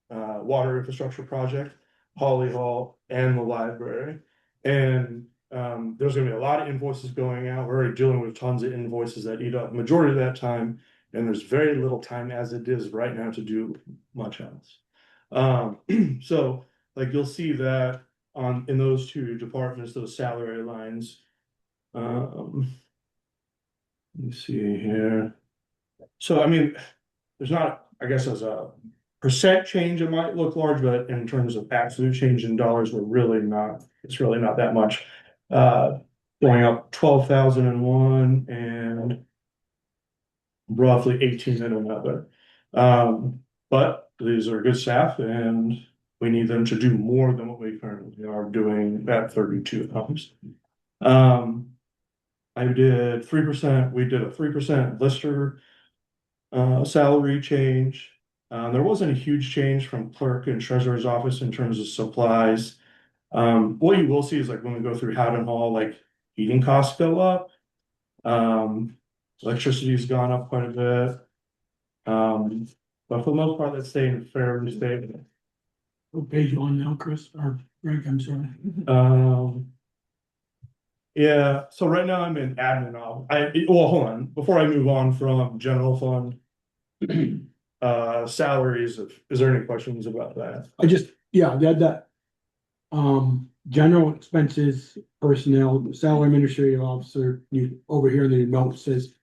Speaker 6: water infrastructure project, Holly Hall, and the library. And there's gonna be a lot of invoices going out. We're already dealing with tons of invoices that eat up majority of that time, and there's very little time as it is right now to do much else. So like you'll see that in those two departments, those salary lines. Let me see here. So I mean, there's not, I guess as a percent change, it might look large, but in terms of absolute change in dollars, it's really not that much. Going up 12,000 in one and roughly 18 in another. But these are good staff and we need them to do more than what we currently are doing at 32 hours. I did 3%, we did a 3% lister salary change. There wasn't a huge change from clerk and treasurer's office in terms of supplies. What you will see is like when we go through Howden Hall, like heating costs go up. Electricity's gone up quite a bit. But for the most part, that's staying fairly stable.
Speaker 4: What page you on now, Chris, or Greg, I'm sorry.
Speaker 6: Yeah, so right now I'm in admin well, hold on, before I move on from general fund. Salaries, is there any questions about that?
Speaker 4: I just, yeah, that. General expenses, personnel, salary administrative officer, you, over here in the note says.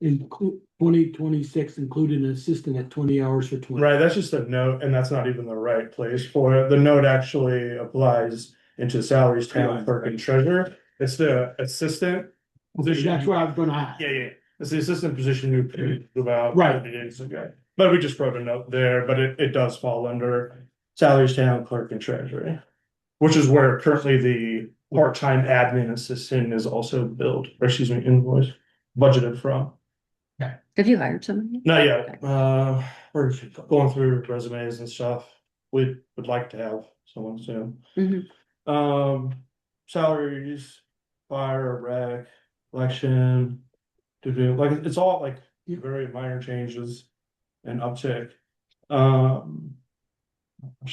Speaker 4: In 2026 included an assistant at 20 hours for 20.
Speaker 6: Right, that's just a note, and that's not even the right place for it. The note actually applies into salaries, town clerk, and treasurer. It's the assistant position.
Speaker 4: That's what I was gonna ask.
Speaker 6: Yeah. It's the assistant position you paid about
Speaker 4: Right.
Speaker 6: 30 days ago. But we just wrote a note there, but it does fall under salaries, town clerk, and treasury. Which is where currently the part-time admin assistant is also billed, or excuse me, invoice, budgeted from.
Speaker 1: Have you hired somebody?
Speaker 6: Not yet, we're going through resumes and stuff. We would like to have someone soon. Salaries, fire, rec, election, like, it's all like very minor changes and uptick.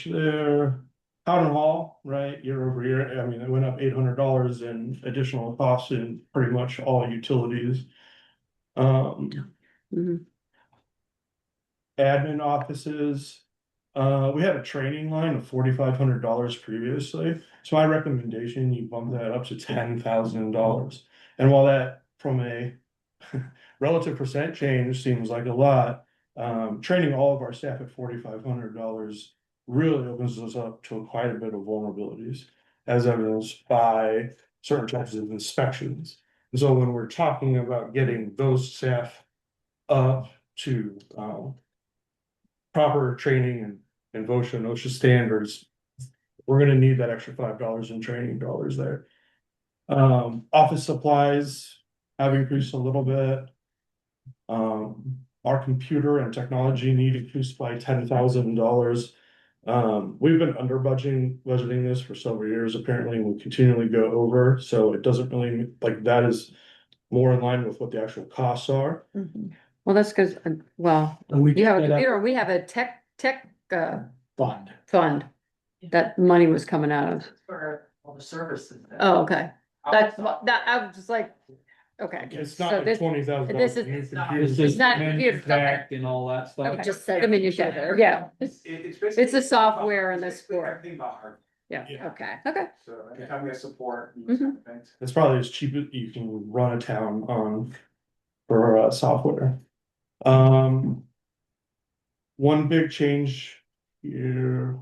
Speaker 6: There, Howden Hall, right, year over year, I mean, it went up $800 in additional costs in pretty much all utilities. Admin offices, we had a training line of $4,500 previously, so my recommendation, you bump that up to $10,000. And while that from a relative percent change seems like a lot, training all of our staff at $4,500 really opens us up to quite a bit of vulnerabilities, as evidenced by certain types of inspections. And so when we're talking about getting those staff up to proper training and OSHA standards, we're gonna need that extra $5 in training dollars there. Office supplies have increased a little bit. Our computer and technology need increased by $10,000. We've been under budgeting this for several years, apparently, and we continually go over, so it doesn't really, like, that is more in line with what the actual costs are.
Speaker 1: Well, that's because, well, you have a computer, we have a tech fund that money was coming out of.
Speaker 14: For all the services.
Speaker 1: Oh, okay. That's that, I was just like, okay.
Speaker 6: It's
Speaker 1: So
Speaker 6: not like
Speaker 1: this-
Speaker 6: $20,000.
Speaker 1: this is-
Speaker 8: This
Speaker 1: It's
Speaker 8: is
Speaker 1: not a computer,
Speaker 8: Tech and all that stuff.
Speaker 1: It just said, I mean, you said, yeah, it's the software and the support.
Speaker 13: Everything about hardware.
Speaker 1: Yeah, okay.
Speaker 13: So anytime we have support. Things.
Speaker 6: It's probably as cheap as you can run a town on for software. One big change here.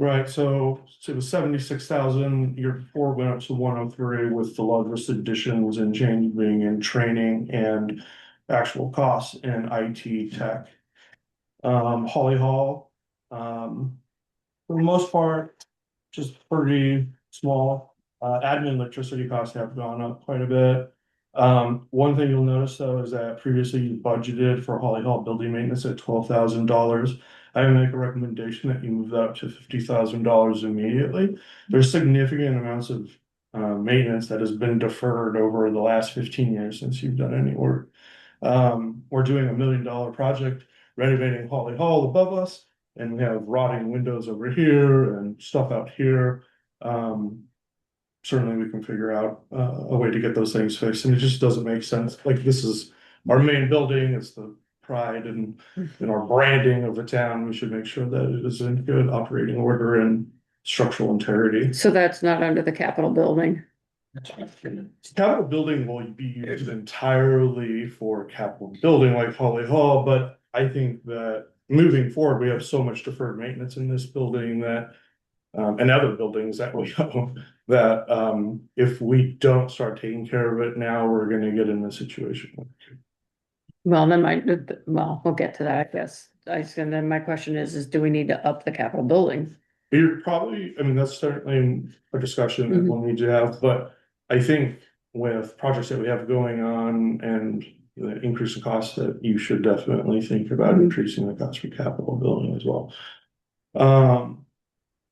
Speaker 6: Right, so it was 76,000, year before went up to 103 with the largest additions and change being in training and actual costs in IT tech. Holly Hall, for the most part, just pretty small. Admin electricity costs have gone up quite a bit. One thing you'll notice though is that previously you budgeted for Holly Hall building maintenance at $12,000. I would make a recommendation that you move that up to $50,000 immediately. There's significant amounts of maintenance that has been deferred over the last 15 years since you've done any work. We're doing $1 million project renovating Holly Hall above us, and we have rotting windows over here and stuff out here. Certainly we can figure out a way to get those things fixed, and it just doesn't make sense. Like, this is our main building, it's the pride and our branding of the town. We should make sure that it is in good operating order and structural integrity.
Speaker 1: So that's not under the Capitol building.
Speaker 6: Capitol building will be used entirely for Capitol building like Holly Hall, but I think that moving forward, we have so much deferred maintenance in this building that and other buildings that we own, that if we don't start taking care of it now, we're gonna get in this situation.
Speaker 1: Well, then we'll get to that, I guess. And then my question is do we need to up the Capitol building?
Speaker 6: You're probably, I mean, that's certainly a discussion that we'll need to have, but I think with projects that we have going on and the increase in costs, that you should definitely think about increasing the cost for Capitol building as well.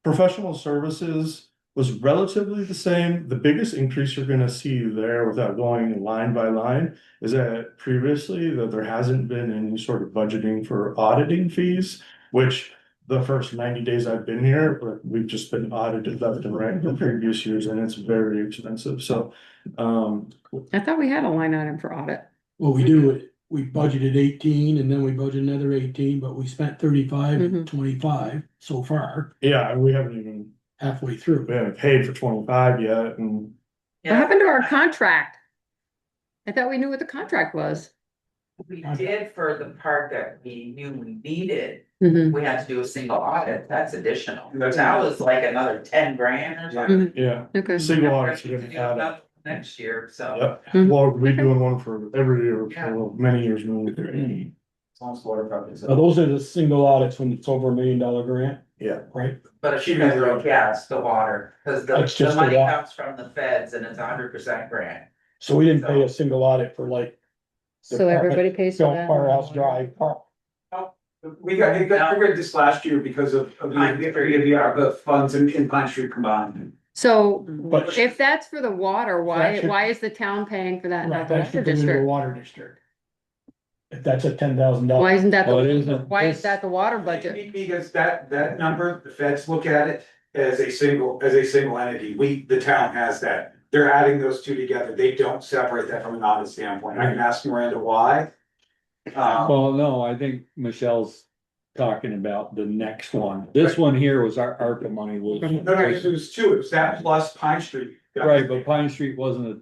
Speaker 6: Professional services was relatively the same. The biggest increase you're gonna see there, without going line by line, is that previously that there hasn't been any sort of budgeting for auditing fees, which the first 90 days I've been here, we've just been audited left and right the previous years, and it's very expensive. So
Speaker 1: I thought we had a line item for audit.
Speaker 4: Well, we do, we budgeted 18 and then we budgeted another 18, but we spent 35 and 25 so far,
Speaker 6: yeah, and we haven't even,
Speaker 4: halfway through.
Speaker 6: we haven't paid for 25 yet, and
Speaker 1: What happened to our contract? I thought we knew what the contract was.
Speaker 14: We did for the part that we knew we needed,
Speaker 1: Mhm.
Speaker 14: we had to do a single audit, that's additional. That was like another 10 grand or something.
Speaker 6: yeah,
Speaker 1: Okay.
Speaker 6: single audits are
Speaker 14: We're
Speaker 6: gonna
Speaker 14: gonna do
Speaker 6: add up.
Speaker 14: another next year, so.
Speaker 6: Yep,
Speaker 1: Mhm.
Speaker 6: well, we're doing one for every year
Speaker 14: Yeah.
Speaker 6: for many years moving.
Speaker 13: As long as water projects.
Speaker 4: Now, those are the single audits when it's over $1 million grant,
Speaker 6: Yeah,
Speaker 4: right?
Speaker 14: But if you guys are, yeah, it's the water, cause
Speaker 4: It's
Speaker 14: the
Speaker 4: just the
Speaker 14: money
Speaker 4: water.
Speaker 14: comes from the feds and it's 100% grant.
Speaker 4: So we didn't pay a single audit for like.
Speaker 1: So everybody pays for
Speaker 4: Don't
Speaker 1: that?
Speaker 4: Firehouse Drive,
Speaker 13: We triggered this last year because of the funds in Pine Street combined.
Speaker 1: So
Speaker 4: but
Speaker 1: if that's for the water,
Speaker 4: That should-
Speaker 1: why is the town paying for that,
Speaker 4: right,
Speaker 1: not the
Speaker 4: that
Speaker 1: water
Speaker 4: should go into the
Speaker 1: district?
Speaker 4: water district. If that's a $10,000.
Speaker 1: Why isn't that,
Speaker 8: Well, it isn't.
Speaker 1: why is that the water budget?
Speaker 13: Because that number, the feds look at it as a single entity. The town has that. They're adding those two together. They don't separate that from an audit standpoint. I can ask Miranda why.
Speaker 8: Well, no, I think Michelle's talking about the next one. This one here was our ARPA money was.
Speaker 13: No, it was two. It was that plus Pine Street.
Speaker 8: Right, but Pine Street wasn't a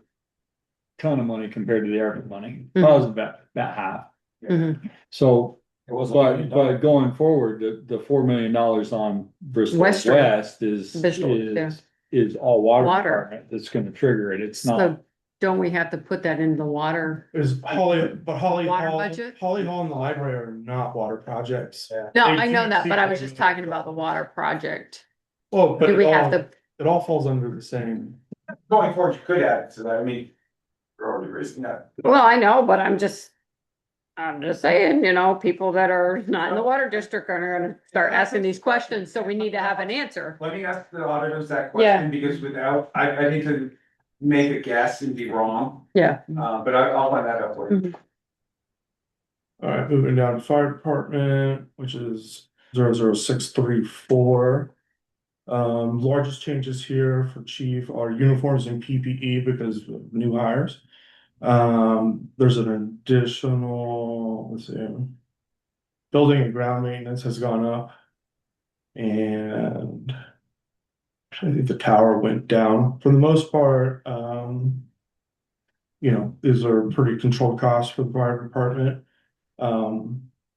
Speaker 8: ton of money compared to the ARPA money.
Speaker 1: Mhm.
Speaker 8: Well, it was about half.
Speaker 1: Mhm.
Speaker 8: So,
Speaker 4: It wasn't $1 million.
Speaker 8: but going forward, the $4 million on Bristol
Speaker 1: Western.
Speaker 8: West is
Speaker 1: Bristol, yeah.
Speaker 8: is all water
Speaker 1: Water.
Speaker 8: department that's gonna trigger it. It's not.
Speaker 1: So don't we have to put that in the water?
Speaker 6: is Holly
Speaker 1: Water
Speaker 6: Hall,
Speaker 1: budget?
Speaker 6: Holly Hall and the library are not water projects.
Speaker 1: No,
Speaker 6: They
Speaker 1: I know
Speaker 6: do
Speaker 1: that, but I was
Speaker 6: see-
Speaker 1: just talking about the water project.
Speaker 6: Well, but
Speaker 1: Do we have
Speaker 6: it
Speaker 1: to,
Speaker 6: all falls under the same.
Speaker 13: Going forward, you could add it to that. I mean, we're already raising that.
Speaker 1: well, I know, but I'm just saying, people that are not in the water district are gonna start asking these questions, so we need to have an answer.
Speaker 13: Let me ask the auditors that
Speaker 1: Yeah.
Speaker 13: question, because without, I need to make a guess and be wrong,
Speaker 1: Yeah.
Speaker 13: but I'll find that out for you.
Speaker 6: All right, moving down to fire department, which is 00634. Largest changes here for chief are uniforms and PPE because of new hires. There's an additional, let's see. Building and ground maintenance has gone up. And I think the tower went down for the most part. These are pretty controlled costs for the fire department. But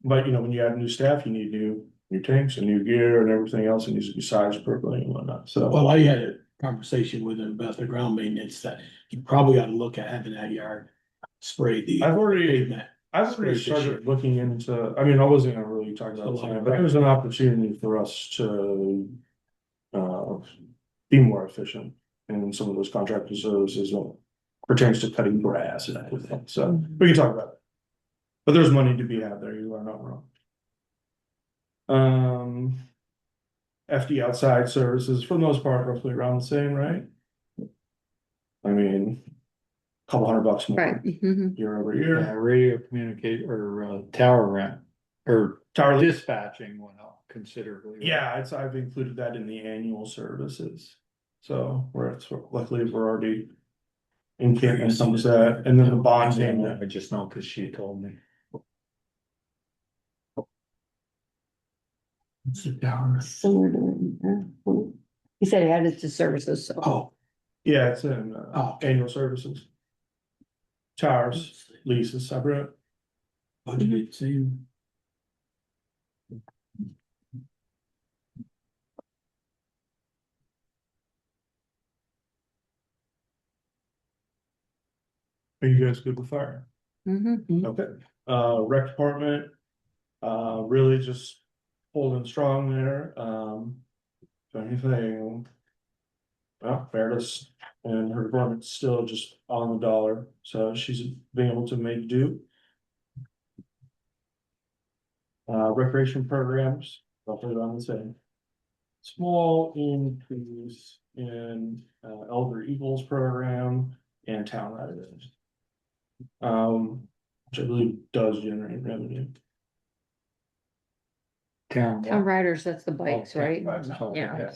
Speaker 6: when you add new staff, you need new new tanks and new gear and everything else, it needs to be sized properly and whatnot, so.
Speaker 4: Well, I had a conversation with him about the ground maintenance that you probably ought to look at having that yard spray the
Speaker 6: I've already
Speaker 4: pavement.
Speaker 6: started looking into, I mean, I wasn't gonna really talk about it tonight, but there's an opportunity for us to. Be more efficient in some of those contractor services when it pertains to cutting grass and everything, so we can talk about it. But there's money to be had there, you are not wrong. FD outside services, for the most part, roughly around the same, right? I mean, couple $100 more.
Speaker 1: Right. Mhm.
Speaker 6: Year over year.
Speaker 8: Radio communicate or tower rent or
Speaker 6: Tower
Speaker 8: dispatching went up considerably.
Speaker 6: Yeah, I've included that in the annual services. So luckily we're already in some of that, and then the bond payment.
Speaker 8: I just know because she told me.
Speaker 4: It's the tower.
Speaker 1: He said he added to services, so.
Speaker 4: Oh,
Speaker 6: Yeah, it's in
Speaker 4: okay.
Speaker 6: annual services. Towers, leases separate.
Speaker 4: Budget, same.
Speaker 6: Are you guys good with fire?
Speaker 1: Mhm.
Speaker 6: Okay, rec department, really just holding strong there, if anything. Well, Meredith's and her department's still just on the dollar, so she's being able to make do. Recreation programs, roughly around the same. Small increase in, Elder Eagles program and town riders. Which I believe does generate revenue.
Speaker 1: Town riders, that's the bikes, right?
Speaker 8: Oh,
Speaker 1: Yeah.
Speaker 6: okay.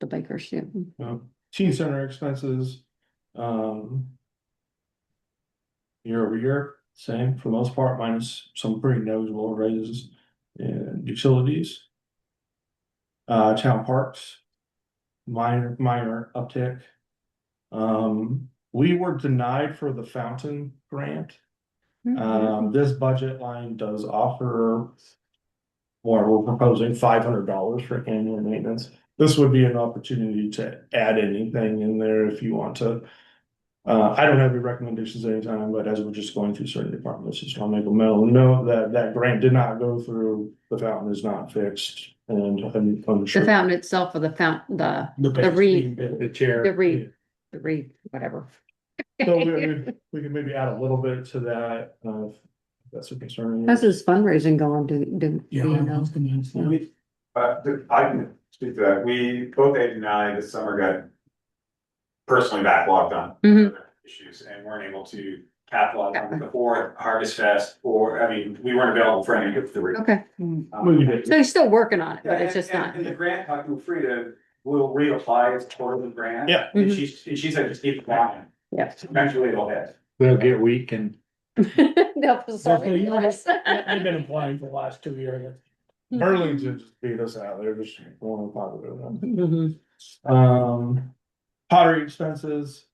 Speaker 1: The bikers, yeah.
Speaker 6: Teen center expenses. Year over year, same for the most part, minus some pretty notable raises in utilities. Town parks. Minor uptick. We were denied for the fountain grant. This budget line does offer. Or we're proposing $500 for annual maintenance. This would be an opportunity to add anything in there if you want to. I don't have any recommendations anytime, but as we're just going through certain departments, just want to make a mental note that that grant did not go through. The fountain is not fixed, and I'm sure.
Speaker 1: The fountain itself, or the fountain, the
Speaker 8: chair.
Speaker 1: the reed, whatever.
Speaker 6: So we can maybe add a little bit to that, if that's a concern.
Speaker 1: How's his fundraising going?
Speaker 4: Yeah,
Speaker 1: do you
Speaker 4: I
Speaker 1: know?
Speaker 4: was gonna answer.
Speaker 13: I can speak to that. We, both Ed and I this summer got personally backlogged on other issues and weren't able to capitalize on it before Harvest Fest, or, I mean, we weren't available for any of the.
Speaker 1: Okay,
Speaker 6: We
Speaker 1: so he's still working on it, but it's just not.
Speaker 13: And the grant, talking Frida, will reapply as part of the grant.
Speaker 6: Yeah.
Speaker 13: And she said, just keep applying.
Speaker 1: Yeah.
Speaker 13: Eventually it'll hit.
Speaker 8: They'll get weak and.
Speaker 1: They'll solve it.
Speaker 4: I've been applying for the last 2 years.
Speaker 6: Burlington just beat us out. They're just going positive.
Speaker 1: Mhm.
Speaker 6: Pottery expenses,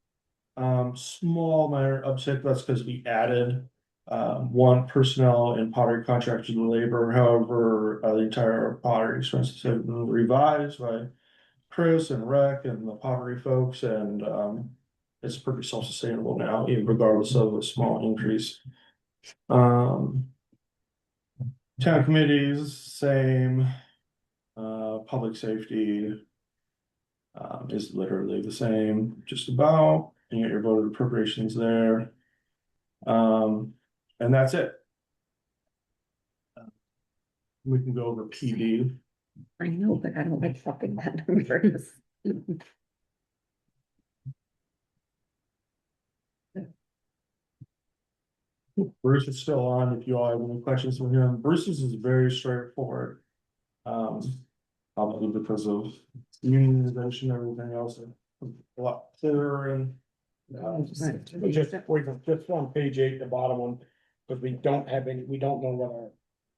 Speaker 6: small minor uptick. That's because we added one personnel and pottery contracted labor. However, the entire pottery expenses have been revised by Chris and Rec and the pottery folks, and it's pretty self-sustainable now, even regardless of a small increase. Town committees, same. Public safety is literally the same, just about. You get your voted appropriations there. And that's it. We can go over PD.
Speaker 1: I know, but I don't like fucking that number.
Speaker 6: Bruce is still on. If you all have any questions for him, Bruce's is very straightforward. Probably because of unionization and everything else, a lot clearer and.
Speaker 4: We just on page 8, the bottom one, because we don't know what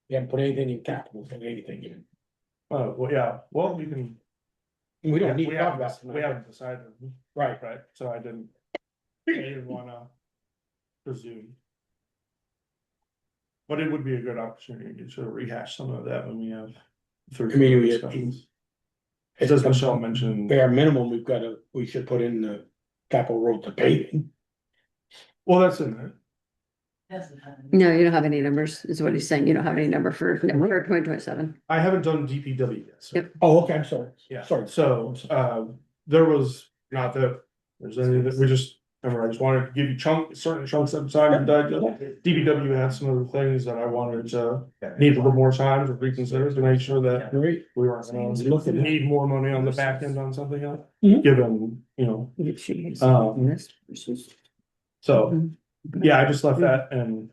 Speaker 4: we haven't put anything in capital for anything in.
Speaker 6: Oh, well, yeah, well, we can.
Speaker 4: We don't need
Speaker 6: We
Speaker 4: to talk
Speaker 6: haven't,
Speaker 4: about it.
Speaker 6: we haven't decided. Right, so I didn't wanna presume. But it would be a good opportunity to rehash some of that when we have through.
Speaker 4: I mean,
Speaker 6: discussions.
Speaker 4: As
Speaker 6: As Michelle mentioned,
Speaker 4: bare minimum, we should put in the capital road to paving.
Speaker 6: well, that's in there.
Speaker 1: No, you don't have any numbers, is what he's saying. You don't have any number for 2027.
Speaker 6: I haven't done DPW yet, so.
Speaker 1: Yep.
Speaker 4: Oh, okay, I'm sorry.
Speaker 6: Yeah,
Speaker 4: Sorry.
Speaker 6: so, there was, not that there's any that we just, remember, I just wanted to give you certain chunks at a time and digest. DPW had some of the things that I wanted to, need a little more time to reconsider to make sure that
Speaker 4: Great.
Speaker 6: we weren't gonna look and need more money on the back end on something else,
Speaker 4: Mhm.
Speaker 6: given, you know, so, yeah, I just left that and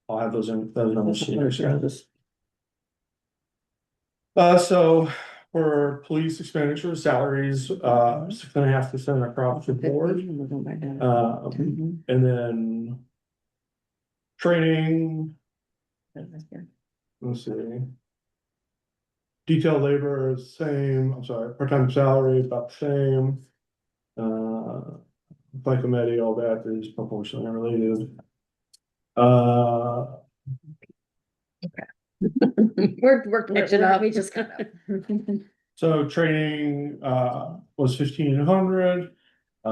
Speaker 6: I'll have those numbers. So for police expenditures, salaries, 6.5% across the board. And then training, let's see. Detailed labor is the same, I'm sorry, part-time salary is about the same. Flight committee, all that is proportionally related.
Speaker 1: We're catching up.
Speaker 5: We just kind
Speaker 6: So training, was 1,500.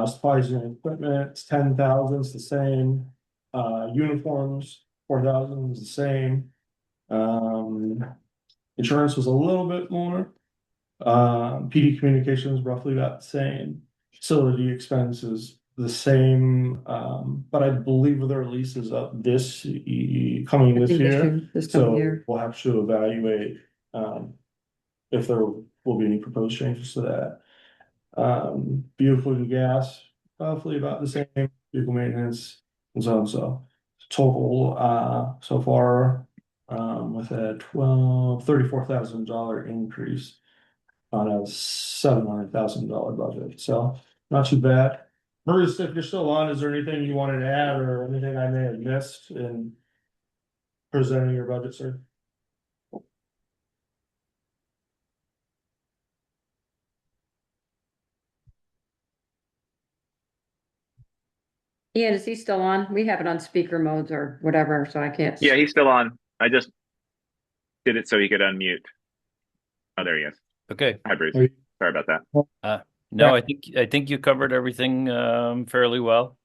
Speaker 6: Supplies and equipment, it's 10,000, it's the same. Uniforms, 4,000 is the same. Insurance was a little bit more. PD communications roughly about the same. Facility expenses the same, but I believe their lease is up coming this year. So we'll have to evaluate, if there will be any proposed changes to that. Vehicle and gas, roughly about the same, vehicle maintenance and so on, so. Total, so far, with a $34,000 increase on a $700,000 budget, so not too bad. Bruce, if you're still on, is there anything you wanted to add or anything I may have missed in presenting your budget, sir?
Speaker 1: Ian, is he still on? We have it on speaker modes or whatever, so I can't.
Speaker 2: Yeah, he's still on. I just did it so he could unmute. Oh, there he is.
Speaker 7: Okay.
Speaker 2: Hi, Bruce. Sorry about that.
Speaker 7: No, I think you covered everything fairly well.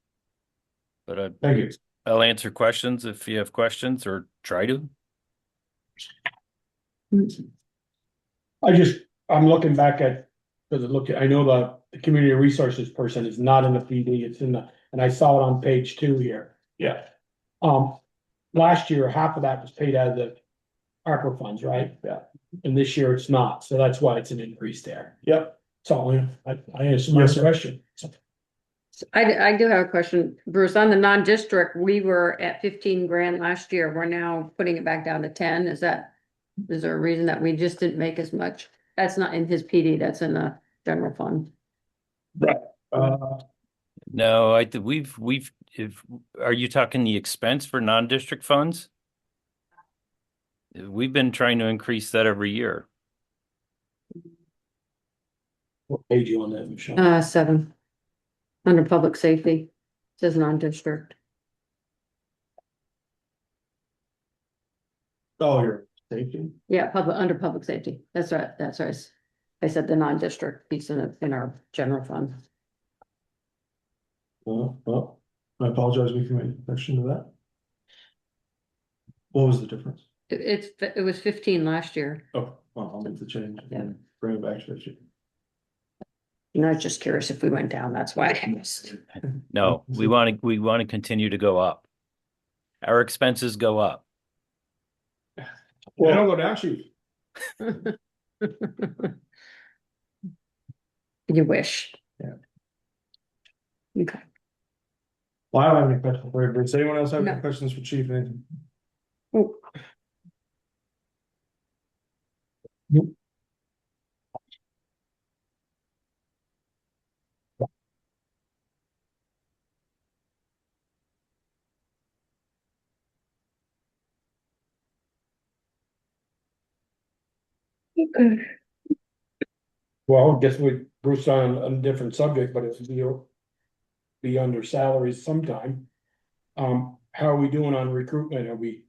Speaker 7: But
Speaker 6: Thank you.
Speaker 7: I'll answer questions if you have questions or try to.
Speaker 4: I'm looking back at, I know the community resources person is not in the PD, it's in and I saw it on page 2 here.
Speaker 6: Yeah.
Speaker 4: Last year, half of that was paid out of the ARPA funds, right?
Speaker 6: Yeah.
Speaker 4: And this year it's not, so that's why it's an increase there.
Speaker 6: Yep.
Speaker 4: So I answered my question.
Speaker 1: I do have a question, Bruce, on the non-district, we were at 15 grand last year. We're now putting it back down to 10. Is there a reason that we just didn't make as much? That's not in his PD, that's in the general fund.
Speaker 6: Right.
Speaker 7: No, are you talking the expense for non-district funds? We've been trying to increase that every year.
Speaker 4: What page you on that, Michelle?
Speaker 1: 7. Under public safety, says non-district.
Speaker 6: Oh, your safety?
Speaker 1: Yeah, under public safety. That's right, I said the non-district piece in our general fund.
Speaker 6: Well, I apologize, we can make a question to that. What was the difference?
Speaker 1: It was 15 last year.
Speaker 6: Oh, well, I'll make the change and bring it back to 15.
Speaker 1: And I was just curious if we went down, that's why I asked.
Speaker 7: No, we want to continue to go up. Our expenses go up.
Speaker 6: Well, I don't go down, shoot.
Speaker 1: You wish.
Speaker 6: Yeah.
Speaker 1: Okay.
Speaker 6: Well, I don't have any questions for everybody. Does anyone else have
Speaker 1: No.
Speaker 6: any questions for Chief? Nathan?
Speaker 1: Oh.
Speaker 4: Well, I guess Bruce on a different subject, but it's be under salaries sometime. How are we doing on recruitment? Have we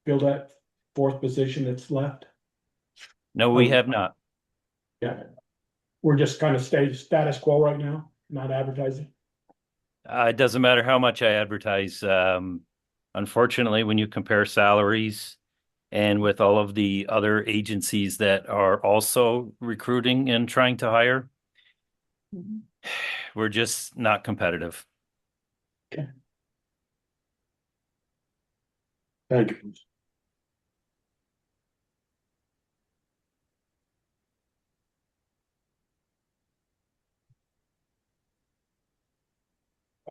Speaker 4: filled that 4th position that's left?
Speaker 7: No, we have not.
Speaker 4: Yeah. We're just kind of status quo right now, not advertising.
Speaker 7: It doesn't matter how much I advertise. Unfortunately, when you compare salaries and with all of the other agencies that are also recruiting and trying to hire, we're just not competitive.
Speaker 6: Thank you.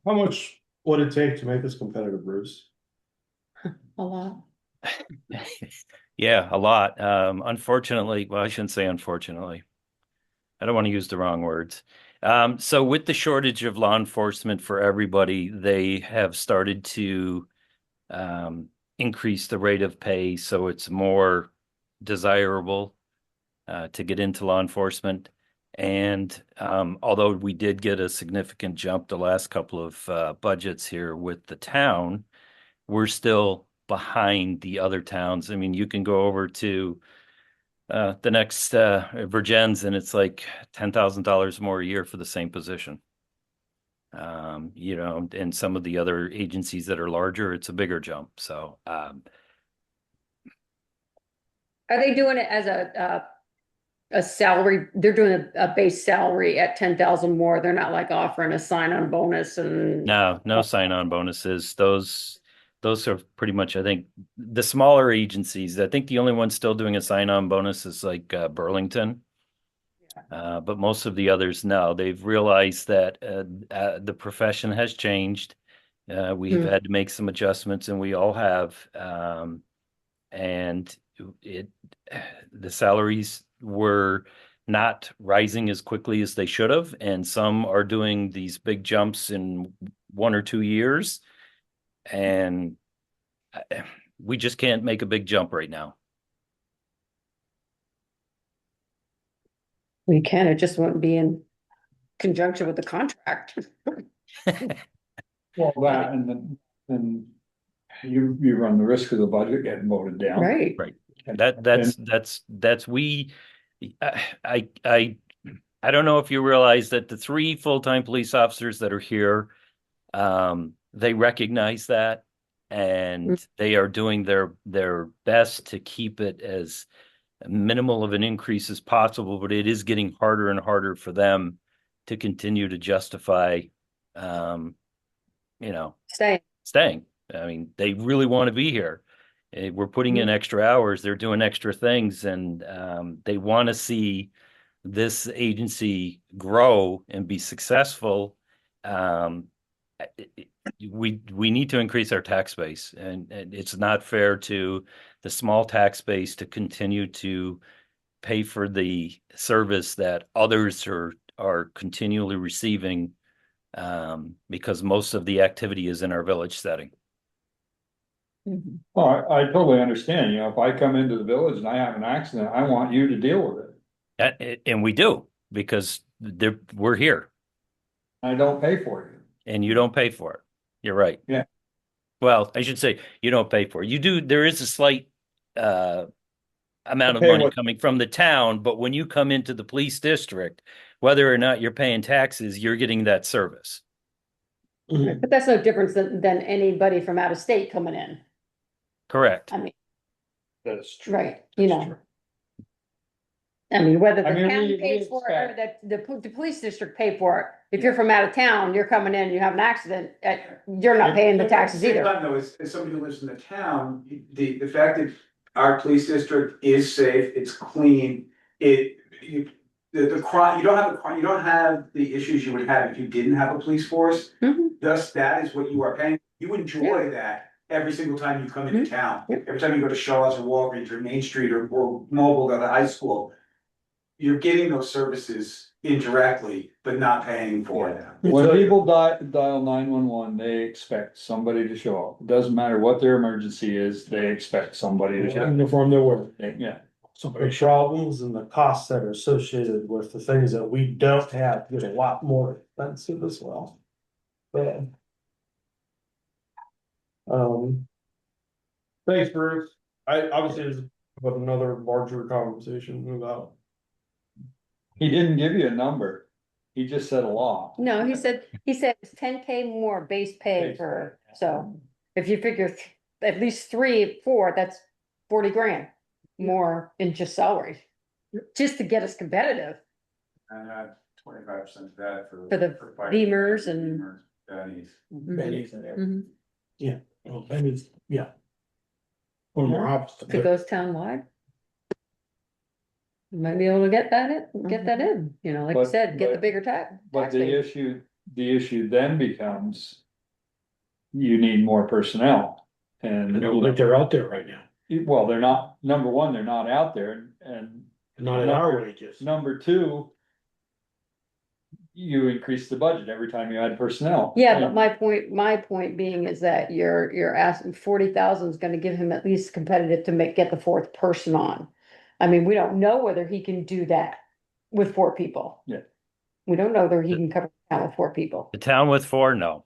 Speaker 6: How much would it take to make this competitive, Bruce?
Speaker 12: A lot.
Speaker 7: Yeah, a lot. Unfortunately, well, I shouldn't say unfortunately. I don't want to use the wrong words. So with the shortage of law enforcement for everybody, they have started to increase the rate of pay so it's more desirable to get into law enforcement. And although we did get a significant jump the last couple of budgets here with the town, we're still behind the other towns. I mean, you can go over to the next Virgins and it's like $10,000 more a year for the same position. You know, and some of the other agencies that are larger, it's a bigger jump. So
Speaker 1: Are they doing it as a salary? They're doing a base salary at 10,000 more. They're not like offering a sign-on bonus and.
Speaker 7: no sign-on bonuses. Those are pretty much, I think, the smaller agencies. I think the only one still doing a sign-on bonus is like Burlington. But most of the others, no, they've realized that the profession has changed. We've had to make some adjustments, and we all have. And the salaries were not rising as quickly as they should have, and some are doing these big jumps in 1 or 2 years, and we just can't make a big jump right now.
Speaker 1: We can, it just wouldn't be in conjunction with the contract.
Speaker 8: Well, that and then you run the risk of the budget getting voted down.
Speaker 1: Right.
Speaker 7: Right. That's we. I don't know if you realize that the 3 full-time police officers that are here, they recognize that, and they are doing their best to keep it as minimal of an increase as possible, but it is getting harder and harder for them to continue to justify, staying. I mean, they really want to be here. We're putting in extra hours. They're doing extra things, and they want to see this agency grow and be successful. We need to increase our tax base, and it's not fair to the small tax base to continue to pay for the service that others are continually receiving, because most of the activity is in our village setting.
Speaker 8: Well, I totally understand. You know, if I come into the village and I have an accident, I want you to deal with it.
Speaker 7: And we do, because we're here.
Speaker 8: I don't pay for it.
Speaker 7: And you don't pay for it. You're right.
Speaker 8: Yeah.
Speaker 7: Well, I should say you don't pay for it. You do. There is a slight amount of
Speaker 8: Okay,
Speaker 7: money coming from the town, but when you come into the police district, whether or not you're paying taxes, you're getting that service.
Speaker 1: But that's no difference than anybody from out of state coming in.
Speaker 7: Correct.
Speaker 1: I mean,
Speaker 8: That's true.
Speaker 1: right, you know. I mean, whether the
Speaker 8: I mean,
Speaker 1: town
Speaker 8: we
Speaker 1: pays for it or that the police district pay for it. If you're from out of town, you're coming in, you have an accident, you're not paying the taxes either.
Speaker 13: Though, as somebody who lives in the town, the fact that our police district is safe, it's clean, the crime, you don't have the issues you would have if you didn't have a police force. Thus, that is what you are paying. You enjoy that every single time you come into town. Every time you go to Shaw's or Walgreens or Main Street or Mobile to the high school, you're getting those services indirectly, but not paying for them.
Speaker 8: When people dial 911, they expect somebody to show up. It doesn't matter what their emergency is, they expect somebody to show up.
Speaker 4: Uniform their work.
Speaker 8: Yeah.
Speaker 6: So the problems and the costs that are associated with the things that we don't have get a lot more expensive as well. But. Thanks, Bruce. I obviously, but another larger conversation about.
Speaker 8: He didn't give you a number. He just said a lot.
Speaker 1: No, he said it's 10K more base pay
Speaker 8: Base
Speaker 1: for,
Speaker 8: pay.
Speaker 1: so if you figure at least 3, 4, that's 40 grand more in just salary. Just to get us competitive.
Speaker 13: And 25% of that for.
Speaker 1: For the
Speaker 13: fighting
Speaker 1: Beamers and-
Speaker 13: Beamers, Bennies.
Speaker 4: Benny's in there.
Speaker 1: Mhm.
Speaker 4: Well, Benny's, yeah. One more option.
Speaker 1: If it goes townwide. You might be able to get that in, you know, like you
Speaker 8: But-
Speaker 1: said, get the
Speaker 8: but-
Speaker 1: bigger tax.
Speaker 8: But the issue then becomes. You need more personnel. And
Speaker 4: I don't think they're out there right now,
Speaker 8: well, they're not, number one, they're not out there and
Speaker 4: not at our wages.
Speaker 8: number two. You increase the budget every time you add personnel.
Speaker 1: Yeah, but my point being is that you're asking 40,000 is gonna give him at least competitive to get the fourth person on. I mean, we don't know whether he can do that with 4 people.
Speaker 8: Yeah.
Speaker 1: We don't know whether he can cover that with 4 people.
Speaker 7: The town with 4, no.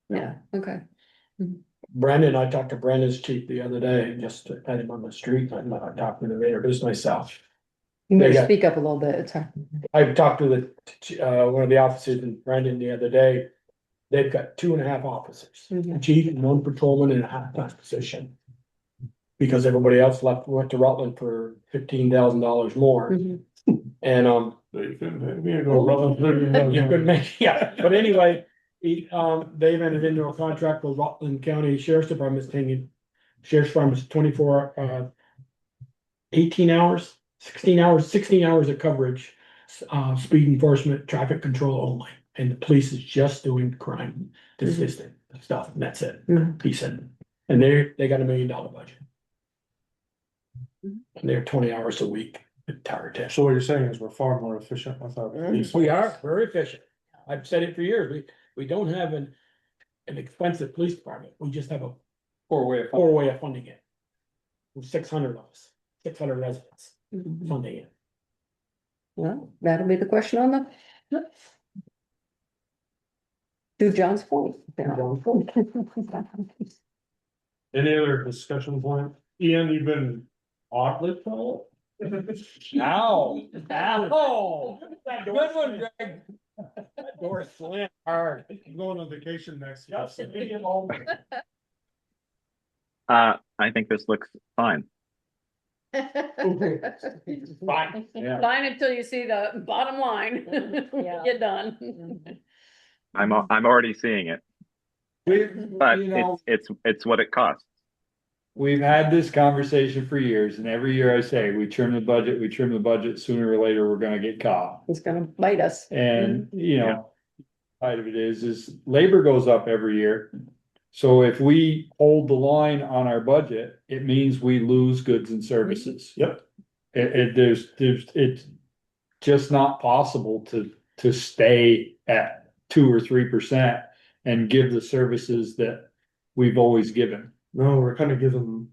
Speaker 1: Yeah, okay.
Speaker 4: Brandon, I talked to Brandon's chief the other day, just had him on the street, I talked to him, introduced myself.
Speaker 1: You
Speaker 4: They
Speaker 1: better
Speaker 4: got-
Speaker 1: speak up a little bit, it's hard.
Speaker 4: I talked to one of the officers in Brandon the other day. They've got 2.5 officers, a chief and 1 patrolman in a half-time position. Because everybody else went to Rutland for $15,000 more.
Speaker 1: Mhm.
Speaker 4: And,
Speaker 6: You
Speaker 4: couldn't make, yeah, but anyway, they've entered into a contract with Rutland County Sheriff's Department, taking Sheriff's Department's 24, 18 hours, 16 hours, 16 hours of coverage. Speed enforcement, traffic control only, and the police is just doing crime, consistent stuff, and that's it,
Speaker 1: Mhm.
Speaker 4: he said. And they got $1 million budget. And they're 20 hours a week, entire test.
Speaker 6: So what you're saying is we're far more efficient with our police.
Speaker 4: We are very efficient. I've said it for years. We don't have an expensive police department. We just have a
Speaker 8: 4-way.
Speaker 4: way of funding it. With 600 of us, 600 residents funding it.
Speaker 1: Well, that'll be the question on the. To John's point.
Speaker 6: Any other discussion point? Ian, you've been oddly tall.
Speaker 8: Ow, ow. Good one, Greg.
Speaker 4: Door slammed hard.
Speaker 6: I'm going on vacation next year.
Speaker 4: Just leave him alone.
Speaker 2: I think this looks fine.
Speaker 4: Fine.
Speaker 2: Yeah.
Speaker 1: Fine until you see the bottom line. Get done.
Speaker 2: I'm already seeing it, but
Speaker 8: You know,
Speaker 2: it's what it costs.
Speaker 8: we've had this conversation for years and every year I say, we trim the budget, sooner or later, we're gonna get caught.
Speaker 1: It's gonna bite us.
Speaker 8: And, you know, part of it is labor goes up every year. So if we hold the line on our budget, it means we lose goods and services.
Speaker 6: Yep.
Speaker 8: It's just not possible to stay at 2 or 3% and give the services that we've always given.
Speaker 6: No, we're kind of giving.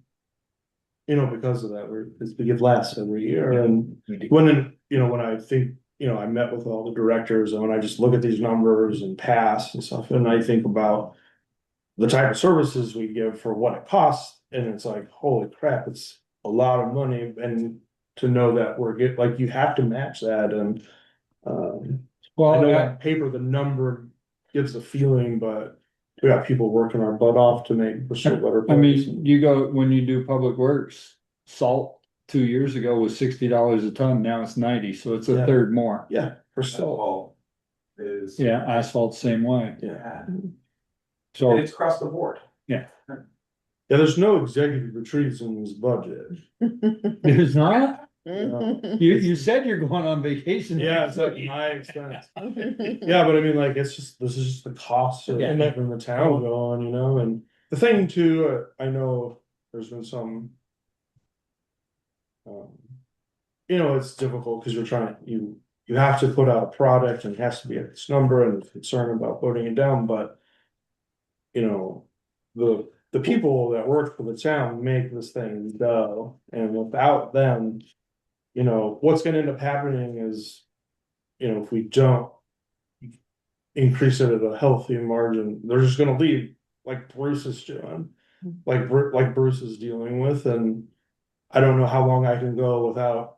Speaker 6: Because of that, we give less every year and when I think, I met with all the directors and when I just look at these numbers and pass and stuff, and I think about. The type of services we give for what it costs, and it's like, holy crap, it's a lot of money, and to know that you have to match that, and. I know on paper, the number gives the feeling, but we got people working our butt off to make Bristol a better
Speaker 8: I
Speaker 6: place.
Speaker 8: mean, when you do public works, salt 2 years ago was $60 a ton, now it's 90, so it's a
Speaker 6: Yeah.
Speaker 8: third more.
Speaker 6: Yeah, for salt,
Speaker 13: All is.
Speaker 8: Yeah, asphalt same way.
Speaker 6: yeah.
Speaker 8: So,
Speaker 13: And it's across the board.
Speaker 6: Yeah, there's no executive retreats in this budget.
Speaker 8: there's not,
Speaker 6: No.
Speaker 8: you said you're going on vacation.
Speaker 6: Yeah, it's at my expense. Yeah, but I mean, like, this is just the cost of
Speaker 8: Yeah.
Speaker 6: letting the town go on, and the thing too, I know there's been some. It's difficult because you're trying, you have to put out a product and it has to be at this number and concern about putting it down, but. The people that work for the town make this thing go, and without them. What's gonna end up happening is, if we don't. Increase it at a healthy margin, they're just gonna leave, like Bruce is doing, like Bruce is dealing with, and. I don't know how long I can go without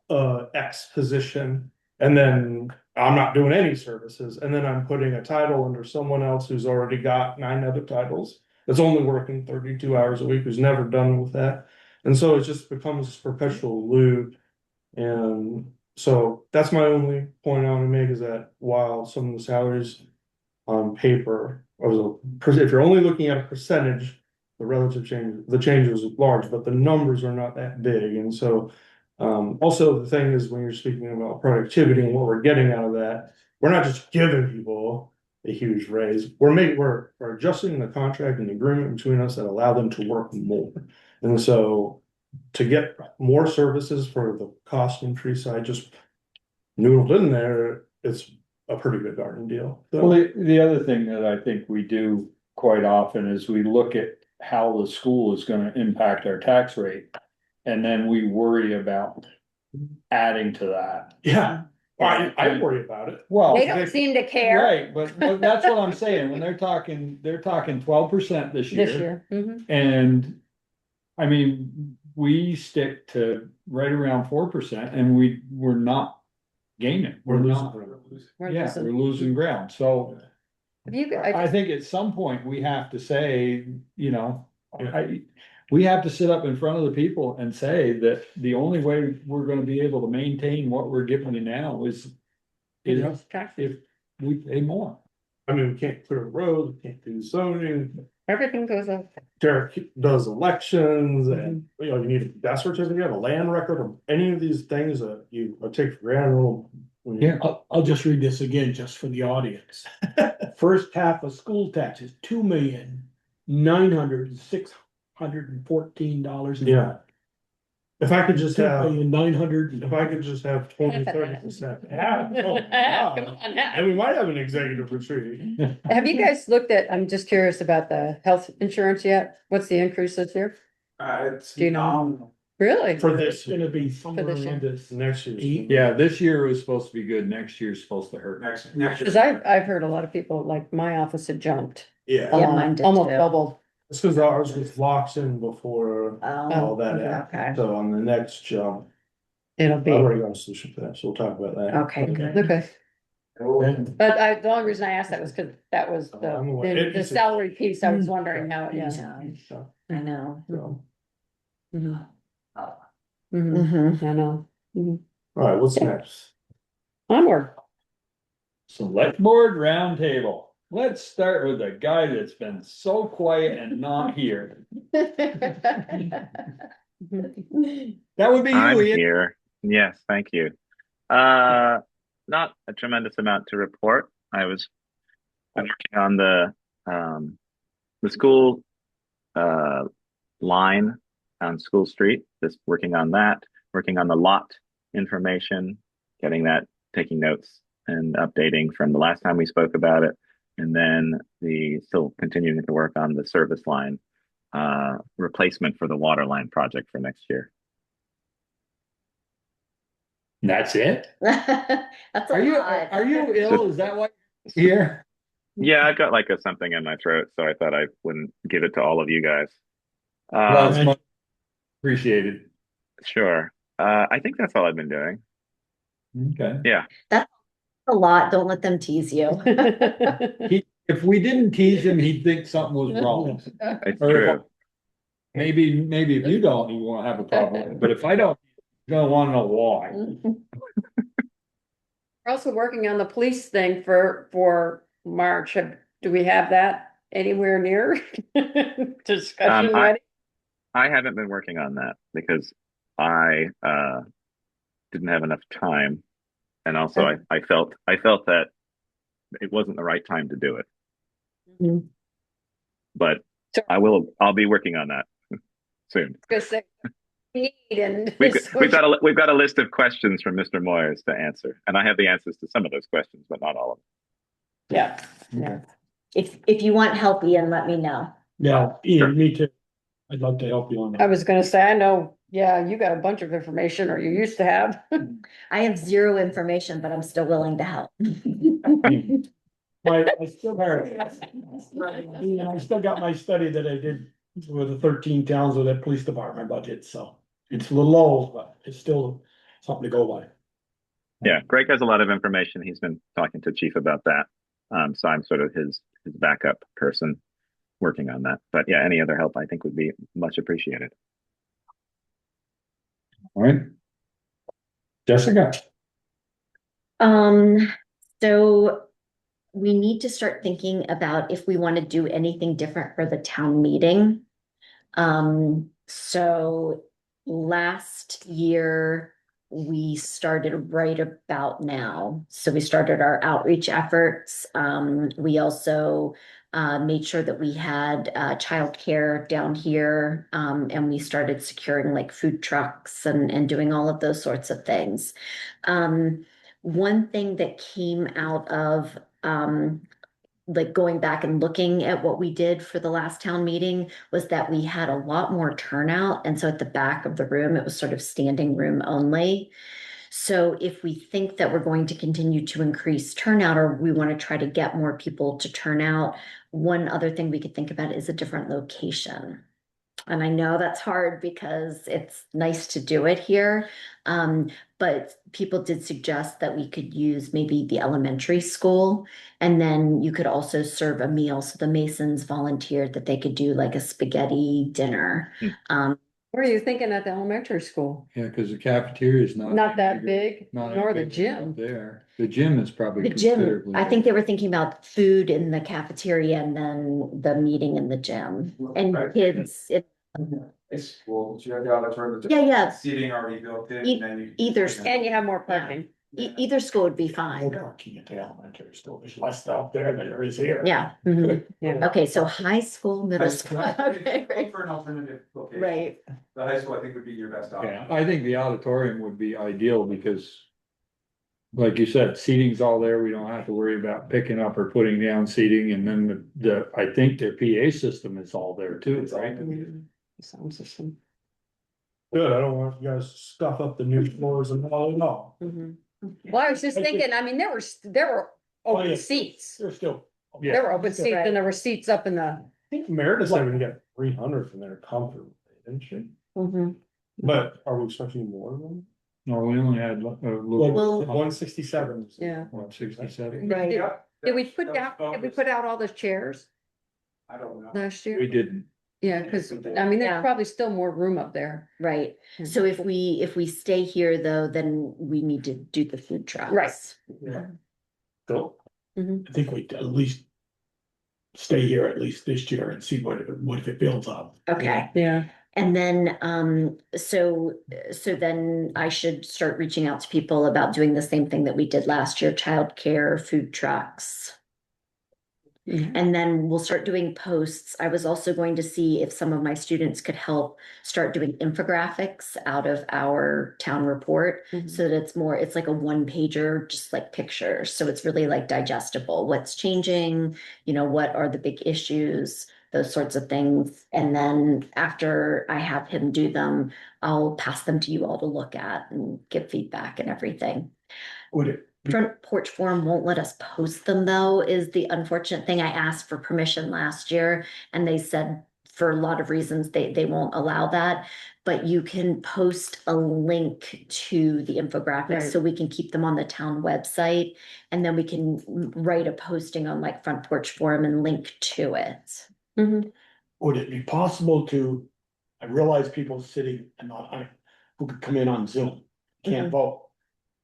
Speaker 6: X position. And then I'm not doing any services, and then I'm putting a title under someone else who's already got 9 other titles. That's only working 32 hours a week, who's never done with that. And so it just becomes this perpetual loop. And so that's my only point I want to make, is that while some of the salaries on paper, if you're only looking at a percentage, the relative change, the change was large, but the numbers are not that big. And so also the thing is, when you're speaking about productivity and what we're getting out of that, we're not just giving people a huge raise. We're adjusting the contract and the agreement between us that allow them to work more. And so to get more services for the cost increase, I just noodled in there, it's a pretty good garden deal. So,
Speaker 8: Well, the other thing that I think we do quite often is we look at how the school is gonna impact our tax rate. And then we worry about adding to that.
Speaker 6: yeah, I worry about it.
Speaker 8: Well,
Speaker 1: They don't seem to care.
Speaker 8: right, but that's what I'm saying, when they're talking 12% this
Speaker 1: This
Speaker 8: year.
Speaker 1: year. Mhm.
Speaker 8: And I mean, we stick to right around 4% and we're not gaining.
Speaker 6: We're
Speaker 8: not.
Speaker 1: We're
Speaker 8: Yeah,
Speaker 1: losing.
Speaker 8: we're losing ground. So
Speaker 1: Have you,
Speaker 8: I think at some point we have to say, you know, we have to sit up in front of the people and say that the only way we're gonna be able to maintain what we're giving you now is if we pay more.
Speaker 6: I mean, we can't clear roads, we can't do zoning.
Speaker 1: everything goes up.
Speaker 6: Derek does elections, and you need a death certificate, a land record, or any of these things that you take for granted.
Speaker 8: Yeah.
Speaker 4: I'll just read this again, just for the audience. First half of school taxes, $2,906,114.
Speaker 6: Yeah. If I could just have,
Speaker 4: $2,900.
Speaker 6: if I could just have 20-30%. Yeah. Oh, wow.
Speaker 1: Come on now.
Speaker 6: And we might have an executive retreat.
Speaker 1: Have you guys looked at, I'm just curious about the health insurance yet? What's the increase this year?
Speaker 13: It's
Speaker 1: Do you know?
Speaker 13: nominal.
Speaker 1: Really?
Speaker 6: For
Speaker 4: It's
Speaker 6: this
Speaker 4: gonna be somewhere
Speaker 1: this year.
Speaker 4: around this.
Speaker 6: next year.
Speaker 8: Yeah, this year was supposed to be good, next year's supposed to hurt.
Speaker 13: Next
Speaker 1: Cause
Speaker 13: year.
Speaker 1: I've heard a lot of people, like my office had jumped.
Speaker 6: Yeah,
Speaker 5: Yeah, mine did
Speaker 1: Almost
Speaker 5: too.
Speaker 1: doubled.
Speaker 6: it's because ours was locked in before all that happened.
Speaker 1: Okay.
Speaker 6: So on the next jump,
Speaker 1: It'll
Speaker 6: I've
Speaker 1: be,
Speaker 6: already got a solution for that, so we'll talk about that.
Speaker 5: Okay, good.
Speaker 1: okay.
Speaker 6: And
Speaker 1: But the only reason I asked that was because that was
Speaker 6: I'm aware.
Speaker 1: the salary piece. I was wondering how, yeah.
Speaker 6: so,
Speaker 5: I know.
Speaker 6: so.
Speaker 1: Mhm.
Speaker 5: Mhm.
Speaker 1: I know. Mhm.
Speaker 6: All right, what's next?
Speaker 1: Onward.
Speaker 8: Select board roundtable. Let's start with the guy that's been so quiet and not here. That would be
Speaker 2: I'm
Speaker 8: you, Ian.
Speaker 2: here. Yes, thank you. Not a tremendous amount to report. I'm working on the school line on School Street, just working on that, working on the lot information, getting that, taking notes and updating from the last time we spoke about it. And then still continuing to work on the service line replacement for the water line project for next year.
Speaker 8: That's it?
Speaker 5: That's a
Speaker 8: Are you,
Speaker 5: lot.
Speaker 8: are you ill? Is that why you're here?
Speaker 2: Yeah, I've got like something in my throat, so I thought I wouldn't give it to all of you guys.
Speaker 8: Well, it's much appreciated.
Speaker 2: Sure. I think that's all I've been doing.
Speaker 8: Okay.
Speaker 2: Yeah.
Speaker 5: That's a lot. Don't let them tease you.
Speaker 8: If we didn't tease him, he'd think something was wrong.
Speaker 2: It's
Speaker 8: Or if
Speaker 2: true.
Speaker 8: maybe if you don't, you won't have a problem. But if I don't, you're gonna wanna know why.
Speaker 1: We're also working on the police thing for March. Do we have that anywhere near discussion ready?
Speaker 2: I haven't been working on that because I didn't have enough time, and also I felt that it wasn't the right time to do it.
Speaker 1: Mhm.
Speaker 2: But I'll be working on that soon. We've got a list of questions from Mr. Moyers to answer, and I have the answers to some of those questions, but not all of them.
Speaker 1: Yeah.
Speaker 5: If you want help, Ian, let me know.
Speaker 4: Yeah, Ian, me too. I'd love to help you on
Speaker 1: I
Speaker 4: that.
Speaker 1: was gonna say, I know, yeah, you got a bunch of information, or you used to have.
Speaker 5: I have zero information, but I'm still willing to help.
Speaker 4: I still got my study that I did with the 13 towns with that police department budget, so. it's a little low, but it's still something to go by.
Speaker 2: Yeah, Greg has a lot of information. He's been talking to Chief about that. So I'm sort of his backup person working on that. But yeah, any other help I think would be much appreciated.
Speaker 8: All right. Jessica,
Speaker 5: So we need to start thinking about if we want to do anything different for the town meeting. So last year we started right about now. So we started our outreach efforts. We also made sure that we had childcare down here, and we started securing like food trucks and doing all of those sorts of things. One thing that came out of like going back and looking at what we did for the last town meeting was that we had a lot more turnout. And so at the back of the room, it was sort of standing room only. So if we think that we're going to continue to increase turnout, or we want to try to get more people to turn out, one other thing we could think about is a different location. And I know that's hard because it's nice to do it here. But people did suggest that we could use maybe the elementary school, and then you could also serve a meal. So the Masons volunteered that they could do like a spaghetti dinner.
Speaker 1: Where are you thinking at the elementary school?
Speaker 8: yeah, because the cafeteria is
Speaker 1: Not that big,
Speaker 8: not
Speaker 1: nor the
Speaker 8: big
Speaker 1: gym.
Speaker 8: up there. The gym is probably
Speaker 5: The gym,
Speaker 8: considerably.
Speaker 5: I think they were thinking about food in the cafeteria and then the meeting in the gym. And kids,
Speaker 13: It's cool, you have the auditorium.
Speaker 5: Yeah.
Speaker 13: Seating already built in,
Speaker 5: E-
Speaker 13: and then you.
Speaker 5: either
Speaker 1: And you have more parking.
Speaker 5: either school would be
Speaker 4: We're
Speaker 5: fine.
Speaker 4: talking at the elementary school, there's less stuff there than there is here.
Speaker 5: Yeah.
Speaker 1: Yeah.
Speaker 5: Okay, so high school, middle
Speaker 13: High
Speaker 5: school.
Speaker 13: school.
Speaker 5: Okay, right.
Speaker 13: For an alternative location.
Speaker 5: Right.
Speaker 13: The high school, I think, would be your best option.
Speaker 8: Yeah, I think the auditorium would be ideal because. Like you said, seating's all there. We don't have to worry about picking up or putting down seating, and then I think their PA system is all there too, right?
Speaker 1: Sound system.
Speaker 6: Good, I don't want you guys to stuff up the new floors and all, no.
Speaker 1: Well, I was just thinking, I mean, there were
Speaker 4: Oh, yeah.
Speaker 1: open seats.
Speaker 4: They're still.
Speaker 1: There were open seats and there were seats up in the.
Speaker 6: I think Meredith said we can get 300 from there comfortably, didn't she? But are we expecting more of them?
Speaker 8: No, we only had a little.
Speaker 5: Well,
Speaker 6: 167.
Speaker 1: Yeah.
Speaker 8: 167.
Speaker 5: Right.
Speaker 1: Did we put out all those chairs
Speaker 13: I don't know.
Speaker 1: last year?
Speaker 8: We didn't.
Speaker 1: Yeah, because I mean,
Speaker 5: Yeah.
Speaker 1: there's probably still more room up there.
Speaker 5: Right. So if we stay here though, then we need to do the food trucks.
Speaker 1: Right.
Speaker 6: Yeah. So,
Speaker 1: Mhm.
Speaker 4: I think we at least stay here at least this year and see what if it builds up.
Speaker 5: Okay.
Speaker 1: Yeah.
Speaker 5: And then, so then I should start reaching out to people about doing the same thing that we did last year, childcare, food trucks. And then we'll start doing posts. I was also going to see if some of my students could help start doing infographics out of our town report. So that it's like a one pager, just like pictures. So it's really like digestible, what's changing, what are the big issues, those sorts of things. And then after I have him do them, I'll pass them to you all to look at and give feedback and everything.
Speaker 4: Would it?
Speaker 5: Front Porch Forum won't let us post them though, is the unfortunate thing. I asked for permission last year and they said for a lot of reasons, they won't allow that. But you can post a link to the infographics
Speaker 1: Right.
Speaker 5: so we can keep them on the town website. And then we can write a posting on like Front Porch Forum and link to it.
Speaker 4: Would it be possible to, I realize people sitting and who could come in on Zoom, can't vote.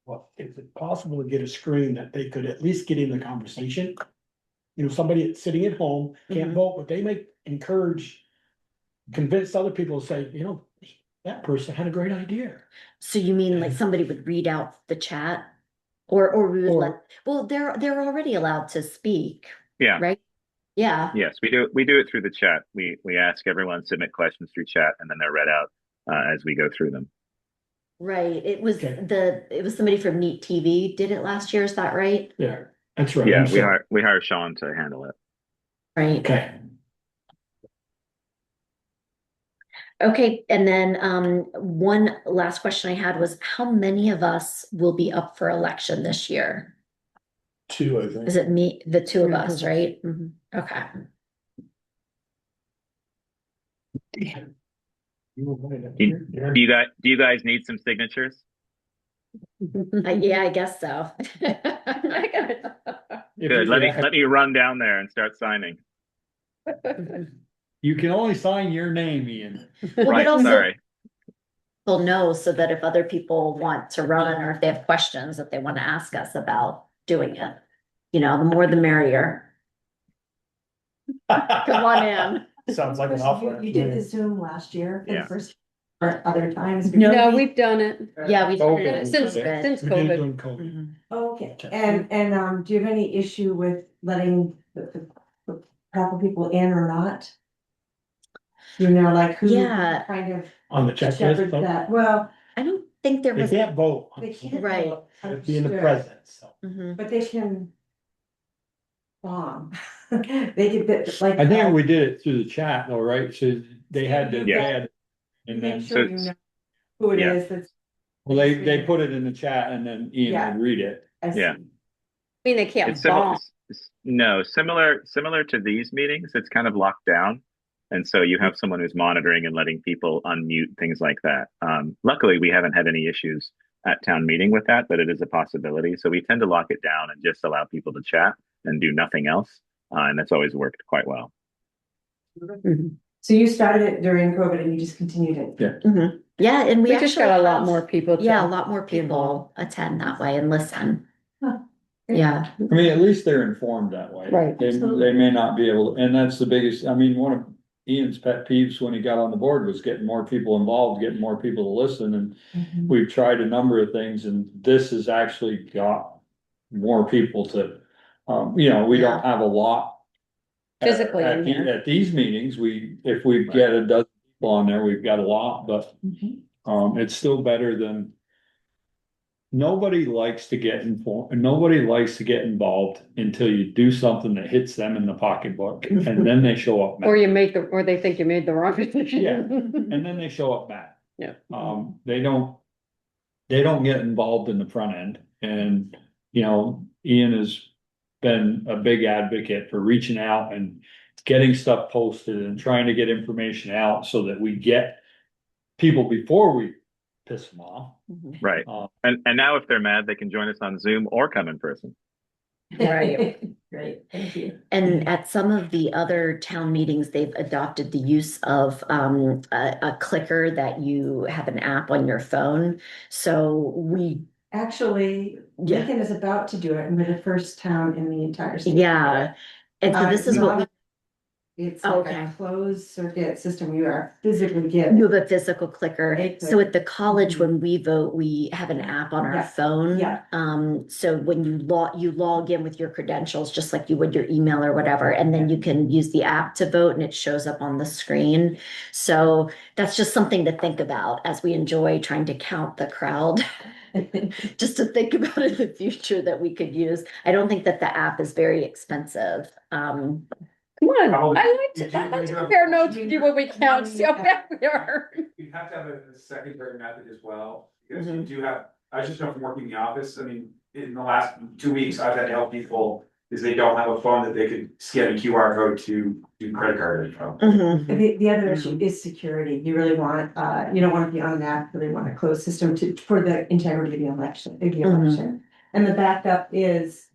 Speaker 4: Well, is it possible to get a screen that they could at least get in the conversation? Somebody that's sitting at home can't vote, but they may convince other people to say, that person had a great idea.
Speaker 5: So you mean like somebody would read out the chat? Or we would well, they're already allowed to speak.
Speaker 2: Yeah.
Speaker 5: Right? Yeah.
Speaker 2: Yes, we do it through the chat. We ask everyone to submit questions through chat, and then they're read out as we go through them.
Speaker 5: Right, it was somebody from Neat TV did it last year, is that right?
Speaker 4: Yeah, that's right.
Speaker 2: Yeah, we hire Sean to handle it.
Speaker 5: Right. Okay, and then one last question I had was how many of us will be up for election this year?
Speaker 6: 2, I think.
Speaker 5: Is it me, the two of us, right? Okay.
Speaker 2: Do you guys need some signatures?
Speaker 5: Yeah, I guess so.
Speaker 2: Good. Let me run down there and start signing.
Speaker 8: You can only sign your name, Ian.
Speaker 2: Right,
Speaker 5: also-
Speaker 2: sorry.
Speaker 5: People know so that if other people want to run or if they have questions that they want to ask us about doing it, you know, the more the merrier. Come on in.
Speaker 6: Sounds like an offer.
Speaker 12: You did the Zoom last year for
Speaker 2: Yeah.
Speaker 12: the first, or other times?
Speaker 1: No, we've done it.
Speaker 5: Yeah, we
Speaker 8: COVID.
Speaker 1: Since COVID.
Speaker 4: COVID.
Speaker 12: Oh, okay, and do you have any issue with letting the proper people in or not? You know, like who
Speaker 5: Yeah.
Speaker 12: kind of
Speaker 4: On the
Speaker 12: shepherd
Speaker 4: checklist,
Speaker 12: that, well,
Speaker 5: I don't think there
Speaker 4: they
Speaker 5: was.
Speaker 4: can't vote.
Speaker 12: they can't.
Speaker 5: Right.
Speaker 12: vote,
Speaker 4: Be in the
Speaker 12: understood,
Speaker 4: presence, so.
Speaker 5: Mhm.
Speaker 12: But they can. Bomb. They could, like.
Speaker 8: I think we did it through the chat though, right? So they had to,
Speaker 2: Yeah.
Speaker 8: they had, and
Speaker 12: Make
Speaker 8: then,
Speaker 12: sure you know who it
Speaker 2: Yeah.
Speaker 12: is that's.
Speaker 8: well, they put it in the chat and then Ian
Speaker 12: Yeah.
Speaker 8: would read it.
Speaker 12: I see.
Speaker 2: Yeah.
Speaker 1: I mean, they can't
Speaker 2: It's similar.
Speaker 1: bomb.
Speaker 2: No, similar to these meetings. It's kind of locked down, and so you have someone who's monitoring and letting people unmute things like that. Luckily, we haven't had any issues at town meeting with that, but it is a possibility. So we tend to lock it down and just allow people to chat and do nothing else, and that's always worked quite well.
Speaker 12: So you started it during COVID and you just continued it?
Speaker 8: Yeah.
Speaker 5: Mhm. Yeah, and
Speaker 1: We
Speaker 5: we
Speaker 1: just
Speaker 5: actually
Speaker 1: got a lot
Speaker 5: have-
Speaker 1: more people. to
Speaker 5: Yeah, a lot more
Speaker 1: be involved.
Speaker 5: people attend that way and listen.
Speaker 12: Huh.
Speaker 5: Yeah.
Speaker 8: I mean, at least they're informed that way.
Speaker 1: Right.
Speaker 8: They may not be able, and that's the biggest, I mean, one of Ian's pet peeves when he got on the board was getting more people involved, getting more people to listen, and
Speaker 12: Mhm.
Speaker 8: we've tried a number of things, and this has actually got more people to, you know, we don't have a lot.
Speaker 1: Physically in
Speaker 8: At
Speaker 1: here.
Speaker 8: at these meetings, if we get a dozen people on there, we've got a lot, but, it's still better than. Nobody likes to get informed, nobody likes to get involved until you do something that hits them in the pocketbook, and then they show up.
Speaker 1: Or or they think you made the wrong decision.
Speaker 8: Yeah. And then they show up mad.
Speaker 1: Yeah.
Speaker 8: They don't get involved in the front end, and, you know, Ian has been a big advocate for reaching out and getting stuff posted and trying to get information out so that we get people before we piss them off.
Speaker 2: Right. And now if they're mad, they can join us on Zoom or come in person.
Speaker 5: Right.
Speaker 12: Great, thank you.
Speaker 5: And at some of the other town meetings, they've adopted the use of a clicker that you have an app on your phone. So we,
Speaker 12: Actually,
Speaker 5: Yeah.
Speaker 12: Lincoln is about to do it, and we're the first town in the entire state.
Speaker 5: yeah. And so this is what we.
Speaker 12: It's like
Speaker 5: Okay.
Speaker 12: a closed circuit system, you are physically
Speaker 5: You
Speaker 12: getting.
Speaker 5: have a physical clicker. So at the college, when we vote, we have an app on our
Speaker 12: Yeah.
Speaker 5: phone.
Speaker 12: Yeah.
Speaker 5: So when you log in with your credentials, just like you would your email or whatever, and then you can use the app to vote and it shows up on the screen. So that's just something to think about as we enjoy trying to count the crowd. Just to think about in the future that we could use. I don't think that the app is very expensive.
Speaker 1: Come on,
Speaker 13: Probably-
Speaker 1: I like to compare notes with you when we count, see how bad we are.
Speaker 13: You have to have a secondary method as well, because you
Speaker 5: Mhm.
Speaker 13: do have, I just know from working in the office, I mean, in the last 2 weeks, I've had to help people. Is they don't have a phone that they could scan a QR code to do credit card info.
Speaker 5: Mhm.
Speaker 12: The other issue is security, you really want, you don't wanna be on an app, you really want a closed system for the integrity of the election, And the backup is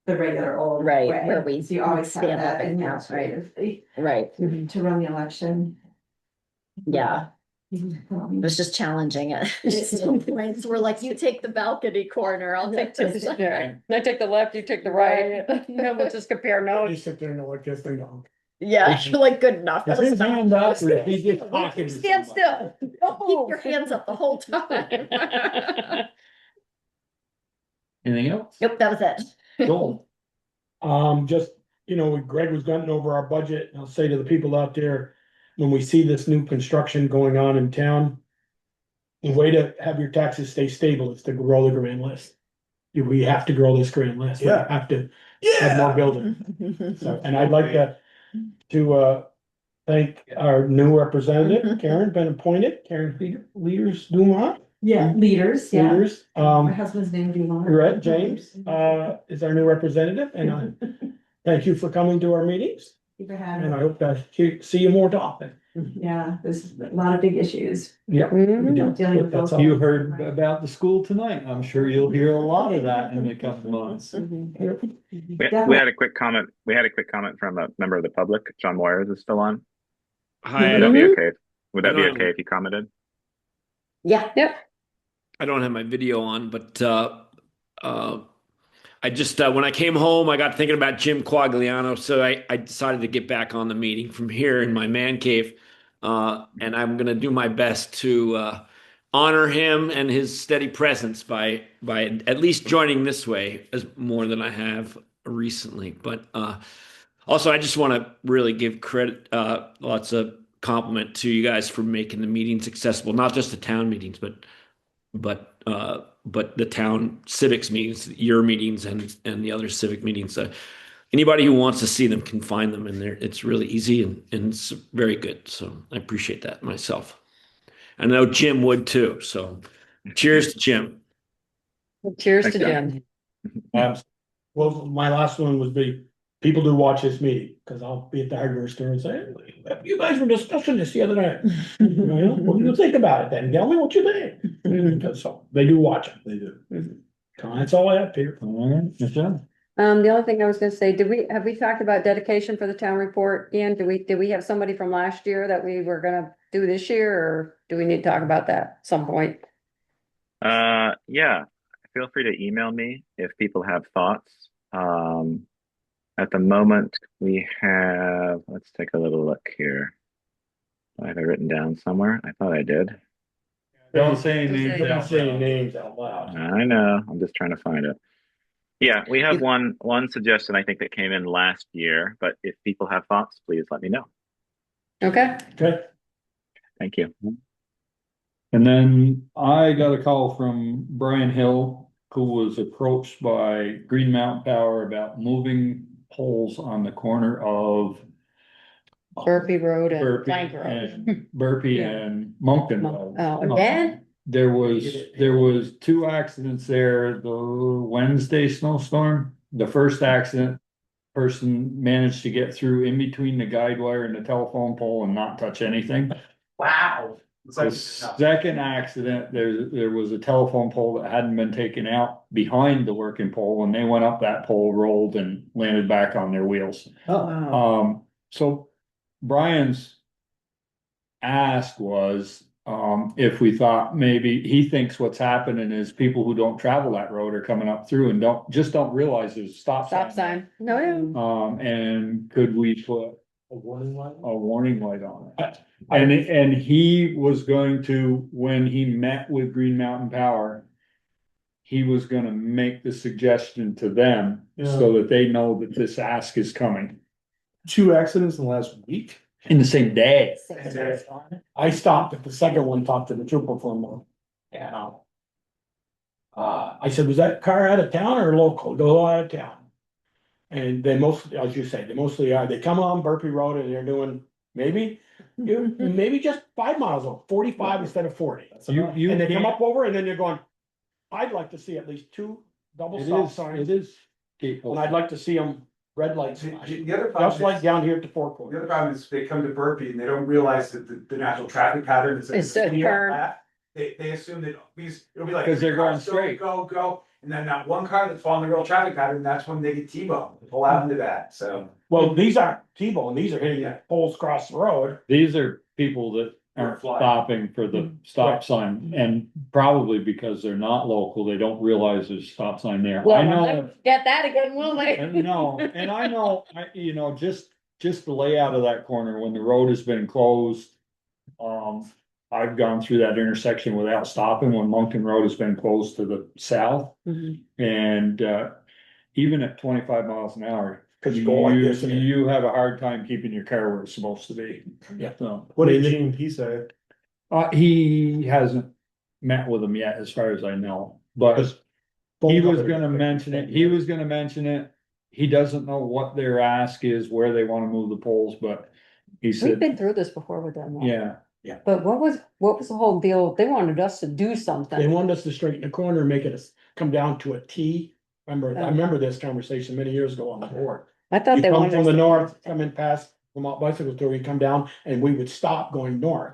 Speaker 12: the regular old
Speaker 5: Right,
Speaker 12: way.
Speaker 5: where we
Speaker 12: So you always have
Speaker 5: stand up
Speaker 12: that
Speaker 5: and count, right?
Speaker 12: administratively
Speaker 5: Right,
Speaker 12: to run the election.
Speaker 5: yeah. It was just challenging at some points. We're like, you take the balcony corner, I'll take this.
Speaker 1: I take the left, you take the right. We'll just compare
Speaker 4: They
Speaker 1: notes.
Speaker 4: sit there and know what this thing on.
Speaker 5: Yeah, you're like, good enough.
Speaker 8: Is his hand up or is he just talking to
Speaker 5: Stand
Speaker 8: somebody?
Speaker 5: still. Keep your hands up the whole time.
Speaker 8: Anything else?
Speaker 5: Yep, that was it.
Speaker 8: Joel?
Speaker 4: Just, you know, Greg was going over our budget, and I'll say to the people out there, when we see this new construction going on in town, the way to have your taxes stay stable is to grow the grand list. We have to grow this grand list. We
Speaker 6: Yeah.
Speaker 4: have to have more building. So, and I'd like to thank our new representative, Karen, been appointed, Karen Leaders Dumont.
Speaker 12: Yeah, leaders, yeah.
Speaker 4: Leaders,
Speaker 12: My husband's name, Dumont.
Speaker 4: Red James, is our new representative, and thank you for coming to our meetings.
Speaker 12: Thank you for having
Speaker 4: And I
Speaker 12: me.
Speaker 4: hope to see you more often.
Speaker 9: Yeah, there's a lot of big issues.
Speaker 8: Yeah.
Speaker 1: Mhm.
Speaker 9: Dealing with
Speaker 4: That's
Speaker 9: those.
Speaker 4: all.
Speaker 8: You heard about the school tonight. I'm sure you'll hear a lot of that in the coming months.
Speaker 2: We had a quick comment. We had a quick comment from a member of the public. John Moyers is still on.
Speaker 3: Hi,
Speaker 2: Would that be
Speaker 1: Mhm.
Speaker 2: okay? Would that be
Speaker 3: I don't-
Speaker 2: okay if he commented?
Speaker 5: Yeah.
Speaker 1: Yep.
Speaker 3: I don't have my video on, but I just when I came home, I got thinking about Jim Quagliano, so I decided to get back on the meeting from here in my man cave, and I'm gonna do my best to honor him and his steady presence by at least joining this way as more than I have recently. But also, I just want to really give credit, lots of compliment to you guys for making the meetings accessible, not just the town meetings, but the town civics meetings, your meetings, and the other civic meetings. Anybody who wants to see them can find them, and it's really easy and it's very good. So I appreciate that myself. I know Jim would too. So cheers to Jim.
Speaker 1: Cheers
Speaker 2: Thanks,
Speaker 1: to
Speaker 2: John.
Speaker 1: Jim.
Speaker 4: Well, my last one was people do watch this meeting, because I'll be at the hardware store and say, you guys were discussing this the other night. What do you think about it then? Tell me what you think. Because so they do watch it. They do. So that's all I have, Peter.
Speaker 8: All right, good job.
Speaker 1: The only thing I was gonna say, have we talked about dedication for the town report? Ian, did we have somebody from last year that we were gonna do this year, or do we need to talk about that at some point?
Speaker 2: Yeah. Feel free to email me if people have thoughts. At the moment, we have. Let's take a little look here. I have it written down somewhere. I thought I did.
Speaker 8: Don't say any names.
Speaker 4: Don't say any names out loud.
Speaker 2: I know. I'm just trying to find it. Yeah, we have one suggestion I think that came in last year, but if people have thoughts, please let me know.
Speaker 1: Okay.
Speaker 4: Okay.
Speaker 2: Thank you.
Speaker 8: And then I got a call from Brian Hill, who was approached by Green Mountain Power about moving poles on the corner of
Speaker 1: Burpee Road and
Speaker 8: Burpee
Speaker 1: Plank Road.
Speaker 8: and Burpee
Speaker 1: Yeah.
Speaker 8: and Moncton Road.
Speaker 1: Oh, again?
Speaker 8: There was two accidents there, the Wednesday snowstorm. The first accident, person managed to get through in between the guide wire and the telephone pole and not touch anything.
Speaker 13: Wow.
Speaker 8: The second accident, there was a telephone pole that hadn't been taken out behind the working pole, and they went up that pole, rolled and landed back on their wheels. So Brian's ask was, if we thought maybe he thinks what's happening is people who don't travel that road are coming up through and don't realize there's a stop
Speaker 1: sign. No, yeah.
Speaker 8: And could we put a warning light on it? And he was going to, when he met with Green Mountain Power, he was gonna make the suggestion to them so that they know that this ask is coming.
Speaker 6: 2 accidents in the last week?
Speaker 8: In the same day.
Speaker 4: I stopped at the second one, talked to the trooper for a moment. And I said, was that car out of town or local? Go out of town. And they mostly, as you say, they come on Burpee Road and they're doing maybe just 5 miles or 45 instead of 40. And they come up over and then you're going, I'd like to see at least 2 double stop signs.
Speaker 8: It is.
Speaker 4: And I'd like to see them red lights.
Speaker 13: The other problem
Speaker 4: Just like
Speaker 13: is-
Speaker 4: down here at the Four Corners.
Speaker 13: The other problem is they come to Burpee and they don't realize that the natural traffic pattern is.
Speaker 1: It's a turn.
Speaker 13: They assume that it'll be like.
Speaker 8: 'Cause they're going
Speaker 13: cars,
Speaker 8: straight.
Speaker 13: Go, and then that one car that's following the real traffic pattern, that's when they get T-boned, pull out into that, so.
Speaker 4: Well, these aren't T-bone, these are hitting the poles across the road.
Speaker 8: These are people that aren't stopping for the stop sign, and probably because they're not local, they don't realize there's a stop sign there. I know.
Speaker 1: Get that again, will they?
Speaker 8: No, and I know, just the layout of that corner, when the road has been closed. I've gone through that intersection without stopping when Moncton Road has been closed to the south. And, even at 25 miles an hour.
Speaker 4: Cause you go like this.
Speaker 8: You have a hard time keeping your car where it's supposed to be.
Speaker 4: Yeah.
Speaker 8: So,
Speaker 6: What did G&P say?
Speaker 8: he hasn't met with them yet, as far as I know, but he was gonna mention it, he doesn't know what their ask is, where they wanna move the poles, but he
Speaker 1: We've
Speaker 8: said,
Speaker 1: been through this before with them. though.
Speaker 8: yeah.
Speaker 1: But what was the whole deal? They wanted us to do
Speaker 4: They
Speaker 1: something.
Speaker 4: wanted us to straighten the corner and make it come down to a T. I remember this conversation many years ago on the board.
Speaker 1: I thought
Speaker 4: You
Speaker 1: they
Speaker 4: come
Speaker 1: wanted
Speaker 4: from
Speaker 1: us
Speaker 4: the
Speaker 1: to-
Speaker 4: north, come in past Vermont bicycle tour, you come down and we would stop going north.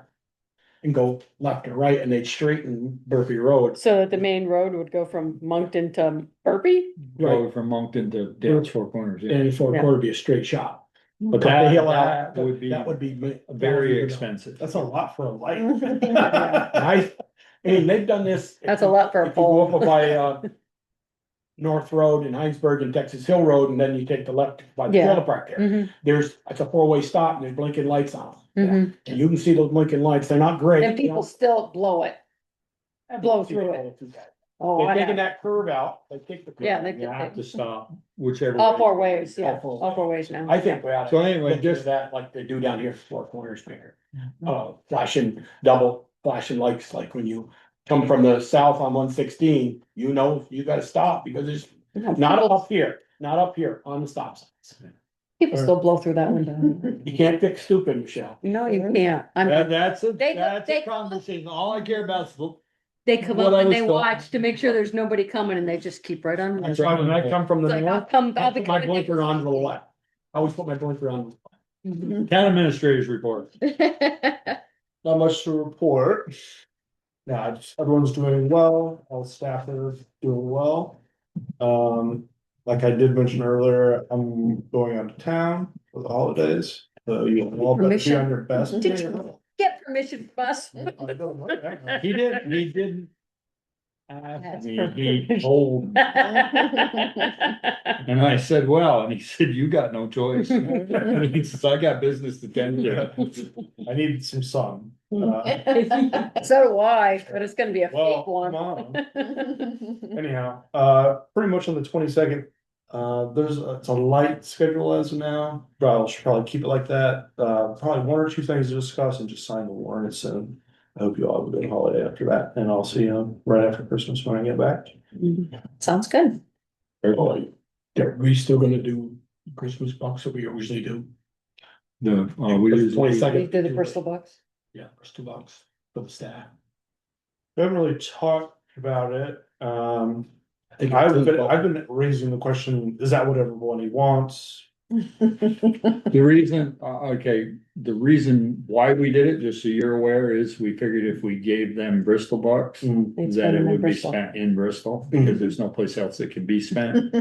Speaker 4: And go left or right and they'd straighten Burpee Road.
Speaker 1: So that the main road would go from Moncton to Burpee?
Speaker 8: Go from Moncton to Dale's Four Corners. Yeah.
Speaker 4: And four quarter would be a straight shot.
Speaker 8: But
Speaker 4: Cut the
Speaker 8: that,
Speaker 4: hill out,
Speaker 8: that would be
Speaker 4: that would be
Speaker 8: very expensive.
Speaker 6: That's a lot for a light.
Speaker 4: I mean, they've done this.
Speaker 1: That's a lot for a
Speaker 4: If you go
Speaker 1: pole.
Speaker 4: up by North Road in Heinsberg and Texas Hill Road, and then you take the left by the
Speaker 1: Yeah.
Speaker 4: trailer park there.
Speaker 1: Mhm,
Speaker 4: It's a four-way stop and there's blinking lights on them.
Speaker 1: mhm.
Speaker 4: And you can see those blinking lights. They're not great.
Speaker 1: And people still blow it. Blow through it. Oh,
Speaker 4: They've
Speaker 1: I
Speaker 4: taken
Speaker 1: have.
Speaker 4: that curve out. They take the. curve.
Speaker 1: Yeah,
Speaker 8: You have to stop whichever.
Speaker 1: All
Speaker 8: way.
Speaker 1: four ways, yeah,
Speaker 4: All four
Speaker 1: all four ways now.
Speaker 4: I think we ought to.
Speaker 8: So anyway,
Speaker 4: look into
Speaker 8: just-
Speaker 4: that like they do down here, Four Corners there. Flashing, double flashing lights, like when you come from the south on 116, you know, you gotta stop because there's not up here, on the stop signs.
Speaker 1: People still blow through that window.
Speaker 4: You can't fix stupid, Michelle.
Speaker 1: No, you can't.
Speaker 8: That's a,
Speaker 1: They-
Speaker 8: that's
Speaker 1: they-
Speaker 8: a conversation. All I care about is
Speaker 1: They come
Speaker 8: What
Speaker 1: up
Speaker 8: I
Speaker 1: and
Speaker 8: was
Speaker 1: they
Speaker 8: told.
Speaker 1: watch to make sure there's nobody coming and they just keep right on.
Speaker 4: That's why when I come from the
Speaker 1: It's like, I'll
Speaker 4: north,
Speaker 1: come,
Speaker 4: I
Speaker 1: I'll be
Speaker 4: put my
Speaker 1: coming.
Speaker 4: blinker on to the left. I always put my blinker on.
Speaker 1: Mhm.
Speaker 8: town administrators report.
Speaker 6: Not much to report. Yeah, everyone's doing well, all staff are doing well. Like I did mention earlier, I'm going out of town for the holidays, so you all better be
Speaker 1: Permission?
Speaker 6: on your best.
Speaker 1: Did you get permission from us?
Speaker 8: He didn't.
Speaker 1: That's
Speaker 8: He told, and I said, well, and he said, you got no choice. And he says, I got business to tend to.
Speaker 6: I need some sun.
Speaker 1: So do I, but it's gonna be a fake
Speaker 6: Well,
Speaker 1: one.
Speaker 6: come on. Anyhow, pretty much on the 22nd, it's a light schedule as of now, but I should probably keep it like that. Probably one or two things to discuss and just sign the warrant soon. I hope you all have a good holiday after that, and I'll see you right after Christmas when I get back.
Speaker 1: Sounds good.
Speaker 4: Oh, are we still gonna do Christmas box that we usually do?
Speaker 8: We usually-
Speaker 4: 22nd.
Speaker 1: We did the Bristol Bucks.
Speaker 4: Yeah, Bristol box for the staff.
Speaker 6: We haven't really talked about it.
Speaker 4: I think
Speaker 6: I've been raising the question, is that what everybody wants?
Speaker 8: The reason, the reason why we did it, just so you're aware, is we figured if we gave them Bristol bucks,
Speaker 1: They'd
Speaker 8: that
Speaker 1: spend
Speaker 8: it
Speaker 1: them in
Speaker 8: would be
Speaker 1: Bristol.
Speaker 8: spent in Bristol, because there's no place else that can be spent.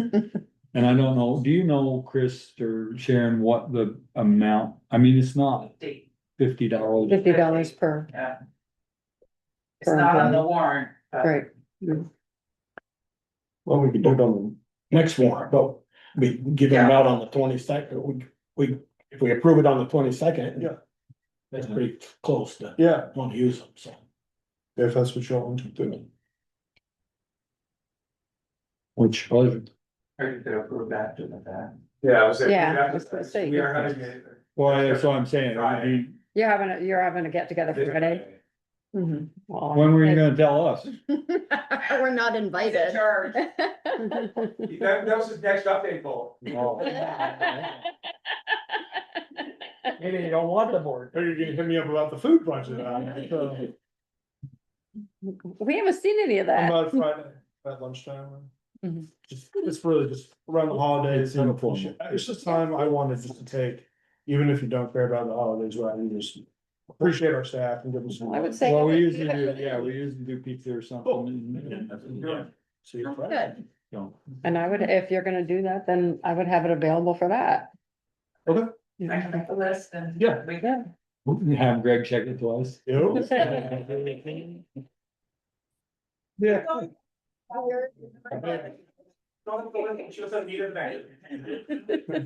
Speaker 8: And I don't know, do you know, Chris or Sharon, what the amount, I mean, it's not $50.
Speaker 1: $50 per,
Speaker 14: Yeah. It's not on the warrant, but
Speaker 1: right.
Speaker 6: Well, we can do it on
Speaker 4: Next warrant, but we give them out on the 22nd. If we approve it on the 22nd.
Speaker 6: Yeah.
Speaker 4: That's pretty close to
Speaker 6: yeah,
Speaker 4: want to use them, so.
Speaker 6: if that's what you want to do.
Speaker 8: Which pleasure.
Speaker 3: Or you could approve that, do that.
Speaker 13: Yeah, I was.
Speaker 1: Yeah, I was gonna say,
Speaker 13: We are having it.
Speaker 8: Well, that's what I'm saying, I mean,
Speaker 1: You're having a get together Friday. Mhm. Well,
Speaker 8: when were you gonna tell us?
Speaker 5: We're not invited.
Speaker 14: charge.
Speaker 13: That was his next update goal.
Speaker 4: Maybe you don't want the board.
Speaker 6: Or you're gonna hit me up about the food budget.
Speaker 1: We haven't seen any of that.
Speaker 6: About Friday at lunchtime.
Speaker 1: Mhm.
Speaker 6: It's really just around the holidays. and It's just time I wanted just to take, even if you don't care about the holidays, right, and just appreciate our staff and give them some.
Speaker 1: I would say.
Speaker 8: Well, we usually do pizza or something.
Speaker 6: Yeah. See you Friday.
Speaker 5: Good.
Speaker 8: So,
Speaker 1: And I would, if you're gonna do that, then I would have it available for that.
Speaker 6: Okay.
Speaker 14: I can make the list and.
Speaker 6: Yeah.
Speaker 14: We go.
Speaker 8: we'll have Greg check it twice.
Speaker 6: Yeah.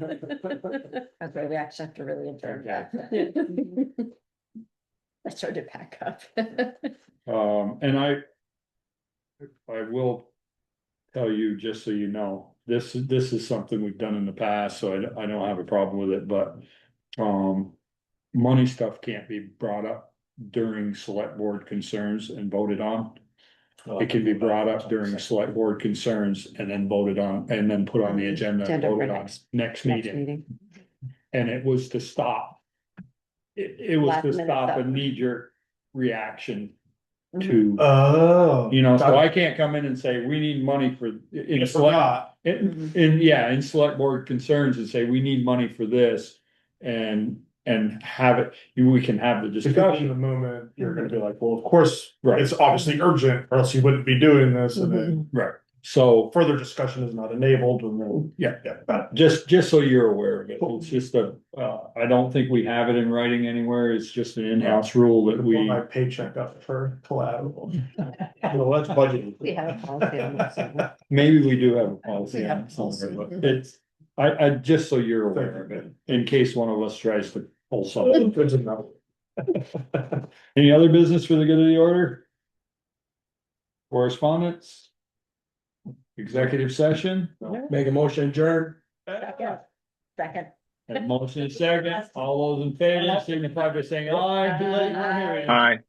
Speaker 5: That's why we actually have to really adjourn that. I started to pack up.
Speaker 8: And I will tell you, just so you know, this is something we've done in the past, so I don't have a problem with it, but. Money stuff can't be brought up during select board concerns and voted on. It can be brought up during select board concerns and then voted on, and then put on the agenda and
Speaker 1: Agenda for
Speaker 8: voted on next meeting. And it was to stop. It was
Speaker 1: Last
Speaker 8: to
Speaker 1: minute
Speaker 8: stop a
Speaker 1: stuff.
Speaker 8: knee-jerk reaction to,
Speaker 6: Oh.
Speaker 8: you know, so I can't come in and say, we need money for. In
Speaker 6: I
Speaker 8: select,
Speaker 6: forgot.
Speaker 8: in select board concerns and say, we need money for this. and have it, we can have the
Speaker 6: Because in
Speaker 8: discussion.
Speaker 6: the moment, you're gonna be like, well, of course,
Speaker 8: Right.
Speaker 6: it's obviously urgent, or else you wouldn't be doing this, and then
Speaker 8: Right, so,
Speaker 6: further discussion is not enabled, and then,
Speaker 8: yeah,
Speaker 6: yeah.
Speaker 8: just so you're aware of it, it's just I don't think we have it in writing anywhere, it's just an in-house rule that
Speaker 6: Put my
Speaker 8: we.
Speaker 6: paycheck up for collateral. Well, that's budgeted.
Speaker 1: We have a policy on this, so.
Speaker 8: Maybe we do have a policy
Speaker 1: We have
Speaker 8: on
Speaker 1: a
Speaker 8: it somewhere,
Speaker 1: policy.
Speaker 8: but it's, I, just so you're aware of it, in case one of us tries to pull something.
Speaker 6: Good to know.
Speaker 8: Any other business for the good of the order? Correspondence? Executive session?
Speaker 4: Make a motion adjourn.
Speaker 5: Second.
Speaker 8: And motion is second, all those in favor, signify by saying aye.
Speaker 2: Hi.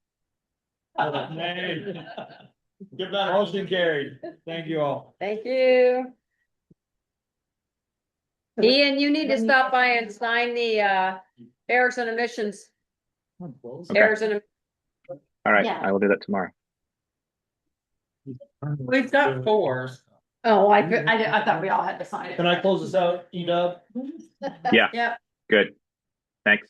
Speaker 8: Give that motion carried, thank you all.
Speaker 1: Thank you. Ian, you need to stop by and sign the errors and omissions.
Speaker 2: Okay.
Speaker 1: Errors and,
Speaker 2: All right,
Speaker 5: Yeah.
Speaker 2: I will do that tomorrow.
Speaker 14: We've got 4.
Speaker 1: oh, I thought we all had to sign it.
Speaker 8: Can I close this out, E-Dub?
Speaker 2: Yeah.
Speaker 1: Yep.
Speaker 2: Good. Thanks.